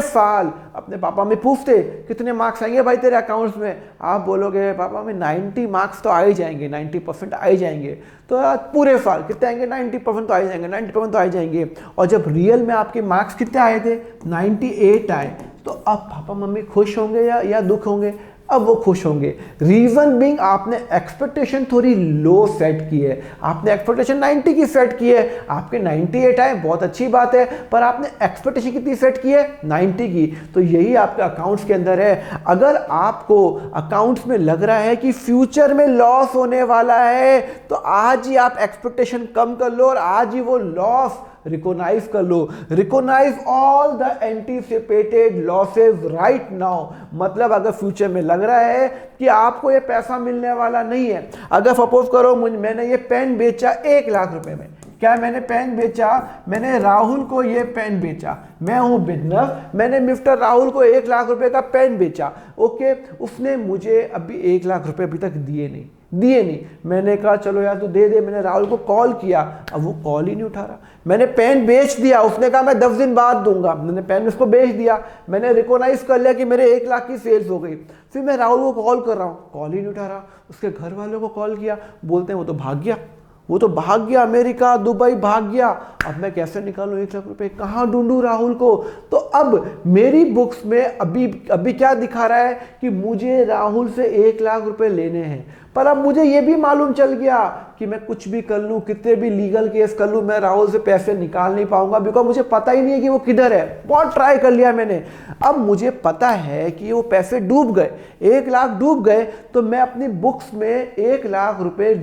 A: साल अपने पापा में पूछते कितने मार्क्स आएंगे भाई तेरे अकाउंट्स में, आप बोलोगे पापा में 90 मार्क्स तो आ ही जाएंगे, 90% आ ही जाएंगे। तो पूरे साल कितने आएंगे? 90% तो आ ही जाएंगे, 90% तो आ ही जाएंगे। और जब रियल में आपके मार्क्स कितने आए थे? 98 आए। तो अब पापा मम्मी खुश होंगे या दुख होंगे? अब वो खुश होंगे। रीजन बीइंग आपने एक्सपेक्टेशन थोड़ी लो सेट की है, आपने एक्सपेक्टेशन 90 की सेट की है, आपके 98 आए बहुत अच्छी बात है, पर आपने एक्सपेक्टेशन कितनी सेट की है? 90 की। तो यही आपके अकाउंट्स के अंदर है। अगर आपको अकाउंट्स में लग रहा है कि फ्यूचर में लॉस होने वाला है तो आज ही आप एक्सपेक्टेशन कम कर लो और आज ही वो लॉस रिकॉग्नाइज कर लो। Recognise all the anticipated losses right now. मतलब अगर फ्यूचर में लग रहा है कि आपको ये पैसा मिलने वाला नहीं है, अगर सपोज करो मैंने ये पेन बेचा 1 लाख रुपए में, क्या मैंने पेन बेचा? मैंने राहुल को ये पेन बेचा, मैं हूं बिजनेस, मैंने मिस्टर राहुल को 1 लाख रुपए का पेन बेचा। ओके, उसने मुझे अभी 1 लाख रुपए अभी तक दिए नहीं। मैंने कहा चलो यार तू दे दे। मैंने राहुल को कॉल किया, अब वो कॉल ही नहीं उठा रहा। मैंने पेन बेच दिया, उसने कहा मैं 10 दिन बाद दूंगा। मैंने पेन उसको बेच दिया, मैंने रिकॉग्नाइज कर लिया कि मेरे 1 लाख की सेल्स हो गई। फिर मैं राहुल को कॉल कर रहा हूँ, कॉल ही नहीं उठा रहा। उसके घर वालों को कॉल किया, बोलते हैं वो तो भाग गया अमेरिका, दुबई भाग गया। अब मैं कैसे निकालूं 1 लाख रुपए, कहाँ ढूंढूं राहुल को? तो अब मेरी बुक्स में अभी क्या दिखा रहा है कि मुझे राहुल से 1 लाख रुपए लेने हैं, पर अब मुझे ये भी मालूम चल गया कि मैं कुछ भी कर लूं, कितने भी लीगल केस कर लूं, मैं राहुल से पैसे निकाल नहीं पाऊंगा, बिकॉज मुझे पता ही नहीं है कि वो किधर है। बहुत ट्राई कर लिया मैंने, अब मुझे पता है कि वो पैसे डूब गए, 1 लाख डूब गए, तो मैं अपनी बुक्स में 1 लाख रुपए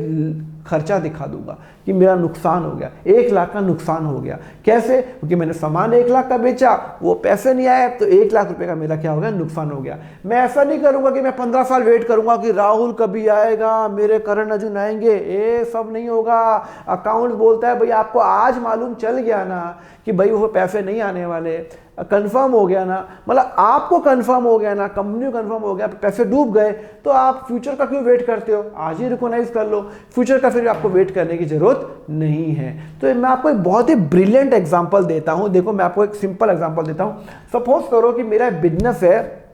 A: खर्चा दिखा दूंगा। कि मेरा नुकसान हो गया, 1 लाख का नुकसान हो गया। कैसे? क्योंकि मैंने सामान 1 लाख का बेचा, वो पैसे नहीं आए, तो 1 लाख रुपए का मेरा क्या हो गया? नुकसान हो गया। मैं ऐसा नहीं करूंगा कि मैं 15 साल वेट करूंगा कि राहुल कभी आएगा, मेरे करण अर्जुन आएंगे, ये सब नहीं होगा। अकाउंट बोलता है भाई आपको आज मालूम चल गया ना कि भाई वो पैसे नहीं आने वाले, कंफर्म हो गया ना, मतलब आपको कंफर्म हो गया ना, कंपनी को कंफर्म हो गया, पैसे डूब गए, तो आप फ्यूचर का क्यों वेट करते हो? आज ही रिकॉग्नाइज कर लो, फ्यूचर का फिर आपको वेट करने की जरूरत नहीं है। तो मैं आपको एक बहुत ही ब्रिलियंट एग्जांपल देता हूं। देखो मैं आपको एक सिंपल एग्जांपल देता हूं। सपोज करो कि मेरा बिजनेस है,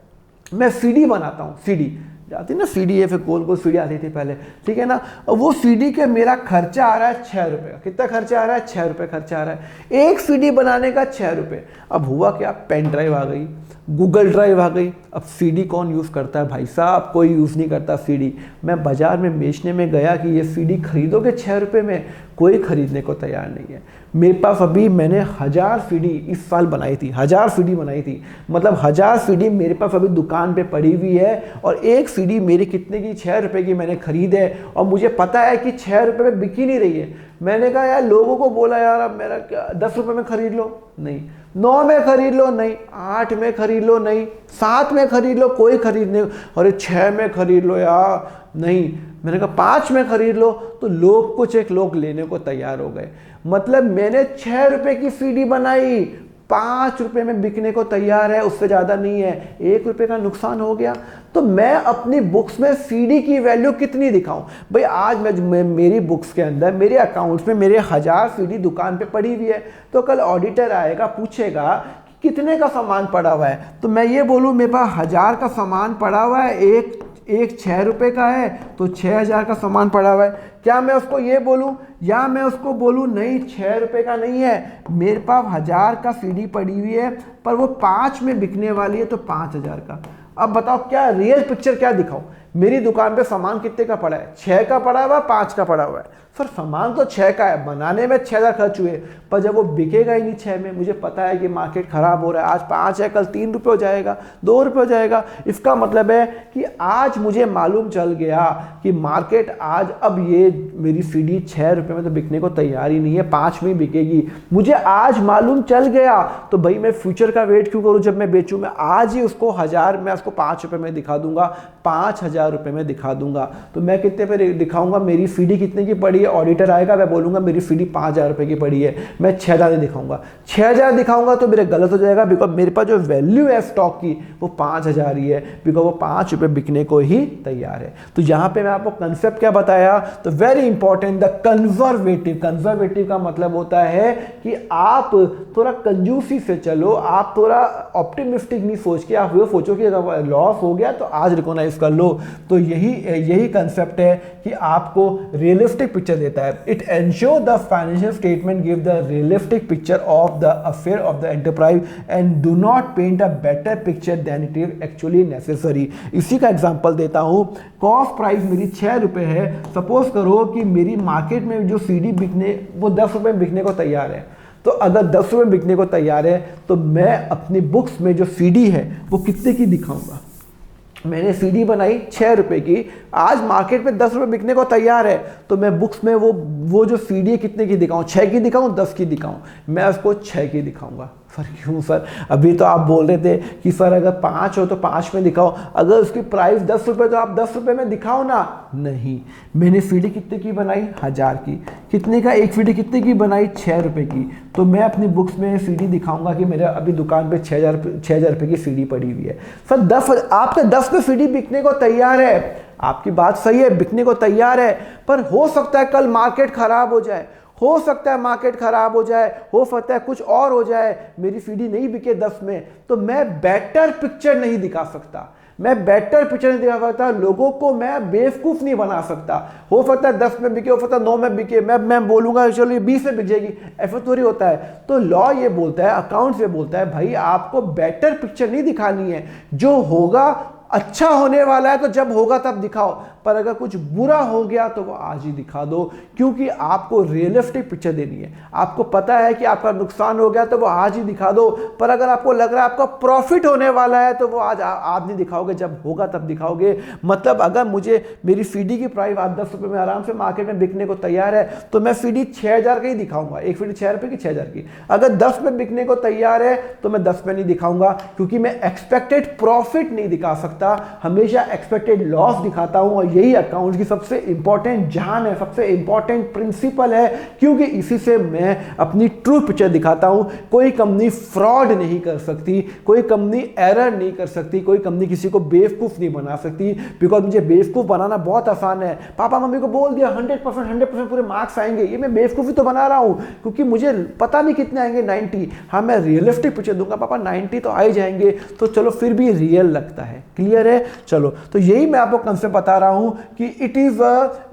A: मैं सीडी बनाता हूं, सीडी आती ना, सीडी है, फिर गोल गोल सीडी आती थी पहले, ठीक है ना। वो सीडी के मेरा खर्चा आ रहा है 6 रुपये का। कितना खर्चा आ रहा है? 6 रुपये खर्चा आ रहा है। एक सीडी बनाने का 6 रुपये। अब हुआ क्या? पेन ड्राइव आ गई, गूगल ड्राइव आ गई। अब सीडी कौन यूज़ करता है भाई साहब? कोई यूज़ नहीं करता सीडी। मैं बाजार में बेचने में गया कि ये सीडी खरीदोगे 6 रुपये में, कोई खरीदने को तैयार नहीं है। मेरे पास अभी मैंने 1000 सीडी इस साल बनाई थी, 1000 सीडी बनाई थी, मतलब 1000 सीडी मेरे पास अभी दुकान पे पड़ी हुई है। और एक सीडी मेरी कितने की? 6 रुपये की मैंने खरीद है, और मुझे पता है कि 6 रुपये में बिकी नहीं रही है। मैंने कहा यार, लोगों को बोला यार अब मेरा क्या 10 रुपये में खरीद लो, नहीं, 9 में खरीद लो, नहीं, 8 में खरीद लो, नहीं, 7 में खरीद लो, कोई खरीदने, अरे 6 में खरीद लो यार, नहीं। मैंने कहा 5 में खरीद लो, तो लोग कुछ एक लोग लेने को तैयार हो गए। मतलब मैंने 6 रुपये की सीडी बनाई, 5 रुपये में बिकने को तैयार है, उससे ज़्यादा नहीं है, 1 रुपये का नुकसान हो गया। तो मैं अपनी बुक्स में सीडी की वैल्यू कितनी दिखाऊं भाई? आज मैं मेरी बुक्स के अंदर, मेरे अकाउंट्स में मेरे 1000 सीडी दुकान पे पड़ी हुई है, तो कल ऑडिटर आएगा, पूछेगा कि कितने का सामान पड़ा हुआ है, तो मैं ये बोलूँ मेरे पास 1000 का सामान पड़ा हुआ है, एक 6 रुपये का है, तो 6000 का सामान पड़ा हुआ है। क्या मैं उसको ये बोलूं, या मैं उसको बोलूं नहीं 6 रुपये का नहीं है, मेरे पास 1000 का सीडी पड़ी हुई है, पर वो 5 में बिकने वाली है, तो 5000 का। अब बताओ क्या रियल पिक्चर क्या दिखाऊं? मेरी दुकान पे सामान कितने का पड़ा है? 6 का पड़ा हुआ है, 5 का पड़ा हुआ है। सर सामान तो 6 का है, बनाने में 6000 खर्च हुए, पर जब वो बिकेगा ही नहीं 6 में, मुझे पता है कि मार्केट खराब हो रहा है, आज 5 है, कल 3 रुपये हो जाएगा, 2 रुपये हो जाएगा। इसका मतलब है कि आज मुझे मालूम चल गया कि मार्केट आज, अब ये मेरी सीडी 6 रुपये में तो बिकने को तैयार ही नहीं है, 5 में बिकेगी, मुझे आज मालूम चल गया। तो भाई मैं फ्यूचर का वेट क्यों करूँ? जब मैं बेचूँ, मैं आज ही उसको 1000 में, उसको 5 रुपये में दिखा दूंगा, 5000 रुपये में दिखा दूंगा। तो मैं कितने पे दिखाऊंगा? मेरी सीडी कितने की पड़ी है? ऑडिटर आएगा, मैं बोलूंगा मेरी सीडी 5000 रुपये की पड़ी है, मैं 6000 दिखाऊंगा। 6000 दिखाऊंगा तो मेरे गलत हो जाएगा, बिकॉज मेरे पास जो वैल्यू है स्टॉक की वो 5000 ही है, बिकॉज वो 5 रुपये बिकने को ही तैयार है। तो यहाँ पे मैं आपको कंसेप्ट क्या बताया? तो very important, the conservative. Conservative का मतलब होता है कि आप थोड़ा कंजूसी से चलो, आप थोड़ा ऑप्टिमिस्टिक नहीं सोच के आप वो सोचो कि अगर लॉस हो गया तो आज रिकॉग्नाइज कर लो। तो यही कंसेप्ट है कि आपको रियलिस्टिक पिक्चर देता है। It ensure the financial statement give the realistic picture of the affair of the enterprise and do not paint a better picture than it is actually necessary. इसी का एग्जांपल देता हूं। Cost price मेरी 6 रुपये है, suppose करो कि मेरी मार्केट में जो सीडी बिकने वो 10 रुपये में बिकने को तैयार है। तो अगर 10 रुपये बिकने को तैयार है तो मैं अपनी बुक्स में जो सीडी है वो कितने की दिखाऊंगा? मैंने सीडी बनाई 6 रुपये की, आज मार्केट में 10 रुपये बिकने को तैयार है, तो मैं बुक्स में वो जो सीडी है कितने की दिखाऊं? 6 की दिखाऊं, 10 की दिखाऊं? मैं उसको 6 की दिखाऊंगा। सर क्यों सर? अभी तो आप बोल रहे थे कि सर अगर 5 हो तो 5 में दिखाओ, अगर उसकी प्राइस 10 रुपये तो आप 10 रुपये में दिखाओ ना। नहीं, मैंने सीडी कितने की बनाई? 1000 की। कितने का एक सीडी कितने की बनाई? 6 रुपये की। तो मैं अपनी बुक्स में सीडी दिखाऊंगा कि मेरे अभी दुकान पे 6000 रुपये की सीडी पड़ी हुई है। सर 10 आपके 10 में सीडी बिकने को तैयार है, आपकी बात सही है, बिकने को तैयार है, पर हो सकता है कल मार्केट खराब हो जाए, हो सकता है मार्केट खराब हो जाए, हो सकता है कुछ और हो जाए, मेरी सीडी नहीं बिके 10 में, तो मैं बेटर पिक्चर नहीं दिखा सकता, मैं बेटर पिक्चर नहीं दिखा सकता, लोगों को मैं बेवकूफ़ नहीं बना सकता। हो सकता है 10 में बिके, हो सकता है 9 में बिके, मैं बोलूँगा चलो ये 20 में बिक जाएगी, ऐसा थोड़ी होता है। तो लॉ ये बोलता है, अकाउंट्स ये बोलता है, भाई आपको बेटर पिक्चर नहीं दिखानी है, जो होगा अच्छा होने वाला है तो जब होगा तब दिखाओ, पर अगर कुछ बुरा हो गया तो वो आज ही दिखा दो, क्योंकि आपको रियलिस्टिक पिक्चर देनी है। आपको पता है कि आपका नुकसान हो गया तो वो आज ही दिखा दो, पर अगर आपको लग रहा है आपका प्रॉफिट होने वाला है तो वो आज नहीं दिखाओगे, जब होगा तब दिखाओगे। मतलब अगर मुझे मेरी सीडी की प्राइस आज 10 रुपये में आराम से मार्केट में बिकने को तैयार है तो मैं सीडी 6000 की ही दिखाऊंगा। एक सीडी 6 रुपये की 6000 की। अगर 10 में बिकने को तैयार है तो मैं 10 में नहीं दिखाऊंगा, क्योंकि मैं एक्सपेक्टेड प्रॉफिट नहीं दिखा सकता, हमेशा एक्सपेक्टेड लॉस दिखाता हूं। और यही अकाउंट की सबसे इंपॉर्टेंट जान है, सबसे इंपॉर्टेंट प्रिंसिपल है, क्योंकि इसी से मैं अपनी ट्रू पिक्चर दिखाता हूं। कोई कंपनी फ्रॉड नहीं कर सकती, कोई कंपनी एरर नहीं कर सकती, कोई कंपनी किसी को बेवकूफ नहीं बना सकती, बिकॉज मुझे बेवकूफ बनाना बहुत आसान है। पापा मम्मी को बोल दिया 100% पूरे मार्क्स आएंगे, ये मैं बेवकूफी तो बना रहा हूं, क्योंकि मुझे पता नहीं कितने आएंगे, 90। हाँ, मैं रियलिस्टिक पिक्चर दूंगा, पापा 90 तो आ ही जाएंगे, तो चलो फिर भी रियल लगता है। क्लियर है? चलो, तो यही मैं आपको कंसेप्ट बता रहा हूं कि it is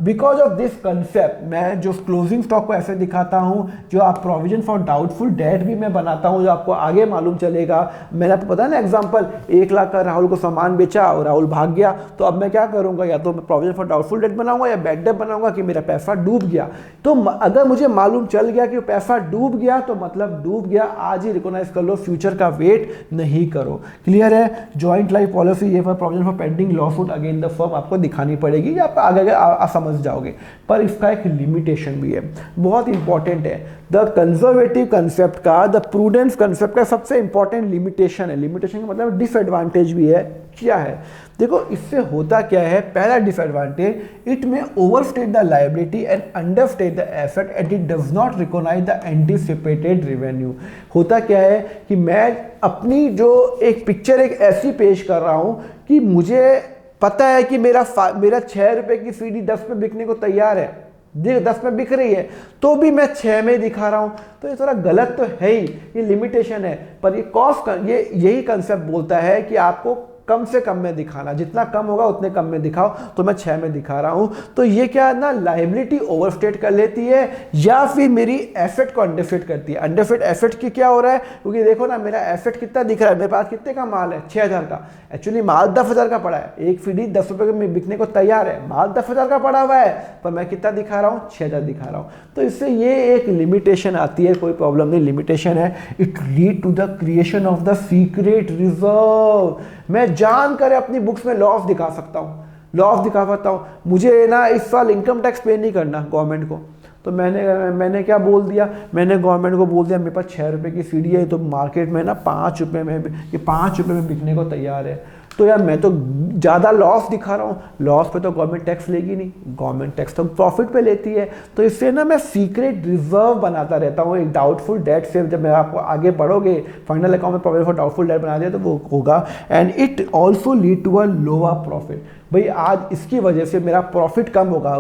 A: because of this concept मैं जो क्लोजिंग स्टॉक को ऐसे दिखाता हूं, जो आप प्रोविजन फॉर डाउटफुल डेट भी मैं बनाता हूं, जो आपको आगे मालूम चलेगा। मैंने आपको पता है ना एग्जांपल, 1 लाख का राहुल को सामान बेचा और राहुल भाग गया, तो अब मैं क्या करूंगा, या तो मैं प्रोविजन फॉर डाउटफुल डेट बनाऊंगा या बैड डेट बनाऊंगा कि मेरा पैसा डूब गया। तो अगर मुझे मालूम चल गया कि पैसा डूब गया तो मतलब डूब गया, आज ही रिकॉग्नाइज कर लो, फ्यूचर का वेट नहीं करो। क्लियर है? जॉइंट लाइफ पॉलिसी ये provision for pending lawsuit against the firm आपको दिखानी पड़ेगी, या आप आगे समझ जाओगे, पर इसका एक लिमिटेशन भी है, बहुत इंपॉर्टेंट है। द कंजर्वेटिव कंसेप्ट का, द प्रूडेंस कंसेप्ट का सबसे इंपॉर्टेंट लिमिटेशन है। लिमिटेशन का मतलब डिसएडवांटेज भी है। क्या है? देखो, इससे होता क्या है, पहला disadvantage, it may overstate the liability and understate the asset and it does not recognise the anticipated revenue. होता क्या है कि मैं अपनी जो एक पिक्चर एक ऐसी पेश कर रहा हूं कि मुझे पता है कि मेरा 6 रुपए की सीडी 10 में बिकने को तैयार है, 10 में बिक रही है, तो भी मैं 6 में दिखा रहा हूं, तो ये थोड़ा गलत तो है ही, ये लिमिटेशन है। पर ये कॉस्ट, ये यही कंसेप्ट बोलता है कि आपको कम से कम में दिखाना, जितना कम होगा उतने कम में दिखाओ, तो मैं 6 में दिखा रहा हूं। तो ये क्या ना, लायबिलिटी ओवरस्टेट कर लेती है या फिर मेरी एसेट को अंडरस्टेट करती है। अंडरस्टेट एसेट की क्या हो रहा है, क्योंकि देखो ना मेरा एसेट कितना दिख रहा है, मेरे पास कितने का माल है, 6000 का, एक्चुअली माल 10,000 का पड़ा है, एक सीडी 10 रुपए में बिकने को तैयार है, माल 10,000 का पड़ा हुआ है, पर मैं कितना दिखा रहा हूँ, 6000 दिखा रहा हूँ। तो इससे ये एक लिमिटेशन आती है, कोई प्रॉब्लम नहीं, लिमिटेशन है। It lead to the creation of the secret reserve. मैं जानकर अपनी बुक्स में लॉस दिखा सकता हूँ, लॉस दिखा सकता हूँ। मुझे ना इस साल इनकम टैक्स पे नहीं करना गवर्नमेंट को, तो मैंने क्या बोल दिया, मैंने गवर्नमेंट को बोल दिया मेरे पास 6 रुपए की सीडी है, तो मार्केट में ना 5 रुपए में, ये 5 रुपए में बिकने को तैयार है, तो यार मैं तो ज़्यादा लॉस दिखा रहा हूँ, लॉस पे तो गवर्नमेंट टैक्स लेगी नहीं, गवर्नमेंट टैक्स तो प्रॉफिट पे लेती है। तो इससे ना मैं सीक्रेट रिजर्व बनाता रहता हूँ एक डाउटफुल डेट से। जब मैं आपको आगे बढ़ोगे, फाइनल अकाउंट में प्रोविजन फॉर डाउटफुल डेट बना दिया तो वो होगा। And it also lead to a lower profit. भाई आज इसकी वजह से मेरा प्रॉफिट कम होगा,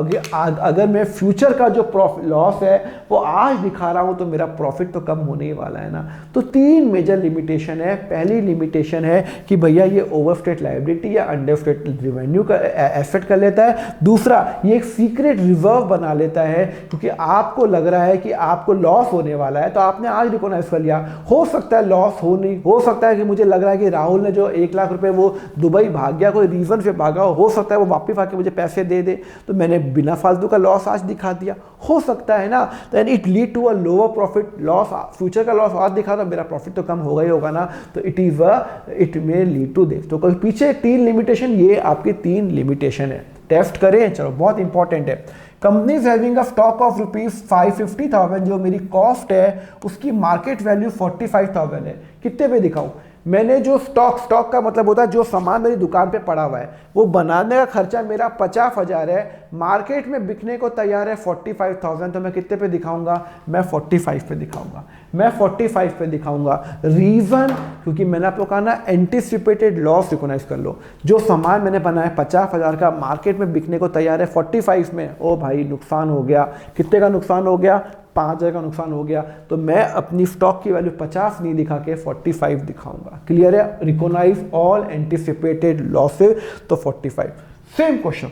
A: अगर मैं फ्यूचर का जो लॉस है वो आज दिखा रहा हूं तो मेरा प्रॉफिट तो कम होने ही वाला है ना। तो 3 मेजर लिमिटेशन है। पहली लिमिटेशन है कि भैया ये ओवरस्टेट लायबिलिटी या अंडरस्टेट रेवेन्यू का एसेट कर लेता है। दूसरा, ये एक सीक्रेट रिजर्व बना लेता है, क्योंकि आपको लग रहा है कि आपको लॉस होने वाला है तो आपने आज रिकॉग्नाइज कर लिया। हो सकता है लॉस हो, नहीं हो सकता है कि मुझे लग रहा है कि राहुल ने जो 1 लाख रुपए वो दुबई भाग गया, कोई रीजन से भागा हो सकता है वो वापस आके मुझे पैसे दे दे, तो मैंने बिना फालतू का लॉस आज दिखा दिया, हो सकता है ना। Then it lead to a lower profit, loss future का लॉस आज दिखा, तो मेरा प्रॉफिट तो कम होगा ही होगा ना। तो it may lead to this. तो पीछे 3 लिमिटेशन, ये आपकी 3 लिमिटेशन है। टेस्ट करें, चलो बहुत इंपॉर्टेंट है। Companies having a stock of ₹550,000, जो मेरी कॉस्ट है उसकी मार्केट वैल्यू 45,000 है, कितने पे दिखाऊं? मैंने जो स्टॉक का मतलब होता है जो सामान मेरी दुकान पे पड़ा हुआ है, वो बनाने का खर्चा मेरा 50,000 है, मार्केट में बिकने को तैयार है 45,000, तो मैं कितने पे दिखाऊंगा? मैं 45 पे दिखाऊंगा, मैं 45 पे दिखाऊंगा। रीजन, क्योंकि मैंने आपको कहा ना एंटिसिपेटेड लॉस रिकॉग्नाइज कर लो। जो सामान मैंने बनाया 50,000 का, मार्केट में बिकने को तैयार है 45 में, ओ भाई नुकसान हो गया। कितने का नुकसान हो गया? 5,000 का नुकसान हो गया। तो मैं अपनी स्टॉक की वैल्यू 50 नहीं दिखा के 45 दिखाऊंगा। क्लियर है? रिकॉग्नाइज ऑल एंटिसिपेटेड लॉसेस, तो 45। सेम क्वेश्चन,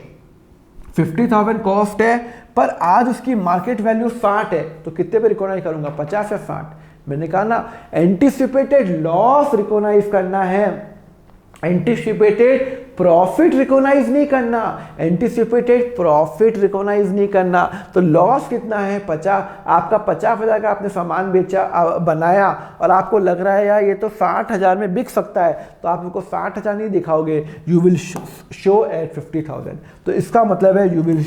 A: 50,000 कॉस्ट है पर आज उसकी मार्केट वैल्यू 60 है, तो कितने पे रिकॉग्नाइज करूंगा? 50 या 60? मैंने कहा ना एंटिसिपेटेड लॉस रिकॉग्नाइज करना है, एंटिसिपेटेड प्रॉफिट रिकॉग्नाइज नहीं करना, एंटिसिपेटेड प्रॉफिट रिकॉग्नाइज नहीं करना। तो लॉस कितना है 50, आपका 50,000 का आपने सामान बेचा बनाया और आपको लग रहा है यार ये तो 60,000 में बिक सकता है, तो आप उसको 60,000 नहीं दिखाओगे, यू विल शो एट 50,000। तो इसका मतलब है you will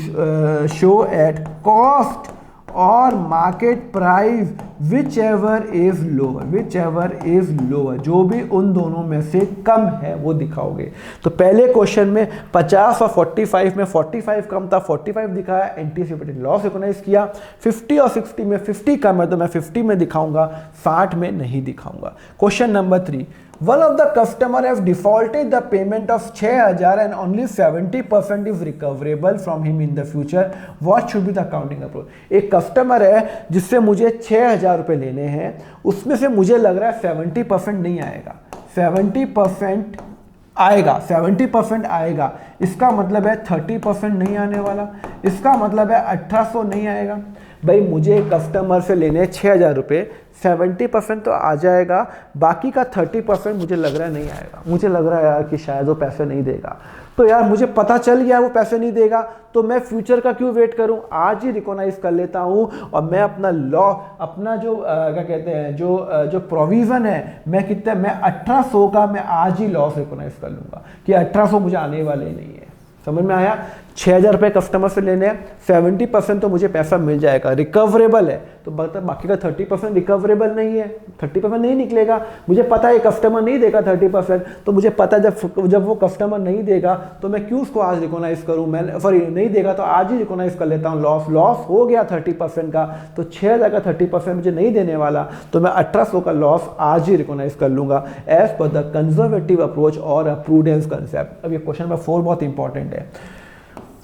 A: show at cost और market price whichever is lower, जो भी उन दोनों में से कम है वो दिखाओगे। तो पहले क्वेश्चन में 50 और 45 में 45 कम था, 45 दिखाया, एंटीसिपेटेड लॉस रिकॉग्नाइज किया। 50 और 60 में 50 कम है तो मैं 50 में दिखाऊंगा, 60 में नहीं दिखाऊंगा। Question number 3, one of the customer have defaulted the payment of 6,000 and only 70% is recoverable from him in the future. What should be the accounting approach? एक कस्टमर है जिससे मुझे 6,000 रुपये लेने हैं, उसमें से मुझे लग रहा है 70% नहीं आएगा, 70% आएगा, 70% आएगा। इसका मतलब है 30% नहीं आने वाला, इसका मतलब है 1800 नहीं आएगा। भाई मुझे कस्टमर से लेने 6,000 रुपये, 70% तो आ जाएगा, बाकी का 30% मुझे लग रहा है नहीं आएगा। मुझे लग रहा है यार कि शायद वो पैसे नहीं देगा, तो यार मुझे पता चल गया वो पैसे नहीं देगा, तो मैं फ्यूचर का क्यों वेट करूं, आज ही रिकॉग्नाइज कर लेता हूं और मैं अपना लॉ, अपना जो क्या कहते हैं जो प्रोविज़न है, मैं 1800 का मैं आज ही लॉस रिकॉग्नाइज कर लूँगा कि 1800 मुझे आने वाले ही नहीं है। समझ में आया? 6,000 रुपये कस्टमर से लेने हैं, 70% तो मुझे पैसा मिल जाएगा, रिकवरेबल है, तो बाकी का 30% रिकवरेबल नहीं है, 30% नहीं निकलेगा। मुझे पता है कस्टमर नहीं देगा 30%, तो मुझे पता है जब वो कस्टमर नहीं देगा तो मैं क्यों उसको आज रिकॉग्नाइज करूँ, मैं सॉरी नहीं देगा तो आज ही रिकॉग्नाइज कर लेता हूँ। लॉस हो गया 30% का, तो 6,000 का 30% मुझे नहीं देने वाला, तो मैं 1800 का लॉस आज ही रिकॉग्नाइज कर लूँगा as per the conservative approach और अ प्रूडेंस कंसेप्ट। अब ये क्वेश्चन नंबर 4 बहुत इंपॉर्टेंट है।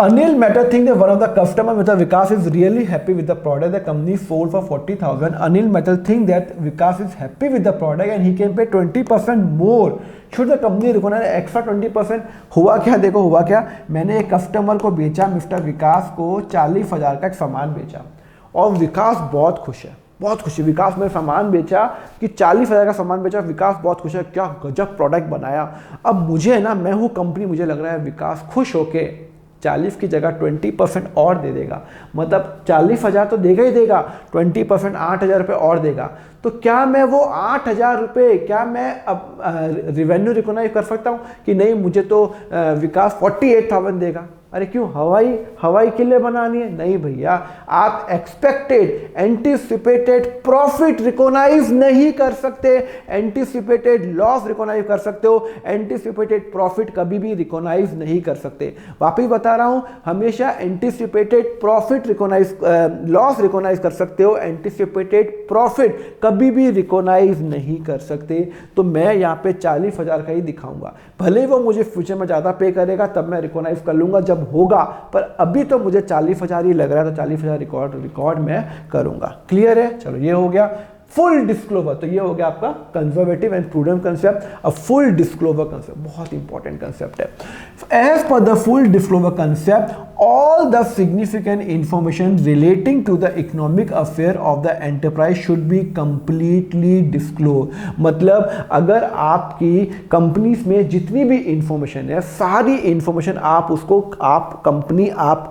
A: Anil Mehta think that one of the customer Mr. Vikas is really happy with the product the company sold for 40,000. Anil Mehta think that Vikas is happy with the product and he can pay 20% more. Should the company recognize extra 20%? हुआ क्या, देखो हुआ क्या, मैंने एक customer को बेचा, mister विकास को 40,000 का एक सामान बेचा और विकास बहुत खुश है, बहुत खुश है। विकास में सामान बेचा कि 40,000 का सामान बेचा, विकास बहुत खुश है, क्या गजब प्रोडक्ट बनाया। अब मुझे ना, मैं हूँ कंपनी, मुझे लग रहा है विकास खुश होके 40 की जगह 20% और दे देगा, मतलब 40,000 तो देगा ही देगा, 20% 8,000 रुपये और देगा। तो क्या मैं वो 8,000 रुपये, क्या मैं अब रिवेन्यू रिकॉग्नाइज कर सकता हूँ कि नहीं, मुझे तो विकास 48,000 देगा। अरे क्यों, हवाई किले बनानी है? नहीं भैया, आप एक्सपेक्टेड एंटीसिपेटेड प्रॉफिट रिकॉग्नाइज नहीं कर सकते, एंटीसिपेटेड लॉस रिकॉग्नाइज कर सकते हो, एंटीसिपेटेड प्रॉफिट कभी भी रिकॉग्नाइज नहीं कर सकते। वापिस बता रहा हूं, हमेशा anticipated profit recognise, loss recognise कर सकते हो, एंटीसिपेटेड प्रॉफिट कभी भी रिकॉग्नाइज नहीं कर सकते। तो मैं यहाँ पे 40,000 का ही दिखाऊंगा, भले वो मुझे फ्यूचर में ज़्यादा पे करेगा, तब मैं रिकॉग्नाइज कर लूँगा जब होगा, पर अभी तो मुझे 40,000 ही लग रहा है, तो 40,000 रिकॉर्ड मैं करूँगा। क्लियर है? चलो ये हो गया फुल डिस्क्लोजर। तो ये हो गया आपका कंजर्वेटिव एंड प्रूडेंट कंसेप्ट। अब फुल डिस्क्लोजर कंसेप्ट बहुत इंपॉर्टेंट कंसेप्ट है। As per the full disclosure concept, all the significant information relating to the economic affair of the enterprise should be completely disclosed। मतलब अगर आपकी companies में जितनी भी information है, सारी इंफॉर्मेशन आप उसको, आप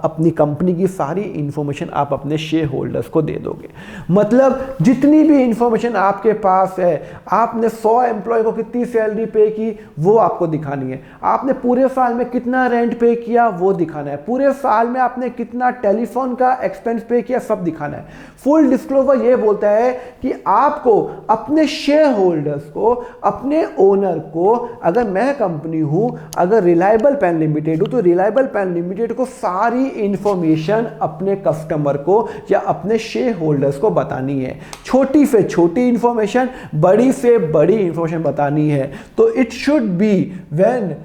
A: अपनी कंपनी की सारी इंफॉर्मेशन आप अपने शेयर होल्डर्स को दे दोगे। मतलब जितनी भी इंफॉर्मेशन आपके पास है, आपने 100 एम्प्लॉय को कितनी सैलरी पे की वो आपको दिखानी है, आपने पूरे साल में कितना रेंट पे किया वो दिखाना है, पूरे साल में आपने कितना टेलीफोन का एक्सपेंस पे किया सब दिखाना है। फुल डिस्क्लोजर ये बोलता है कि आपको अपने शेयर होल्डर्स को, अपने ओनर को, अगर मैं कंपनी हूं, अगर रिलायबल पेन लिमिटेड हूं, तो रिलायबल पेन लिमिटेड को सारी इंफॉर्मेशन अपने कस्टमर को या अपने शेयर होल्डर्स को बतानी है। छोटी से छोटी इंफॉर्मेशन, बड़ी से बड़ी इंफॉर्मेशन बतानी है। तो it should be when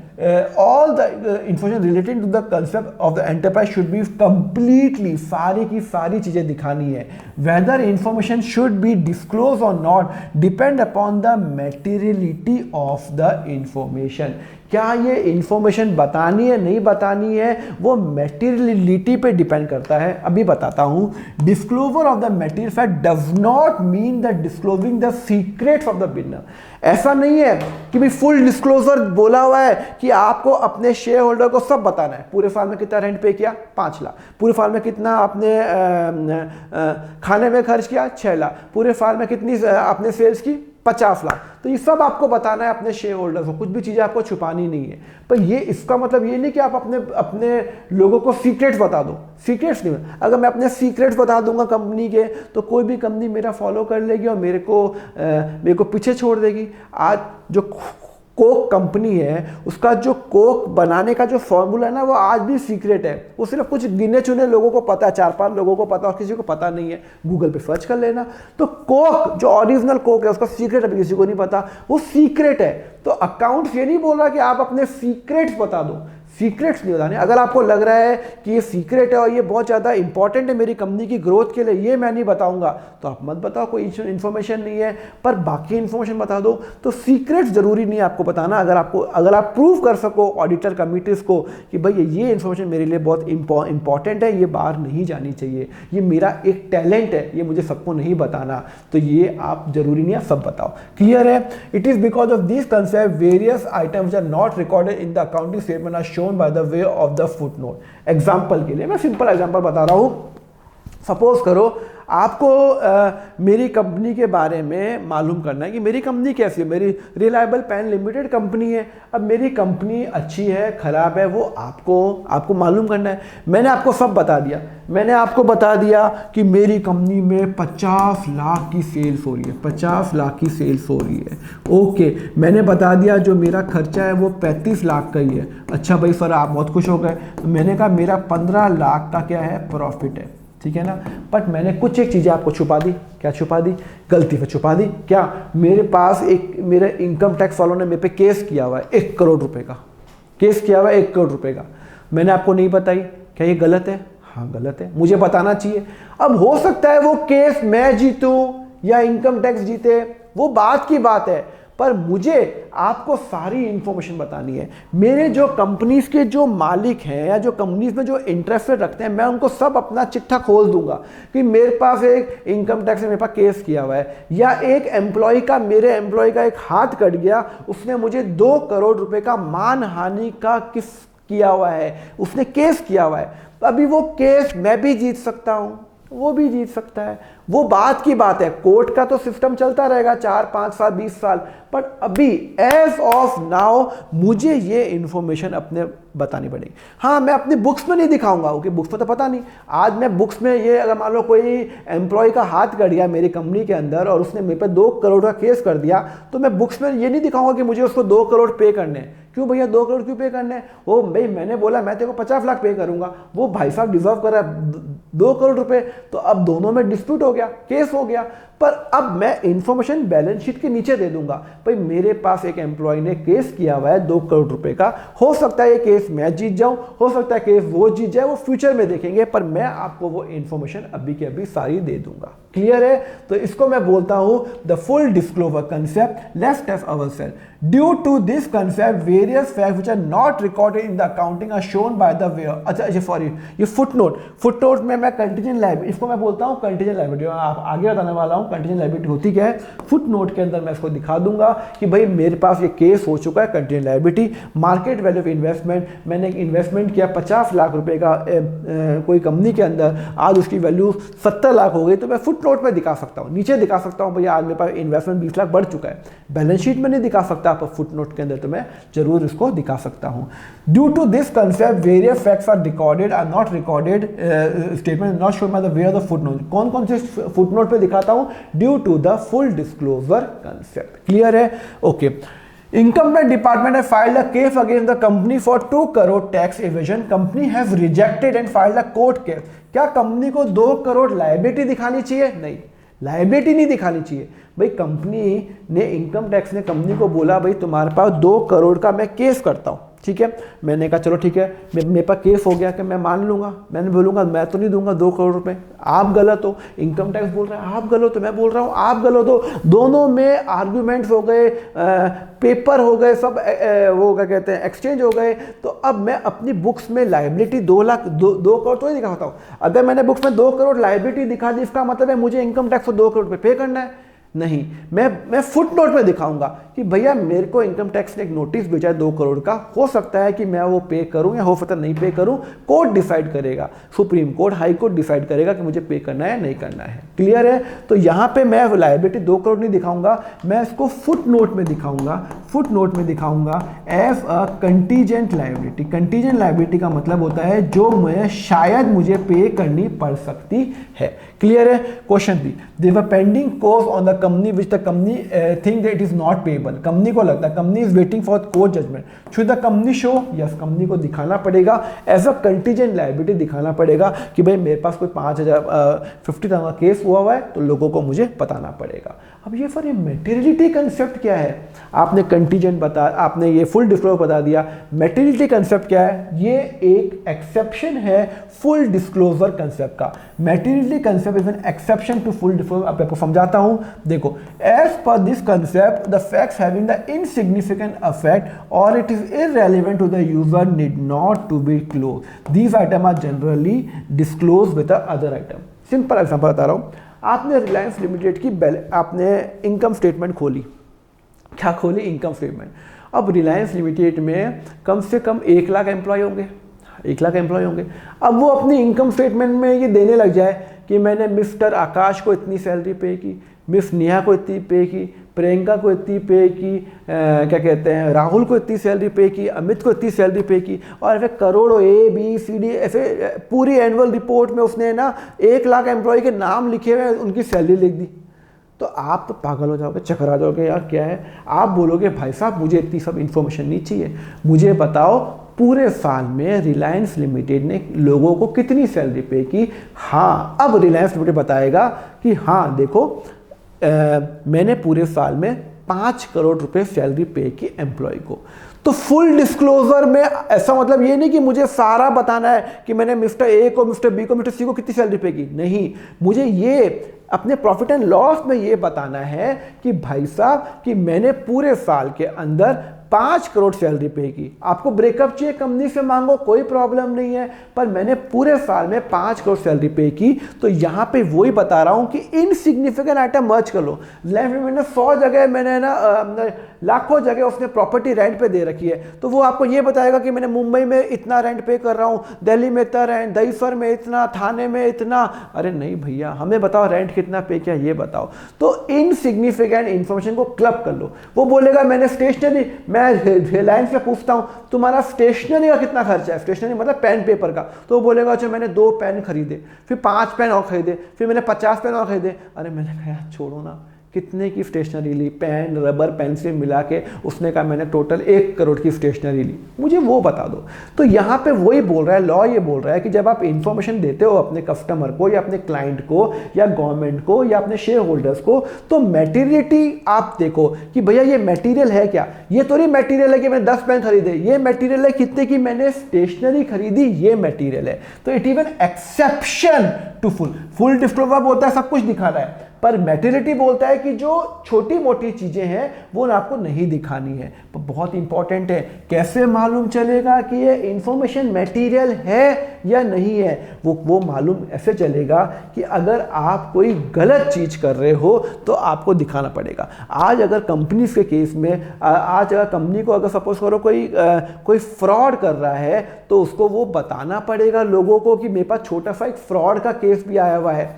A: all the information related to the concept of the enterprise should be completely, सारी की सारी चीजें दिखानी है। whether information should be disclosed or not depend upon the materiality of the information। क्या ये information बतानी है नहीं बतानी है वो मटेरियलिटी पे डिपेंड करता है। अभी बताता हूँ। Disclosure of the material fact does not mean the disclosing the secrets of the business. ऐसा नहीं है कि भाई फुल डिस्क्लोजर बोला हुआ है कि आपको अपने शेयर होल्डर को सब बताना है। पूरे साल में कितना रेंट पे किया 5 लाख, पूरे साल में कितना आपने खाने में खर्च किया 6 लाख, पूरे साल में कितनी आपने सेल्स की 50 लाख। तो ये सब आपको बताना है अपने शेयर होल्डर को, कुछ भी चीज़ें आपको छुपानी नहीं है। पर ये इसका मतलब ये नहीं कि आप अपने लोगों को सीक्रेट्स बता दो। सीक्रेट्स नहीं, अगर मैं अपने सीक्रेट्स बता दूंगा कंपनी के तो कोई भी कंपनी मेरा फॉलो कर लेगी और मेरे को पीछे छोड़ देगी। आज जो कोक कंपनी है उसका जो कोक बनाने का जो फॉर्मूला है ना वो आज भी सीक्रेट है। वो सिर्फ कुछ गिने चुने लोगों को पता है, 4-5 लोगों को पता और किसी को पता नहीं है। गूगल पे सर्च कर लेना। तो कोक जो ओरिजिनल कोक है उसका सीक्रेट अभी किसी को नहीं पता, वो सीक्रेट है। तो अकाउंट्स ये नहीं बोल रहा कि आप अपने सीक्रेट्स बता दो, सीक्रेट्स नहीं बताने। अगर आपको लग रहा है कि ये सीक्रेट है और ये बहुत ज़्यादा इंपॉर्टेंट है मेरी कंपनी की ग्रोथ के लिए, ये मैं नहीं बताऊंगा, तो आप मत बताओ, कोई इन्फॉर्मेशन नहीं है। पर बाकी इन्फॉर्मेशन बता दो। तो सीक्रेट्स जरूरी नहीं है आपको बताना। अगर आप प्रूव कर सको ऑडिटर कमिटीज़ को कि भाई ये इन्फॉर्मेशन मेरे लिए बहुत इंपॉर्टेंट है, ये बाहर नहीं जानी चाहिए, ये मेरा एक टैलेंट है, ये मुझे सबको नहीं बताना, तो ये आप जरूरी नहीं है सब बताओ। क्लियर है? It is because of this concept various items are not recorded in the accounting statement are shown by the way of the footnote। Example के लिए मैं सिंपल एग्जाम्पल बता रहा हूं। सपोज करो आपको मेरी कंपनी के बारे में मालूम करना है कि मेरी कंपनी कैसी है। मेरी रिलायबल पेन लिमिटेड कंपनी है। अब मेरी कंपनी अच्छी है खराब है वो आपको मालूम करना है। मैंने आपको सब बता दिया। मैंने आपको बता दिया कि मेरी कंपनी में 50 लाख की सेल्स हो रही है, 50 लाख की सेल्स हो रही है। ओके, मैंने बता दिया जो मेरा खर्चा है वो 35 लाख का ही है। अच्छा भाई सर आप बहुत खुश हो गए। तो मैंने कहा मेरा 15 लाख का क्या है प्रॉफिट है, ठीक है ना। बट मैंने कुछ एक चीज़ें आपको छुपा दी। क्या छुपा दी? गलती से छुपा दी। क्या? मेरे पास मेरे इनकम टैक्स वालों ने मेरे पे केस किया हुआ है 1 करोड़ रुपए का। केस किया हुआ है 1 करोड़ रुपए का। मैंने आपको नहीं बताई। क्या ये गलत है? हाँ गलत है, मुझे बताना चाहिए। अब हो सकता है वो केस मैं जीतूं या इनकम टैक्स जीते, वो बात की बात है, पर मुझे आपको सारी इंफॉर्मेशन बतानी है। मेरे जो कंपनीज के जो मालिक हैं या जो कंपनीज में जो इंटरेस्ट रखते हैं, मैं उनको सब अपना चिट्ठा खोल दूंगा कि मेरे पास एक इनकम टैक्स ने मेरे पास केस किया हुआ है, या एक एम्प्लॉय का, मेरे एम्प्लॉय का एक हाथ कट गया, उसने मुझे 2 करोड़ रुपए का मानहानि का किया हुआ है, उसने केस किया हुआ है। तो अभी वो केस मैं भी जीत सकता हूं, वो भी जीत सकता है। वो बात की बात है। कोर्ट का तो सिस्टम चलता रहेगा 4, 5 साल, 20 साल, बट अभी एज ऑफ नाउ मुझे ये इंफॉर्मेशन अपने बतानी पड़ेगी। हाँ, मैं अपनी बुक्स में नहीं दिखाऊंगा क्योंकि बुक्स में तो पता नहीं। आज मैं बुक्स में ये, अगर मान लो कोई एम्प्लॉय का हाथ कट गया मेरी कंपनी के अंदर और उसने मेरे पे 2 करोड़ का केस कर दिया, तो मैं बुक्स में ये नहीं दिखाऊंगा कि मुझे उसको 2 करोड़ पे करने हैं। क्यों भैया 2 करोड़ क्यों पे करने हैं? वो भाई मैंने बोला मैं तेरे को 50 लाख पे करूंगा, वो भाई साहब डिजर्व कर रहा है 2 करोड़ रुपए, तो अब दोनों में डिस्प्यूट हो गया, केस हो गया। पर अब मैं इंफॉर्मेशन बैलेंस शीट के नीचे दे दूंगा, भाई मेरे पास एक एम्प्लॉय ने केस किया हुआ है 2 करोड़ रुपए का, हो सकता है ये केस मैं जीत जाऊं, हो सकता है केस वो जीत जाए, वो फ्यूचर में देखेंगे, पर मैं आपको वो इंफॉर्मेशन अभी के अभी सारी दे दूंगा। क्लियर है? तो इसको मैं बोलता हूं the full disclosure concept. Let's test ourself. Due to this concept various facts which are not recorded in the accounting are shown by the where. अच्छा सॉरी, ये फुटनोट में मैं कंटीजेंट लायबिलिटी, इसको मैं बोलता हूं कंटीजेंट लायबिलिटी। आप आगे बताने वाला हूं कंटीजेंट लायबिलिटी होती क्या है। फुटनोट के अंदर मैं इसको दिखा दूंगा कि भाई मेरे पास ये केस हो चुका है contingent liability. Market value of investment, मैंने एक इन्वेस्टमेंट किया 50 लाख रुपए का कोई कंपनी के अंदर, आज उसकी वैल्यू 70 लाख हो गई, तो मैं फुटनोट में दिखा सकता हूं, नीचे दिखा सकता हूं भैया आज मेरे पास इन्वेस्टमेंट 20 लाख बढ़ चुका है। बैलेंस शीट में नहीं दिखा सकता, पर फुटनोट के अंदर तो मैं जरूर इसको दिखा सकता हूं। Due to this concept various facts are recorded are not recorded, statement not shown by the way of the footnote. कौन कौन से फुटनोट पे दिखाता हूं? Due to the full disclosure concept. Clear है? Okay. Income tax department has filed a case against the company for 2 crore tax evasion. Company has rejected and filed a court case. क्या company को 2 crore liability दिखानी चाहिए? नहीं, liability नहीं दिखानी चाहिए। भाई कंपनी ने, इनकम टैक्स ने कंपनी को बोला भाई तुम्हारे पास 2 करोड़ का मैं केस करता हूं, ठीक है, मैंने कहा चलो ठीक है, मेरे पास केस हो गया कि मैं मान लूँगा, मैंने बोलूँगा मैं तो नहीं दूंगा 2 करोड़ रुपए, आप गलत हो, इनकम टैक्स बोल रहा है आप गलत हो, मैं बोल रहा हूँ आप गलत हो, दोनों में आर्ग्यूमेंट्स हो गए, पेपर हो गए, सब वो क्या कहते हैं एक्सचेंज हो गए। तो अब मैं अपनी बुक्स में लाइबिलिटी 2 करोड़ तो नहीं दिखा सकता हूँ। अगर मैंने बुक्स में 2 करोड़ लाइबिलिटी दिखा दी, इसका मतलब है मुझे इनकम टैक्स को 2 करोड़ रुपये पे करना है? नहीं, मैं फुट नोट में दिखाऊंगा कि भैया मेरे को इनकम टैक्स ने एक नोटिस भेजा है 2 करोड़ का, हो सकता है कि मैं वो पे करूं या हो सकता है नहीं पे करूं, कोर्ट डिसाइड करेगा, supreme court, high court decide करेगा कि मुझे पे करना है नहीं करना है। क्लियर है? तो यहाँ पे मैं लायबिलिटी 2 करोड़ नहीं दिखाऊंगा, मैं इसको फुट नोट में दिखाऊंगा, फुट नोट में दिखाऊंगा as a contingent liability. Contingent liability का मतलब होता है जो मैं शायद मुझे पे करनी पड़ सकती है। क्लियर है? Question 3, there were pending cause on the company which the company think that it is not payable. Company को लगता है, company is waiting for court judgment, should the company show? Yes, company को दिखाना पड़ेगा as a contingent liability, दिखाना पड़ेगा कि भाई मेरे पास कोई 50,000 का केस हुआ है तो लोगों को मुझे बताना पड़ेगा। अब ये फिर मेटीरियलिटी कंसेप्ट क्या है? आपने कंटीजेंट बता, आपने ये फुल डिस्क्लोजर बता दिया, मेटीरियलिटी कंसेप्ट क्या है? ये एक एक्सेप्शन है फुल डिस्क्लोजर कंसेप्ट का। Materiality concept is an exception to full disclosure. अब आपको समझाता हूं, देखो, as per this concept the facts having the insignificant effect और it is irrelevant to the user need not to be close. These item are generally disclose with the other item. Simple example बता रहा हूं, आपने Reliance limited की आपने income statement खोली, क्या खोली? Income statement. अब रिलायंस लिमिटेड में कम से कम 1 लाख एम्प्लॉय होंगे, 1 लाख एम्प्लॉय होंगे। अब वो अपनी इनकम स्टेटमेंट में ये देने लग जाए कि मैंने मिस्टर आकाश को इतनी सैलरी पे की, मिस नेहा को इतनी पे की, प्रियंका को इतनी पे की, क्या कहते हैं, राहुल को इतनी सैलरी पे की, अमित को इतनी सैलरी पे की, और ऐसे करोड़ों ABCD ऐसे पूरी एनुअल रिपोर्ट में उसने ना 1 लाख एम्प्लॉय के नाम लिखे हुए, उनकी सैलरी लिख दी। तो आप तो पागल हो जाओगे, चक्कर आ जाओगे, यार क्या है? आप बोलोगे भाई साहब मुझे इतनी सब इन्फॉर्मेशन नहीं चाहिए, मुझे बताओ पूरे साल में रिलायंस लिमिटेड ने लोगों को कितनी सैलरी पे की। हाँ, अब रिलायंस लिमिटेड बताएगा कि हाँ देखो, मैंने पूरे साल में 5 करोड़ रुपए सैलरी पे की एम्प्लॉय को। तो फुल डिस्क्लोजर में ऐसा मतलब ये नहीं कि मुझे सारा बताना है कि मैंने मिस्टर ए को, मिस्टर बी को, मिस्टर सी को कितनी सैलरी पे की, नहीं, मुझे ये अपने प्रॉफिट एंड लॉस में ये बताना है कि भाई साहब कि मैंने पूरे साल के अंदर 5 करोड़ सैलरी पे की। आपको ब्रेकअप चाहिए, कंपनी से मांगो, कोई प्रॉब्लम नहीं है, पर मैंने पूरे साल में 5 करोड़ सैलरी पे की। तो यहाँ पे वही बता रहा हूँ कि इनसिग्निफिकेंट आइटम मर्ज कर लो। मैंने 100 जगह, मैंने ना लाखों जगह उसने प्रॉपर्टी रेंट पे दे रखी है, तो वो आपको ये बताएगा कि मैंने मुंबई में इतना रेंट पे कर रहा हूँ, दिल्ली में इतना रेंट, दहीसर में इतना, थाने में इतना। अरे नहीं भैया, हमें बताओ रेंट कितना पे किया, ये बताओ। तो इनसिग्निफिकेंट इंफॉर्मेशन को क्लब कर लो। वो बोलेगा मैंने स्टेशनरी, मैं रिलायंस से पूछता हूं तुम्हारा स्टेशनरी का कितना खर्चा है, स्टेशनरी मतलब पेन पेपर का, तो वो बोलेगा अच्छा मैंने 2 पेन खरीदे, फिर 5 पेन और खरीदे, फिर मैंने 50 पेन और खरीदे। अरे मैंने कहा छोड़ो ना, कितने की स्टेशनरी ली, पेन, रबर, पेंसिल मिला के उसने कहा मैंने टोटल 1 करोड़ की स्टेशनरी ली, मुझे वो बता दो। तो यहाँ पे वही बोल रहा है, लॉ ये बोल रहा है कि जब आप इंफॉर्मेशन देते हो अपने कस्टमर को या अपने क्लाइंट को या गवर्नमेंट को या अपने शेयर होल्डर्स को, तो मैटीरियलिटी आप देखो कि भैया ये मटेरियल है क्या। ये तो नहीं मटेरियल है कि मैंने 10 पेन खरीदे, ये मटेरियल है कितने की मैंने स्टेशनरी खरीदी, ये मटेरियल है। तो it is an exception to full disclosure बोलता है सब कुछ दिखा रहा है, पर मैटेरियलिटी बोलता है कि जो छोटी मोटी चीजें हैं वो आपको नहीं दिखानी है। तो बहुत इंपॉर्टेंट है, कैसे मालूम चलेगा कि ये इंफॉर्मेशन मटेरियल है या नहीं है? वो मालूम ऐसे चलेगा कि अगर आप कोई गलत चीज कर रहे हो तो आपको दिखाना पड़ेगा। आज अगर कंपनी के केस में, आज अगर कंपनी को अगर सपोज करो कोई फ्रॉड कर रहा है तो उसको वो बताना पड़ेगा लोगों को कि मेरे पास छोटा सा एक फ्रॉड का केस भी आया हुआ है।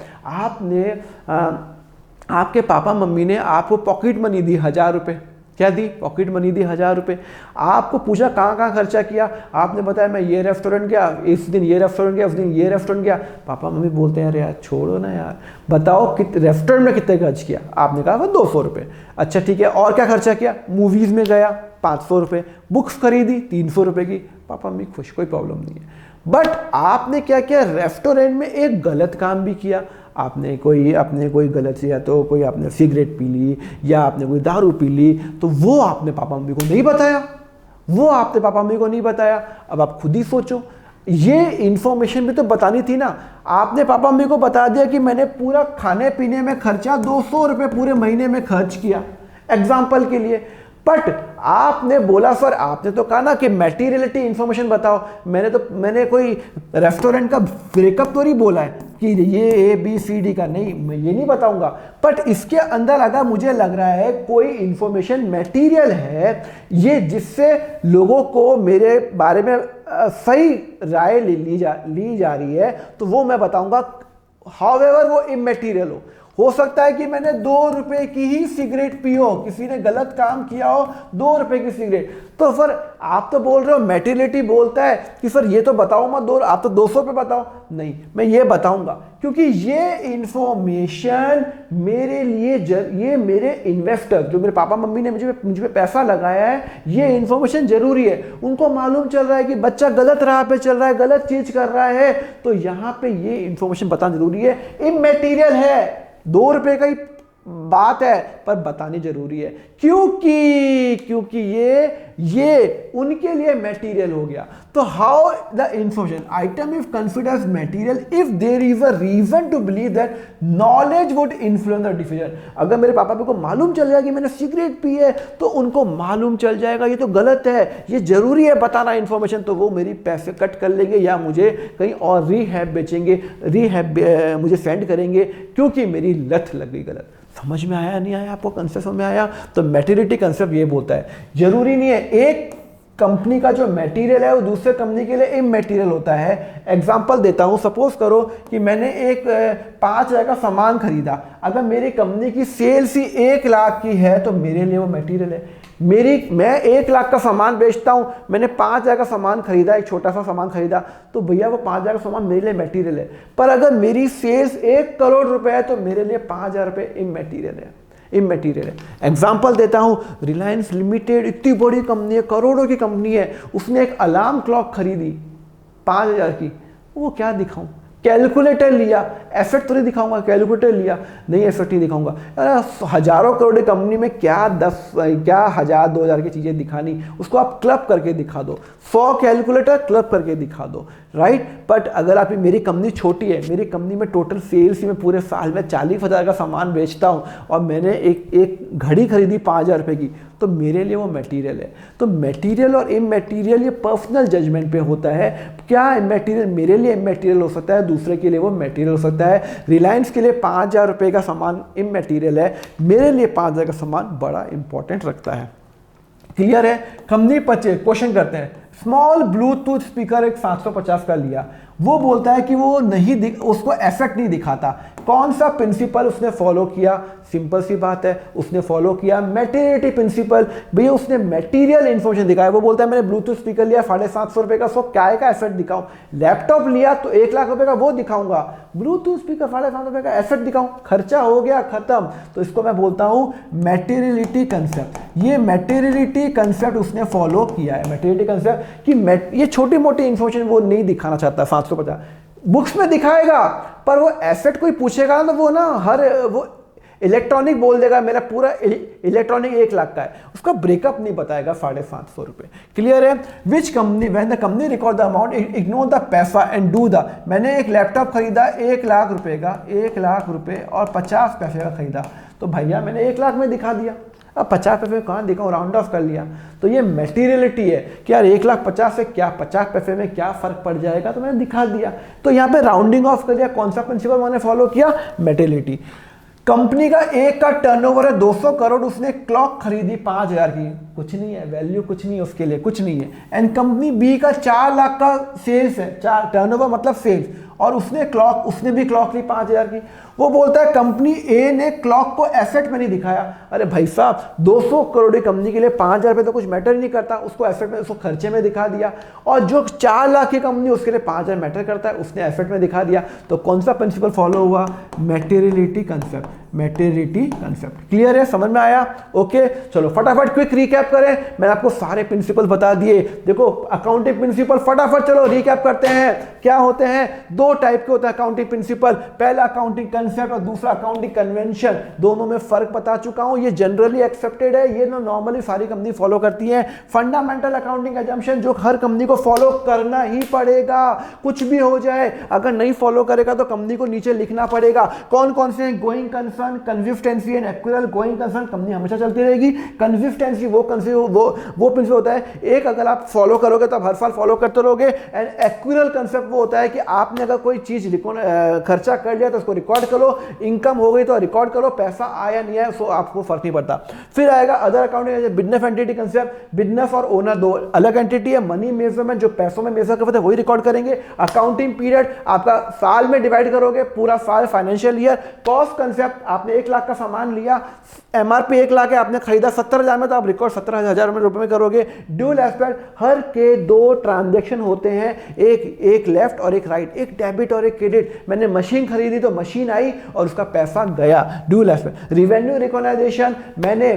A: आपके पापा मम्मी ने आपको पॉकेट मनी दी 1000 रुपये, क्या दी? पॉकेट मनी दी 1000 रुपये। आपको पूछा कहाँ कहाँ खर्चा किया, आपने बताया मैं ये रेस्टोरेंट गया, इस दिन ये रेस्टोरेंट गया, उस दिन ये रेस्टोरेंट गया। पापा मम्मी बोलते हैं अरे यार छोड़ो ना यार, बताओ रेस्टोरेंट में कितने खर्च किया? आपने कहा 200 रुपये। अच्छा ठीक है, और क्या खर्चा किया? मूवीज़ में गया 500 रुपये, बुक्स खरीदी 300 रुपये की। पापा मम्मी खुश, कोई प्रॉब्लम नहीं है। बट आपने क्या किया? रेस्टोरेंट में एक गलत काम भी किया। आपने कोई गलत या तो कोई आपने सिगरेट पी ली या आपने कोई दारू पी ली, तो वो आपने पापा मम्मी को नहीं बताया। वो आपने पापा मम्मी को नहीं बताया। अब आप खुद ही सोचो, ये इंफॉर्मेशन भी तो बतानी थी ना। आपने पापा मम्मी को बता दिया कि मैंने पूरा खाने पीने में खर्चा 200 रुपये पूरे महीने में खर्च किया एग्जाम्पल के लिए, बट आपने बोला सर, आपने तो कहा ना कि मैटीरियलिटी इंफॉर्मेशन बताओ। मैंने कोई रेस्टोरेंट का ब्रेकअप तो नहीं बोला है कि ये ABCD का, नहीं, मैं ये नहीं बताऊंगा। बट इसके अंदर अगर मुझे लग रहा है कोई इंफॉर्मेशन मैटीरियल है ये, जिससे लोगों को मेरे बारे में सही राय ली जा रही है, तो वो मैं बताऊंगा। हाउएवर वो इमैटीरियल हो सकता है कि मैंने 2 रुपए की ही सिगरेट पी हो, किसी ने गलत काम किया हो, 2 रुपए की सिगरेट। तो फिर आप तो बोल रहे हो मैटीरियलिटी बोलता है कि सर ये तो बताओ मत, आप तो 200 पे बताओ। नहीं, मैं ये बताऊंगा क्योंकि ये इंफॉर्मेशन मेरे लिए ये मेरे इन्वेस्टर जो मेरे पापा मम्मी ने मुझे पे पैसा लगाया है, ये इंफॉर्मेशन जरूरी है। उनको मालूम चल रहा है कि बच्चा गलत राह पे चल रहा है, गलत चीज कर रहा है, तो यहाँ पे ये इंफॉर्मेशन बताना जरूरी है। इमैटीरियल है, 2 रुपए का ही बात है, पर बतानी जरूरी है क्योंकि ये उनके लिए मटेरियल हो गया। तो how the information item if considers material if there is a reason to believe that knowledge would influence the decision. अगर मेरे पापा को मालूम चल जाएगा कि मैंने सिगरेट पी है, तो उनको मालूम चल जाएगा ये तो गलत है, ये जरूरी है बताना इंफॉर्मेशन, तो वो मेरी पैसे कट कर लेंगे या मुझे कहीं और रीहैब बेचेंगे, मुझे सेंड करेंगे क्योंकि मेरी लत लग गई गलत। समझ में आया नहीं आया आपको, कंसेप्ट में आया? तो मैटेरियलिटी कंसेप्ट ये बोलता है जरूरी नहीं है एक कंपनी का जो मटेरियल है वो दूसरे कंपनी के लिए इमैटेरियल होता है। एग्जांपल देता हूं, सपोज करो कि मैंने एक 5,000 का सामान खरीदा, अगर मेरी कंपनी की सेल्स ही 1 लाख की है तो मेरे लिए वो मटेरियल है। मैं 1 लाख का सामान बेचता हूं, मैंने 5,000 का सामान खरीदा, एक छोटा सा सामान खरीदा, तो भैया वो 5,000 का सामान मेरे लिए मटेरियल है। पर अगर मेरी सेल्स 1 करोड़ रुपए है तो मेरे लिए 5,000 रुपए इमैटेरियल है। एग्जाम्पल देता हूं, रिलायंस लिमिटेड इतनी बड़ी कंपनी है, करोड़ों की कंपनी है, उसने एक अलार्म क्लॉक खरीदी 5,000 की, वो क्या दिखाऊं? कैलकुलेटर लिया, एसेट तो नहीं दिखाऊंगा, कैलकुलेटर लिया, नहीं एसेट नहीं दिखाऊंगा। हजारों करोड़ की कंपनी में क्या 1,000 2,000 की चीजें दिखानी, उसको आप क्लब करके दिखा दो, 100 कैलकुलेटर क्लब करके दिखा दो, राइट। बट अगर आप मेरी कंपनी छोटी है, मेरी कंपनी में टोटल सेल्स ही मैं पूरे साल में 40,000 का सामान बेचता हूं और मैंने एक घड़ी खरीदी 5,000 रुपए की, तो मेरे लिए वो मटेरियल है। तो मटेरियल और इमैटेरियल ये पर्सनल जजमेंट पे होता है। क्या मटेरियल मेरे लिए इमैटेरियल हो सकता है, दूसरे के लिए वो मटेरियल हो सकता है। रिलायंस के लिए 5,000 रुपए का सामान इमैटेरियल है, मेरे लिए 5,000 का सामान बड़ा इंपॉर्टेंट रखता है। क्लियर है? कंपनी परचेज क्वेश्चन करते हैं, स्मॉल ब्लूटूथ स्पीकर एक 750 का लिया, वो बोलता है कि वो उसको एफेक्ट नहीं दिखाता। कौन सा प्रिंसिपल उसने फॉलो किया? सिंपल सी बात है, उसने फॉलो किया मैटेरियलिटी प्रिंसिपल। भैया उसने मटेरियल इंफॉर्मेशन दिखाया, वो बोलता है मैंने ब्लूटूथ स्पीकर लिया 750 रुपए का, उसको क्या का एफेक्ट दिखाऊं? लैपटॉप लिया तो 1 लाख रुपए का, वो दिखाऊंगा। ब्लूटूथ स्पीकर 750 रुपए का एफेक्ट दिखाऊं, खर्चा हो गया खत्म। तो इसको मैं बोलता हूं मैटेरियलिटी कंसेप्ट। ये मैटेरियलिटी कंसेप्ट उसने फॉलो किया है। मैटेरियलिटी कंसेप्ट कि ये छोटी मोटी इंफॉर्मेशन वो नहीं दिखाना चाहता। 750 बुक्स में दिखाएगा, पर वो एसेट कोई पूछेगा ना, तो वो ना वो इलेक्ट्रॉनिक बोल देगा मेरा पूरा इलेक्ट्रॉनिक 1 लाख का है, उसका ब्रेकअप नहीं बताएगा 750 रुपए। क्लियर है? Which company when the company record the amount ignore the पैसा एंड डू द। मैंने एक लैपटॉप खरीदा 1 लाख रुपए का, 1 लाख रुपए और 50 पैसे का खरीदा, तो भैया मैंने 1 लाख में दिखा दिया। अब 50 पैसे में कहाँ दिखाऊं, राउंड ऑफ कर लिया। तो ये मैटेरियलिटी है कि यार 1,50,000 से क्या 50 पैसे में क्या फर्क पड़ जाएगा, तो मैंने दिखा दिया। तो यहाँ पे राउंडिंग ऑफ कर दिया। कौन सा प्रिंसिपल मैंने फॉलो किया? मैटेरियलिटी। कंपनी का एक का टर्नओवर है 200 करोड़, उसने क्लॉक खरीदी 5,000 की, कुछ नहीं है, वैल्यू कुछ नहीं है उसके लिए, कुछ नहीं है। एंड कंपनी बी का 4 लाख का सेल्स है, टर्नओवर मतलब सेल्स, और उसने भी क्लॉक ली 5,000 की। वो बोलता है कंपनी ए ने क्लॉक को एसेट में नहीं दिखाया। अरे भाई साहब, 200 करोड़ की कंपनी के लिए 5,000 रुपये तो कुछ मैटर नहीं करता, उसको एसेट में, उसको खर्चे में दिखा दिया। और जो 4 लाख की कंपनी उसके लिए 5,000 मैटर करता है, उसने एसेट में दिखा दिया। तो कौन सा प्रिंसिपल फॉलो हुआ? मैटेरियलिटी कंसेप्ट। मैटेरिटी कंसेप्ट। क्लियर है, समझ में आया? ओके, चलो फटाफट क्विक रिकैप करें। मैंने आपको सारे प्रिंसिपल बता दिए। देखो अकाउंटिंग प्रिंसिपल फटाफट चलो रिकैप करते हैं। क्या होते हैं? दो टाइप के होते हैं अकाउंटिंग प्रिंसिपल, पहला अकाउंटिंग कंसेप्ट और दूसरा अकाउंटिंग कन्वेंशन। दोनों में फर्क बता चुका हूं, ये जनरली एक्सेप्टेड है, ये नॉर्मली सारी कंपनी फॉलो करती है। फंडामेंटल अकाउंटिंग एजम्पशन जो हर कंपनी को फॉलो करना ही पड़ेगा, कुछ भी हो जाए अगर नहीं फॉलो करेगा तो कंपनी को नीचे लिखना पड़ेगा। कौन कौन से हैं? Going concern, consistency and accrual. Going concern company हमेशा चलती रहेगी, कंसिस्टेंसी वो प्रिंसिपल होता है एक अगर आप फॉलो करोगे तो आप हर साल फॉलो करते रहोगे। एंड एक्विरल कंसेप्ट वो होता है कि आपने अगर कोई चीज खर्चा कर लिया तो उसको रिकॉर्ड करो, इनकम हो गई तो रिकॉर्ड करो, पैसा आया नहीं आया सो आपको फर्क नहीं पड़ता। फिर आएगा other accounting business entity concept. Business और ओनर दो अलग एंटिटी है। मनी मेजरमेंट जो पैसों में मेजर करते हैं वही रिकॉर्ड करेंगे। अकाउंटिंग पीरियड आपका साल में डिवाइड करोगे, पूरा साल फाइनेंशियल ईयर। कॉस्ट कंसेप्ट आपने 1 लाख का सामान लिया, एमआरपी 1 लाख है, आपने खरीदा 70,000 में तो आप रिकॉर्ड 17,000 रुपए में करोगे। ड्यूल एस्पेक्ट हर के दो ट्रांजैक्शन होते हैं, एक लेफ्ट और एक राइट, एक डेबिट और एक क्रेडिट। मैंने मशीन खरीदी तो मशीन आई और उसका पैसा गया, ड्यूल एस्पेक्ट। रिवेन्यू रिकॉग्नाइजेशन मैंने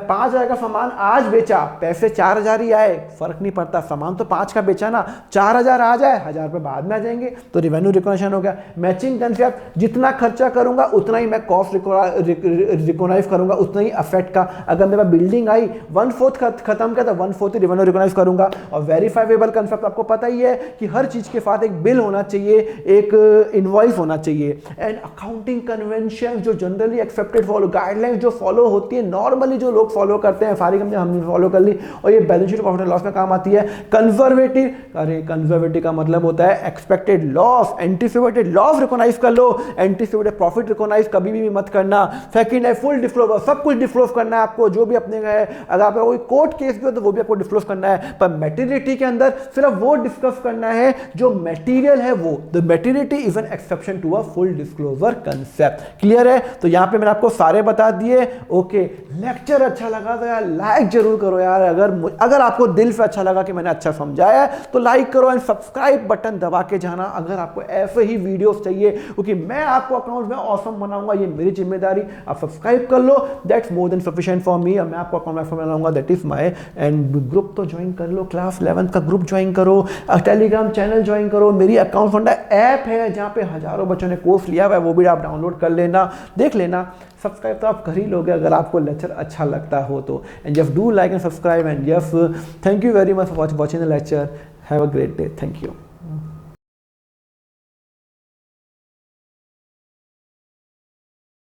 A: 5,000 का सामान आज बेचा, पैसे 4,000 ही आए, फर्क नहीं पड़ता, सामान तो 5 का बेचा ना, 4,000 आ जाए 1,000 रुपए बाद में आ जाएंगे तो रिवेन्यू रिकॉग्निशन हो गया। मैचिंग कंसेप्ट जितना खर्चा करूंगा उतना ही मैं कॉस्ट रिकॉग्नाइज करूंगा, उतना ही अफेक्ट का। अगर मेरा बिल्डिंग आई 1/4 खत्म किया तो 1/4 ही रिवेन्यू रिकॉग्नाइज करूंगा। और वेरीफाइबल कंसेप्ट आपको पता ही है कि हर चीज के साथ एक बिल होना चाहिए, एक इनवॉइस होना चाहिए। एंड अकाउंटिंग कन्वेंशन जो जनरली एक्सेप्टेड फॉलो गाइडलाइंस जो फॉलो होती है, नॉर्मली जो लोग फॉलो करते हैं, सारी कंपनी हमने फॉलो कर ली और ये balance sheet profit and loss में काम आती है। कंजर्वेटिव, अरे कंजर्वेटिव का मतलब होता है expected loss, anticipated loss recognise कर लो, एंटीसिपेटेड प्रॉफिट रिकॉग्नाइज कभी भी मत करना। सेकंड है फुल डिस्क्लोजर, सब कुछ डिस्क्लोज करना है आपको, जो भी अपने है। अगर आपका कोई कोर्ट केस भी हो तो वो भी आपको डिस्क्लोज करना है। पर मैटेरियलिटी के अंदर सिर्फ वो डिस्कस करना है जो मटेरियल है वो। The materiality is an exception to a full disclosure concept. Clear है? तो यहां पे मैंने आपको सारे बता दिए। ओके, लेक्चर अच्छा लगा तो यार लाइक जरूर करो यार। अगर आपको दिल से अच्छा लगा कि मैंने अच्छा समझाया है तो लाइक करो एंड सब्सक्राइब बटन दबा के जाना अगर आपको ऐसे ही वीडियोस चाहिए, क्योंकि मैं आपको अकाउंट में ऑसम बनाऊंगा, ये मेरी जिम्मेदारी। आप सब्सक्राइब कर लो, that's more than sufficient for me. मैं आपको अकाउंट में बनाऊंगा, that is my. And group तो ज्वाइन कर लो, क्लास 11 का ग्रुप ज्वाइन करो, टेलीग्राम चैनल ज्वाइन करो, मेरी अकाउंट फंडा ऐप है जहां पे हजारों बच्चों ने कोर्स लिया हुआ है, वो भी आप डाउनलोड कर लेना, देख लेना। सब्सक्राइब तो आप कर ही लोगे अगर आपको लेक्चर अच्छा लगता हो तो। And just do like and subscribe and yes, thank you very much for watching the lecture. Have a great day, thank you.